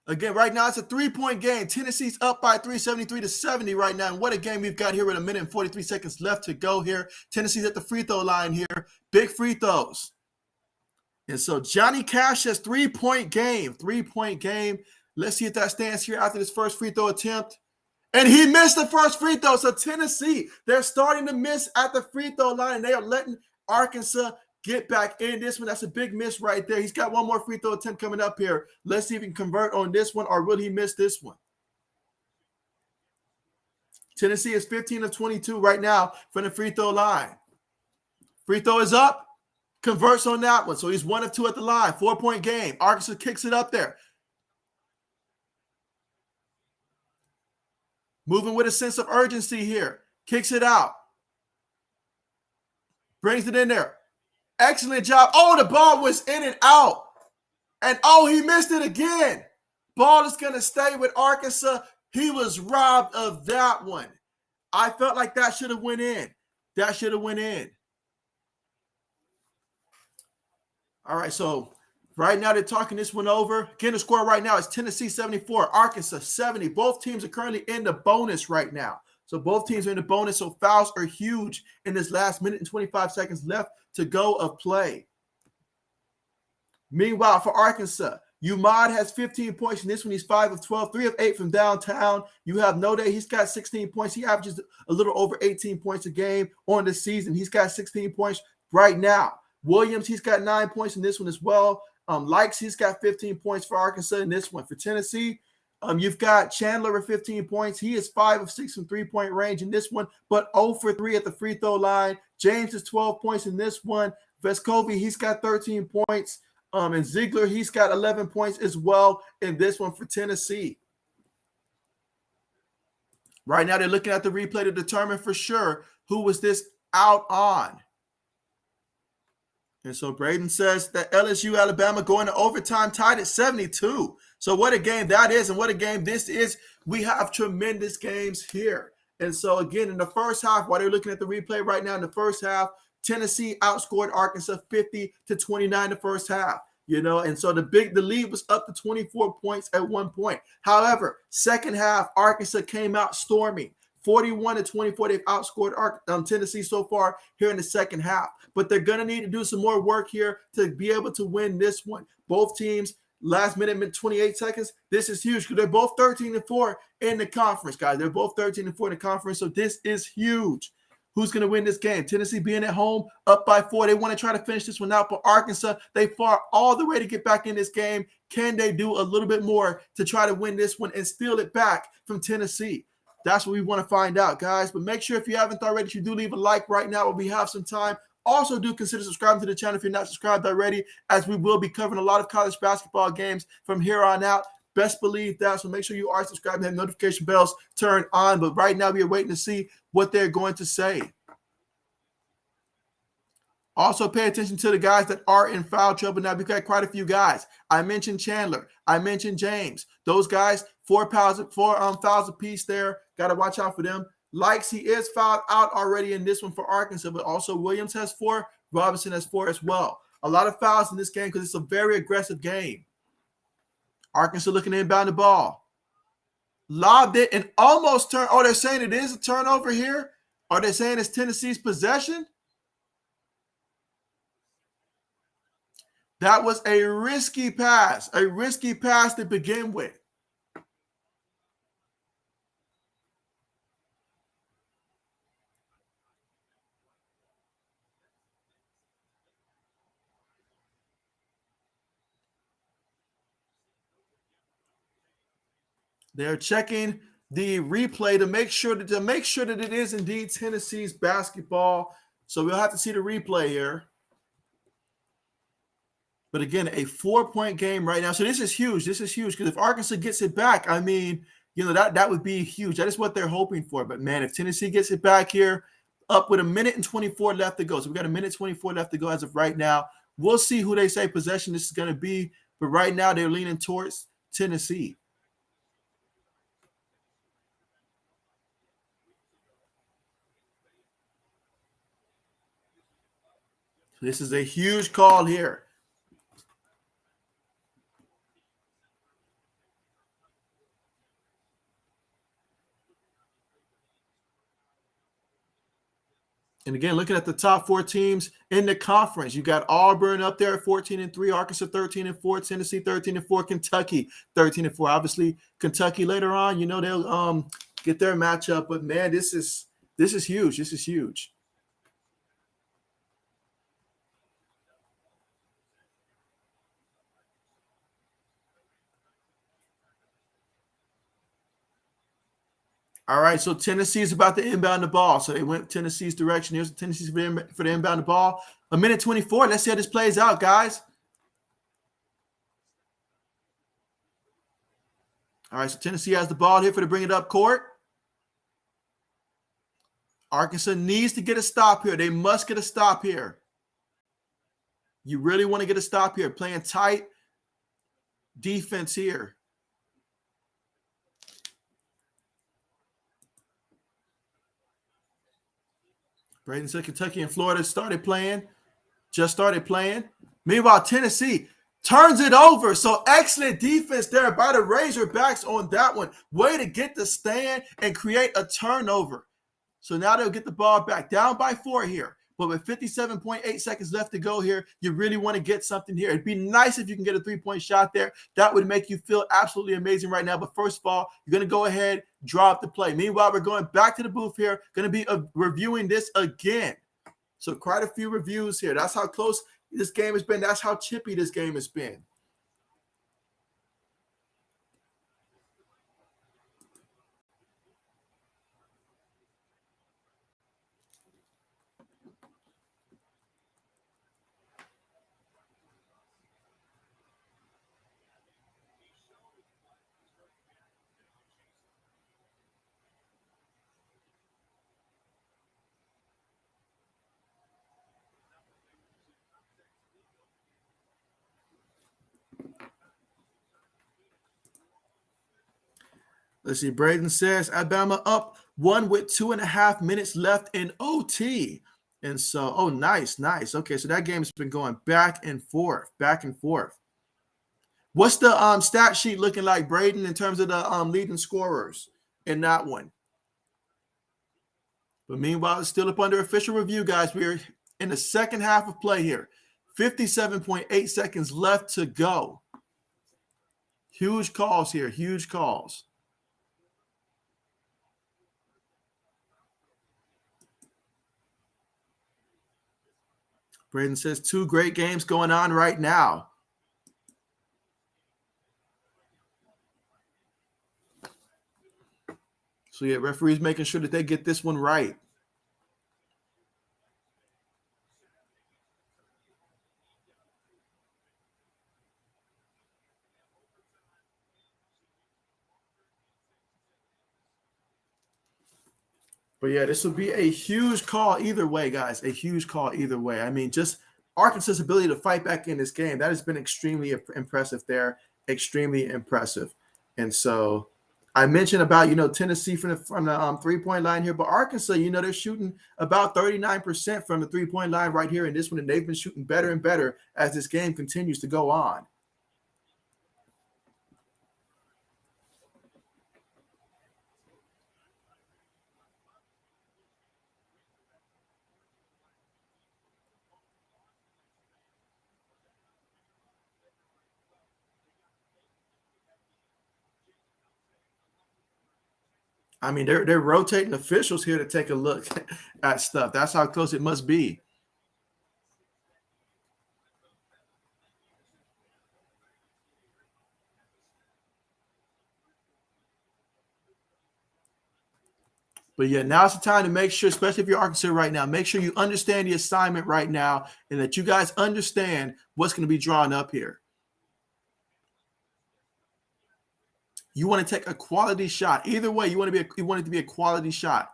Again, right now it's a 3-point game. Tennessee's up by 3, 73-70 right now. And what a game we've got here with 1 minute and 43 seconds left to go here. Tennessee's at the free throw line here. Big free throws. And so Johnny Cash has 3-point game. 3-point game. Let's see if that stands here after this first free throw attempt. And he missed the first free throw. So Tennessee, they're starting to miss at the free throw line. They are letting Arkansas get back in this one. That's a big miss right there. He's got one more free throw attempt coming up here. Let's see if he can convert on this one, or will he miss this one? Tennessee is 15 of 22 right now from the free throw line. Free throw is up. Converts on that one. So he's 1 of 2 at the line. 4-point game. Arkansas kicks it up there. Moving with a sense of urgency here. Kicks it out. Brings it in there. Excellent job. Oh, the ball was in and out. And oh, he missed it again. Ball is going to stay with Arkansas. He was robbed of that one. I felt like that should have went in. All right, so right now they're talking this one over. Again, the score right now is Tennessee 74, Arkansas 70. Both teams are currently in the bonus right now. So both teams are in the bonus, so fouls are huge in this last minute and 25 seconds left to go of play. Meanwhile, for Arkansas, Umad has 15 points in this one. He's 5 of 12, 3 of 8 from downtown. You have Node. He's got 16 points. He averages a little over 18 points a game on the season. He's got 16 points right now. Williams, he's got 9 points in this one as well. Likes, he's got 15 points for Arkansas in this one. For Tennessee, you've got Chandler with 15 points. He is 5 of 6 from three-point range in this one, but 0 for 3 at the free throw line. James is 12 points in this one. Vescovi, he's got 13 points. And Ziegler, he's got 11 points as well in this one for Tennessee. Right now, they're looking at the replay to determine for sure who was this out on. And so Braden says that LSU, Alabama going to overtime tied at 72. So what a game that is and what a game this is. We have tremendous games here. And so again, in the first half, while they're looking at the replay right now, in the first half, Tennessee outscored Arkansas 50-29 the first half. You know, and so the lead was up to 24 points at one point. However, second half, Arkansas came out storming. 41-24, they've outscored Tennessee so far here in the second half. But they're going to need to do some more work here to be able to win this one. Both teams, last minute, 28 seconds. This is huge because they're both 13-4 in the conference, guys. They're both 13-4 in the conference, so this is huge. Who's going to win this game? Tennessee being at home, up by 4. They want to try to finish this one out. But Arkansas, they fought all the way to get back in this game. can they do a little bit more to try to win this one and steal it back from Tennessee? That's what we want to find out, guys. But make sure if you haven't already, you do leave a like right now while we have some time. Also, do consider subscribing to the channel if you're not subscribed already, as we will be covering a lot of college basketball games from here on out. Best believe that. So make sure you are subscribed and have notification bells turned on. But right now, we are waiting to see what they're going to say. Also, pay attention to the guys that are in foul trouble. Now, we've got quite a few guys. I mentioned Chandler. I mentioned James. Those guys, four fouls apiece there. Got to watch out for them. Likes, he is fouled out already in this one for Arkansas, but also Williams has 4. Robinson has 4 as well. A lot of fouls in this game because it's a very aggressive game. Arkansas looking to inbound the ball. Lobbed it and almost turned. Oh, they're saying it is a turnover here? Are they saying it's Tennessee's possession? That was a risky pass to begin with. They're checking the replay to make sure that it is indeed Tennessee's basketball. So we'll have to see the replay here. But again, a 4-point game right now. So this is huge. This is huge because if Arkansas gets it back, I mean, that would be huge. That is what they're hoping for. But man, if Tennessee gets it back here, up with 1:24 left to go. So we got 1:24 left to go as of right now. We'll see who they say possession this is going to be. But right now, they're leaning towards Tennessee. This is a huge call here. And again, looking at the top 4 teams in the conference, you got Auburn up there at 14-3, Arkansas 13-4, Tennessee 13-4, Kentucky 13-4. Obviously, Kentucky later on, they'll get their matchup. But man, this is huge. This is huge. All right, so Tennessee is about to inbound the ball. So they went Tennessee's direction. Here's Tennessee's for the inbound the ball. 1:24. Let's see how this plays out, guys. All right, so Tennessee has the ball here to bring it up court. Arkansas needs to get a stop here. They must get a stop here. You really want to get a stop here. Playing tight defense here. Braden said Kentucky and Florida just started playing. Meanwhile, Tennessee turns it over. So excellent defense there by the Razorbacks on that one. Way to get the stand and create a turnover. So now they'll get the ball back. Down by 4 here. But with 57.8 seconds left to go here, you really want to get something here. It'd be nice if you can get a 3-point shot there. That would make you feel absolutely amazing right now. But first of all, you're going to go ahead, drop the play. Meanwhile, we're going back to the booth here. Going to be reviewing this again. So quite a few reviews here. That's how close this game has been. That's how chippy this game has been. Let's see. Braden says Alabama up 1 with 2.5 minutes left in OT. And so, oh, nice. Okay, so that game has been going back and forth. What's the stat sheet looking like, Braden, in terms of the leading scorers in that one? But meanwhile, it's still up under official review, guys. We're in the second half of play here. 57.8 seconds left to go. Huge calls here. Huge calls. Braden says 2 great games going on right now. So, yeah, referees making sure that they get this one right. But yeah, this will be a huge call either way, guys. A huge call either way. I mean, just Arkansas's ability to fight back in this game, that has been extremely impressive there. Extremely impressive. And so I mentioned about, Tennessee from the 3-point line here, but Arkansas, they're shooting about 39% from the 3-point line right here in this one, and they've been shooting better and better as this game continues to go on. I mean, they're rotating officials here to take a look at stuff. That's how close it must be. But yeah, now's the time to make sure, especially if you're Arkansas right now, make sure you understand the assignment right now and that you guys understand what's going to be drawn up here. You want to take a quality shot. Either way, you want it to be a quality shot.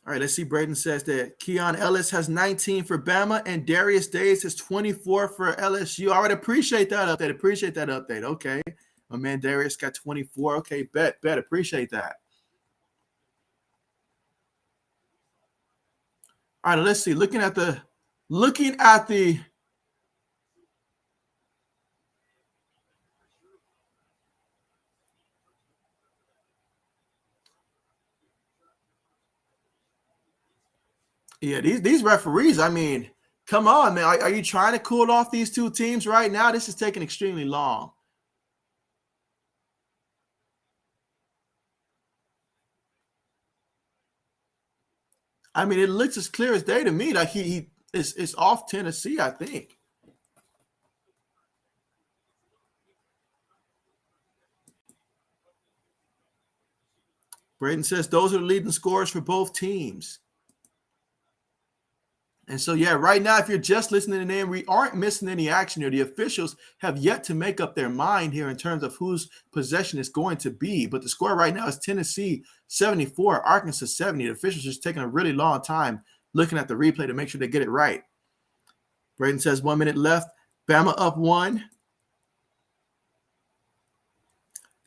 All right, let's see. Braden says that Keon Ellis has 19 for Bama and Darius Days has 24 for LSU. I would appreciate that update. Appreciate that update. Okay. My man Darius got 24. Okay, bet. Appreciate that. All right, let's see. Looking at the yeah, these referees, I mean, come on, man. Are you trying to cool off these two teams right now? This is taking extremely long. I mean, it looks as clear as day to me. Like it's off Tennessee, I think. Braden says those are the leading scorers for both teams. And so, yeah, right now, if you're just listening in, we aren't missing any action here. The officials have yet to make up their mind here in terms of whose possession it's going to be. But the score right now is Tennessee 74, Arkansas 70. The officials are just taking a really long time looking at the replay to make sure they get it right. Braden says 1 minute left. Bama up 1.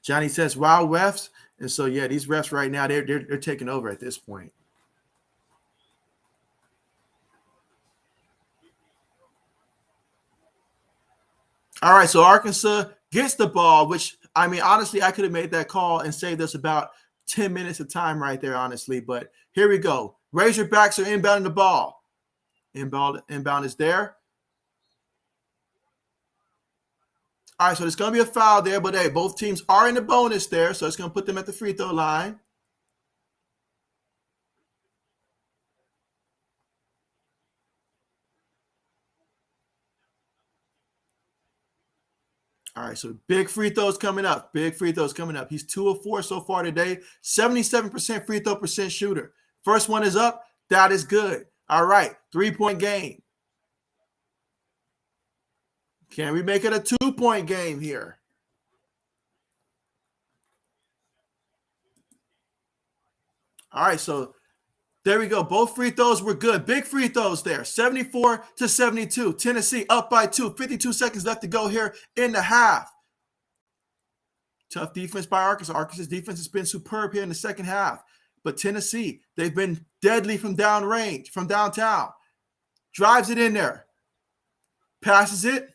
Johnny says, wow, refs. And so, yeah, these refs right now, they're taking over at this point. All right, so Arkansas gets the ball, which, I mean, honestly, I could have made that call and saved us about 10 minutes of time right there, honestly. But here we go. Razorbacks are inbounding the ball. Inbound is there. All right, so there's going to be a foul there, but hey, both teams are in the bonus there, so it's going to put them at the free throw line. All right, so big free throws coming up. Big free throws coming up. He's 2 of 4 so far today. 77% free throw percent shooter. First one is up. That is good. All right, 3-point game. Can we make it a 2-point game here? All right, so there we go. Both free throws were good. Big free throws there. 74-72. Tennessee up by 2. 52 seconds left to go here in the half. Tough defense by Arkansas. Arkansas's defense has been superb here in the second half. But Tennessee, they've been deadly from downrange, from downtown. Drives it in there. Passes it.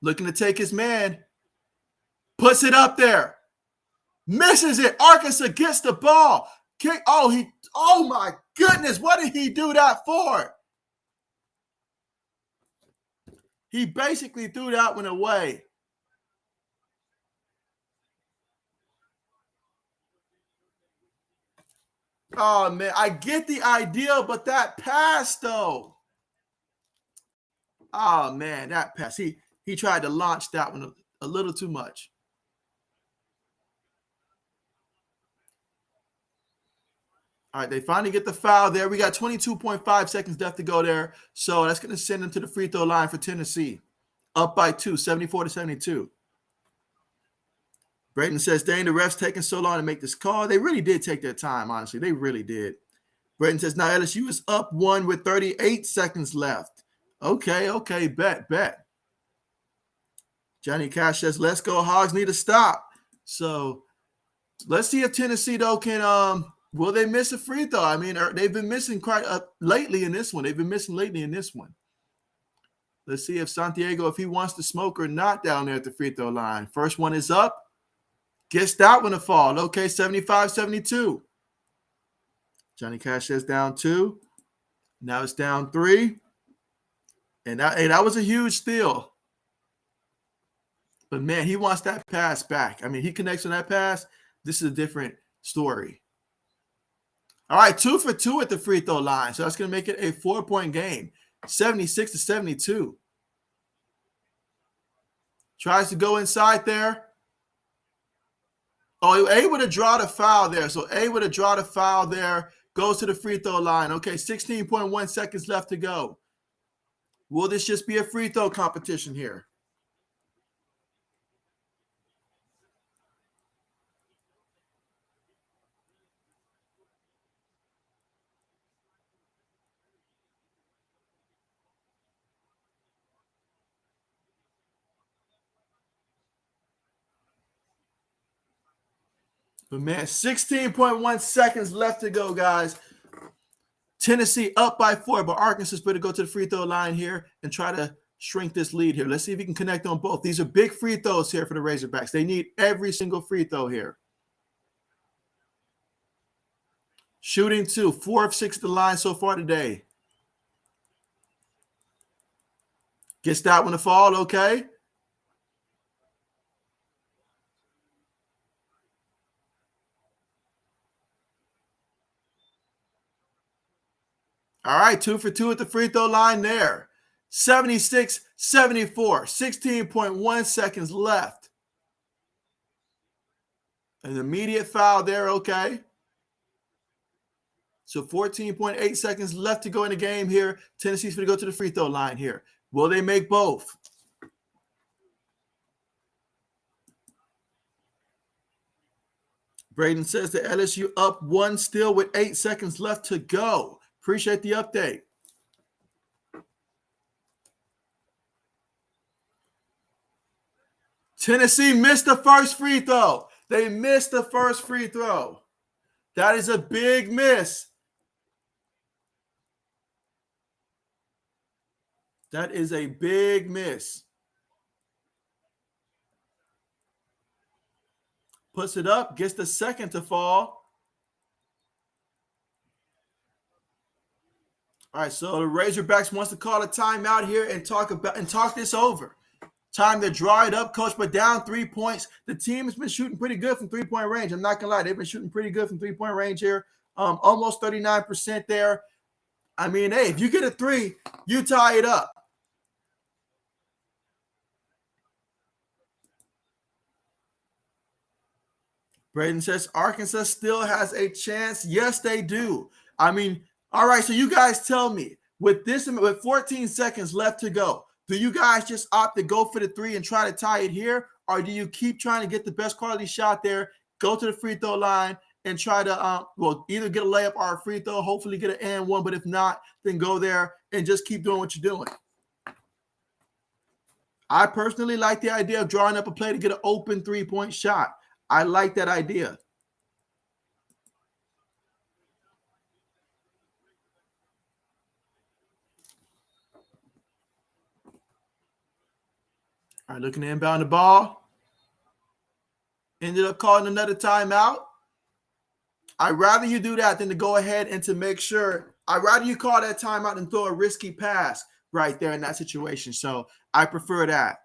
Looking to take his man. Puts it up there. Misses it. Arkansas gets the ball. Oh my goodness. What did he do that for? He basically threw that one away. Oh, man, I get the idea, but that pass, though. Oh, man, that pass. He tried to launch that one a little too much. All right, they finally get the foul there. We got 22.5 seconds left to go there. So that's going to send them to the free throw line for Tennessee. Up by 2, 74-72. Brayton says, dang, the refs taking so long to make this call. They really did take their time, honestly. They really did. Brayton says, now LSU is up 1 with 38 seconds left. Okay, bet. Johnny Cash says, let's go, Hogs need to stop. So let's see if Tennessee, though, can will they miss a free throw? I mean, they've been missing quite lately in this one. Let's see if Santiago, if he wants to smoke or not down there at the free throw line. First one is up. Gets that one to fall. Okay, 75-72. Johnny Cash says down 2. Now it's down 3. And that was a huge steal. But, man, he wants that pass back. I mean, he connects on that pass. This is a different story. All right, 2 for 2 at the free throw line. So that's going to make it a 4-point game, 76-72. Tries to go inside there. Oh, able to draw the foul there. So able to draw the foul there. Goes to the free throw line. Okay, 16.1 seconds left to go. Will this just be a free throw competition here? But, man, 16.1 seconds left to go, guys. Tennessee up by 4, but Arkansas is going to go to the free throw line here and try to shrink this lead here. Let's see if he can connect on both. These are big free throws here for the Razorbacks. They need every single free throw here. Shooting 2, 4 of 6 at the line so far today. Gets that one to fall, okay. All right, 2 for 2 at the free throw line there. 76-74, 16.1 seconds left. An immediate foul there, okay. So 14.8 seconds left to go in the game here. Tennessee's going to go to the free throw line here. Will they make both? Braden says that LSU up 1 still with 8 seconds left to go. Appreciate the update. Tennessee missed the first free throw. They missed the first free throw. That is a big miss. That is a big miss. Puts it up, gets the second to fall. All right, so the Razorbacks wants to call a timeout here and talk this over. Time to draw it up, coach, but down 3 points. The team has been shooting pretty good from three-point range. I'm not going to lie. They've been shooting pretty good from three-point range here. Almost 39% there. I mean, hey, if you get a 3, you tie it up. Braden says Arkansas still has a chance. Yes, they do. I mean, all right, so you guys tell me, with 14 seconds left to go, do you guys just opt to go for the 3 and try to tie it here? Or do you keep trying to get the best quality shot there, go to the free throw line, and try to, either get a layup or a free throw, hopefully get an and one, but if not, then go there and just keep doing what you're doing? I personally like the idea of drawing up a play to get an open 3-point shot. I like that idea. All right, looking to inbound the ball. Ended up calling another timeout. I'd rather you do that than to go ahead and to make sure. I'd rather you call that timeout and throw a risky pass right there in that situation. So I prefer that.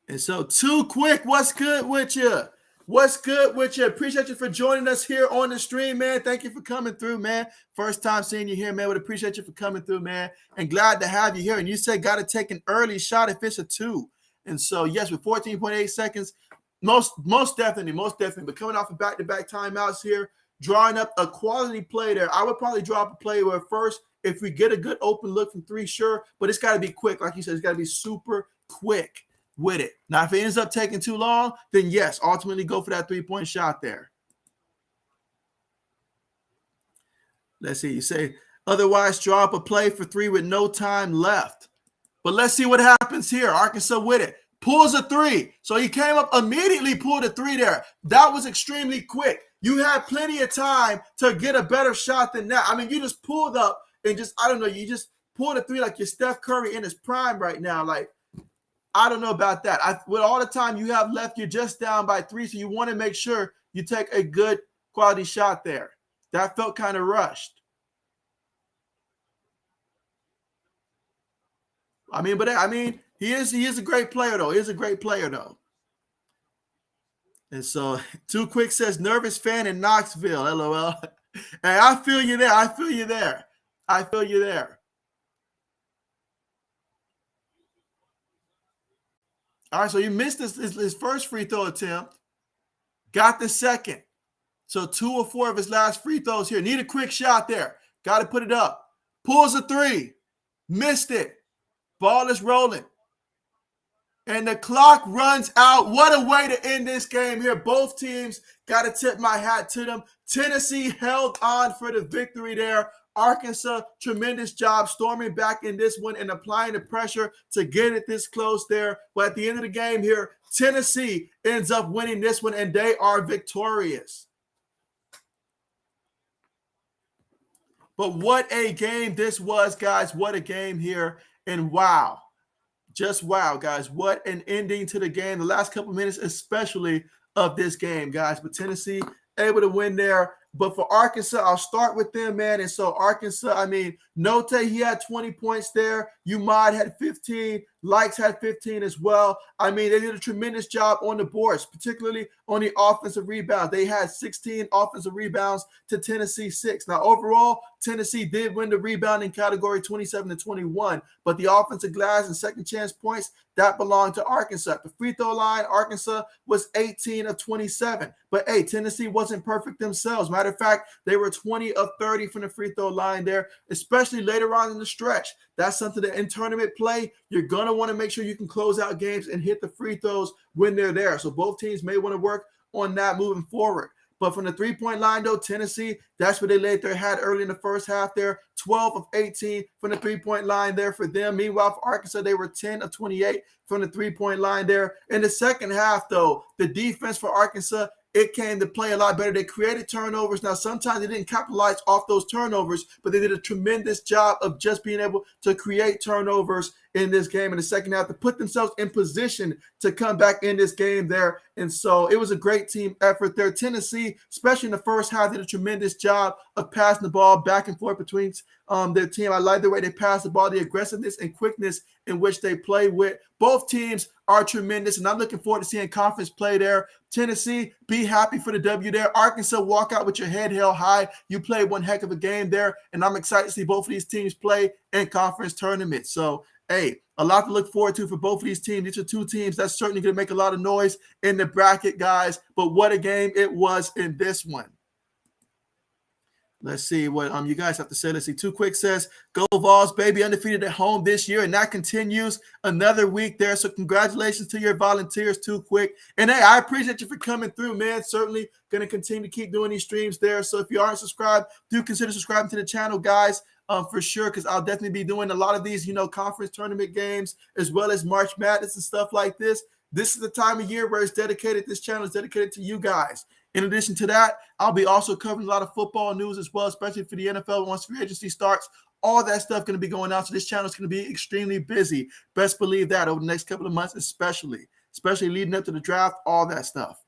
And so, Too Quick, what's good with you? What's good with you? Appreciate you for joining us here on the stream, man. Thank you for coming through, man. First time seeing you here, man. Would appreciate you for coming through, man. And glad to have you here. And you said got to take an early shot if it's a 2. And so, yes, with 14.8 seconds, most definitely. But coming off of back-to-back timeouts here, drawing up a quality play there. I would probably draw up a play where first, if we get a good open look from 3, sure. But it's got to be quick. Like you said, it's got to be super quick with it. Now, if it ends up taking too long, then yes, ultimately go for that 3-point shot there. Let's see. You say, otherwise draw up a play for 3 with no time left. But let's see what happens here. Arkansas with it. Pulls a 3. So he came up immediately, pulled a 3 there. That was extremely quick. You had plenty of time to get a better shot than that. I mean, you just pulled up and just, I don't know, you just pulled a 3 like you're Steph Curry in his prime right now. Like, I don't know about that. With all the time you have left, you're just down by 3, so you want to make sure you take a good quality shot there. That felt kind of rushed. He is a great player though. He is a great player though. And so, Too Quick says nervous fan in Knoxville. LOL. Hey, I feel you there. I feel you there. All right, so you missed his first free throw attempt. Got the second. So 2 of 4 of his last free throws here. Need a quick shot there. Got to put it up. Pulls a 3. Missed it. Ball is rolling. And the clock runs out. What a way to end this game here. Both teams, got to tip my hat to them. Tennessee held on for the victory there. Arkansas, tremendous job storming back in this one and applying the pressure to get it this close there. But at the end of the game here, Tennessee ends up winning this one, and they are victorious. But what a game this was, guys. What a game here. And wow. Just wow, guys. What an ending to the game. The last couple minutes especially of this game, guys. But Tennessee able to win there. But for Arkansas, I'll start with them, man. And so Arkansas, Note, he had 20 points there. Umad had 15. Likes had 15 as well. They did a tremendous job on the boards, particularly on the offensive rebound. They had 16 offensive rebounds to Tennessee 6. Now, overall, Tennessee did win the rebounding category 27-21, but the offensive glass and second chance points, that belonged to Arkansas. At the free throw line, Arkansas was 18 of 27. But, hey, Tennessee wasn't perfect themselves. Matter of fact, they were 20 of 30 from the free throw line there, especially later on in the stretch. That's something that in tournament play, you're going to want to make sure you can close out games and hit the free throws when they're there. So both teams may want to work on that moving forward. But from the three-point line, though, Tennessee, that's where they laid their hat early in the first half there. 12 of 18 from the three-point line there for them. Meanwhile, for Arkansas, they were 10 of 28 from the three-point line there. In the second half, though, the defense for Arkansas, it came to play a lot better. They created turnovers. Now, sometimes they didn't capitalize off those turnovers, but they did a tremendous job of just being able to create turnovers in this game in the second half to put themselves in position to come back in this game there. And so it was a great team effort there. Tennessee, especially in the first half, did a tremendous job of passing the ball back and forth between their team. I like the way they passed the ball, the aggressiveness and quickness in which they play with. Both teams are tremendous, and I'm looking forward to seeing conference play there. Tennessee, be happy for the W there. Arkansas, walk out with your head held high. You played one heck of a game there, and I'm excited to see both of these teams play in conference tournaments. So, hey, a lot to look forward to for both of these teams. These are two teams that's certainly going to make a lot of noise in the bracket, guys. But what a game it was in this one. Let's see what you guys have to say. Let's see. Too Quick says, go Vols, baby, undefeated at home this year. And that continues another week there. So congratulations to your Volunteers, Too Quick. And hey, I appreciate you for coming through, man. Certainly going to continue to keep doing these streams there. So if you aren't subscribed, do consider subscribing to the channel, guys. For sure, because I'll definitely be doing a lot of these, conference tournament games as well as March Madness and stuff like this. This is the time of year where it's dedicated. This channel is dedicated to you guys. In addition to that, I'll be also covering a lot of football news as well, especially for the NFL once free agency starts. All that stuff going to be going on. So this channel is going to be extremely busy. Best believe that over the next couple of months, especially leading up to the draft, all that stuff.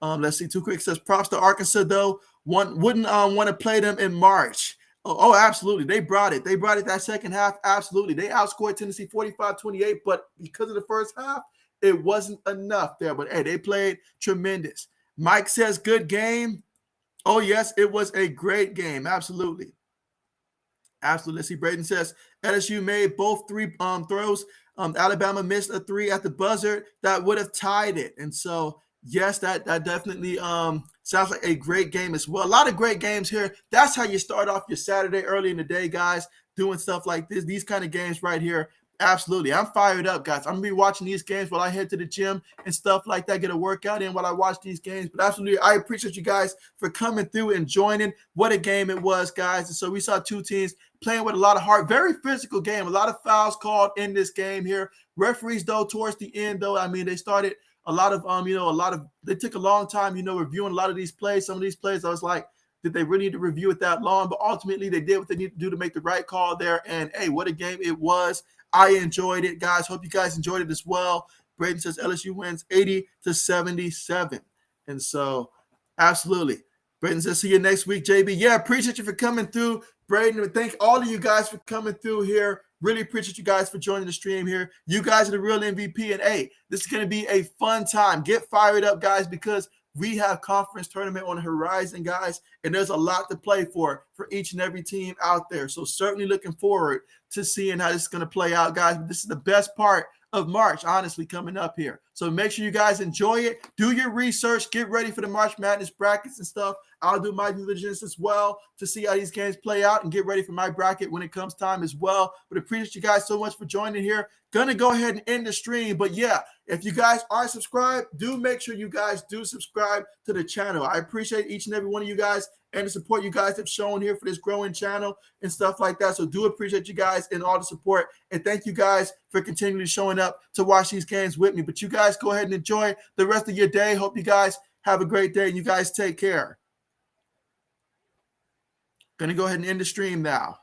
Let's see. Too Quick says, props to Arkansas, though. One wouldn't want to play them in March. Oh, absolutely. They brought it. That second half. Absolutely. They outscored Tennessee 45-28, but because of the first half, it wasn't enough there. But hey, they played tremendous. Mike says, good game. Oh, yes, it was a great game. Absolutely. Absolutely. Let's see. Braden says LSU made both three throws. Alabama missed a three at the buzzer that would have tied it. And so, yes, that definitely sounds like a great game as well. A lot of great games here. That's how you start off your Saturday early in the day, guys, doing stuff like this. These kind of games right here. Absolutely. I'm fired up, guys. I'm going to be watching these games while I head to the gym and stuff like that, get a workout in while I watch these games. But absolutely, I appreciate you guys for coming through and joining. What a game it was, guys. And so we saw two teams playing with a lot of heart. Very physical game. A lot of fouls called in this game here. Referees, though, towards the end, though, I mean, they started a lot of they took a long time, reviewing a lot of these plays. Some of these plays, I was like, did they really need to review it that long? But ultimately, they did what they needed to do to make the right call there. And, hey, what a game it was. I enjoyed it, guys. Hope you guys enjoyed it as well. Braden says LSU wins 80-77. And so, absolutely. Braden says, see you next week, JB. Yeah, appreciate you for coming through, Braden. And thank all of you guys for coming through here. Really appreciate you guys for joining the stream here. You guys are the real MVP. And, hey, this is going to be a fun time. Get fired up, guys, because we have conference tournament on the horizon, guys, and there's a lot to play for each and every team out there. So certainly looking forward to seeing how this is going to play out, guys. This is the best part of March, honestly, coming up here. So make sure you guys enjoy it. Do your research. Get ready for the March Madness brackets and stuff. I'll do my due diligence as well to see how these games play out and get ready for my bracket when it comes time as well. But appreciate you guys so much for joining here. Gonna go ahead and end the stream. But yeah, if you guys are subscribed, do make sure you guys do subscribe to the channel. I appreciate each and every one of you guys and the support you guys have shown here for this growing channel and stuff like that. So do appreciate you guys and all the support. And thank you guys for continuing showing up to watch these games with me. But you guys go ahead and enjoy the rest of your day. Hope you guys have a great day and you guys take care. Going to go ahead and end the stream now.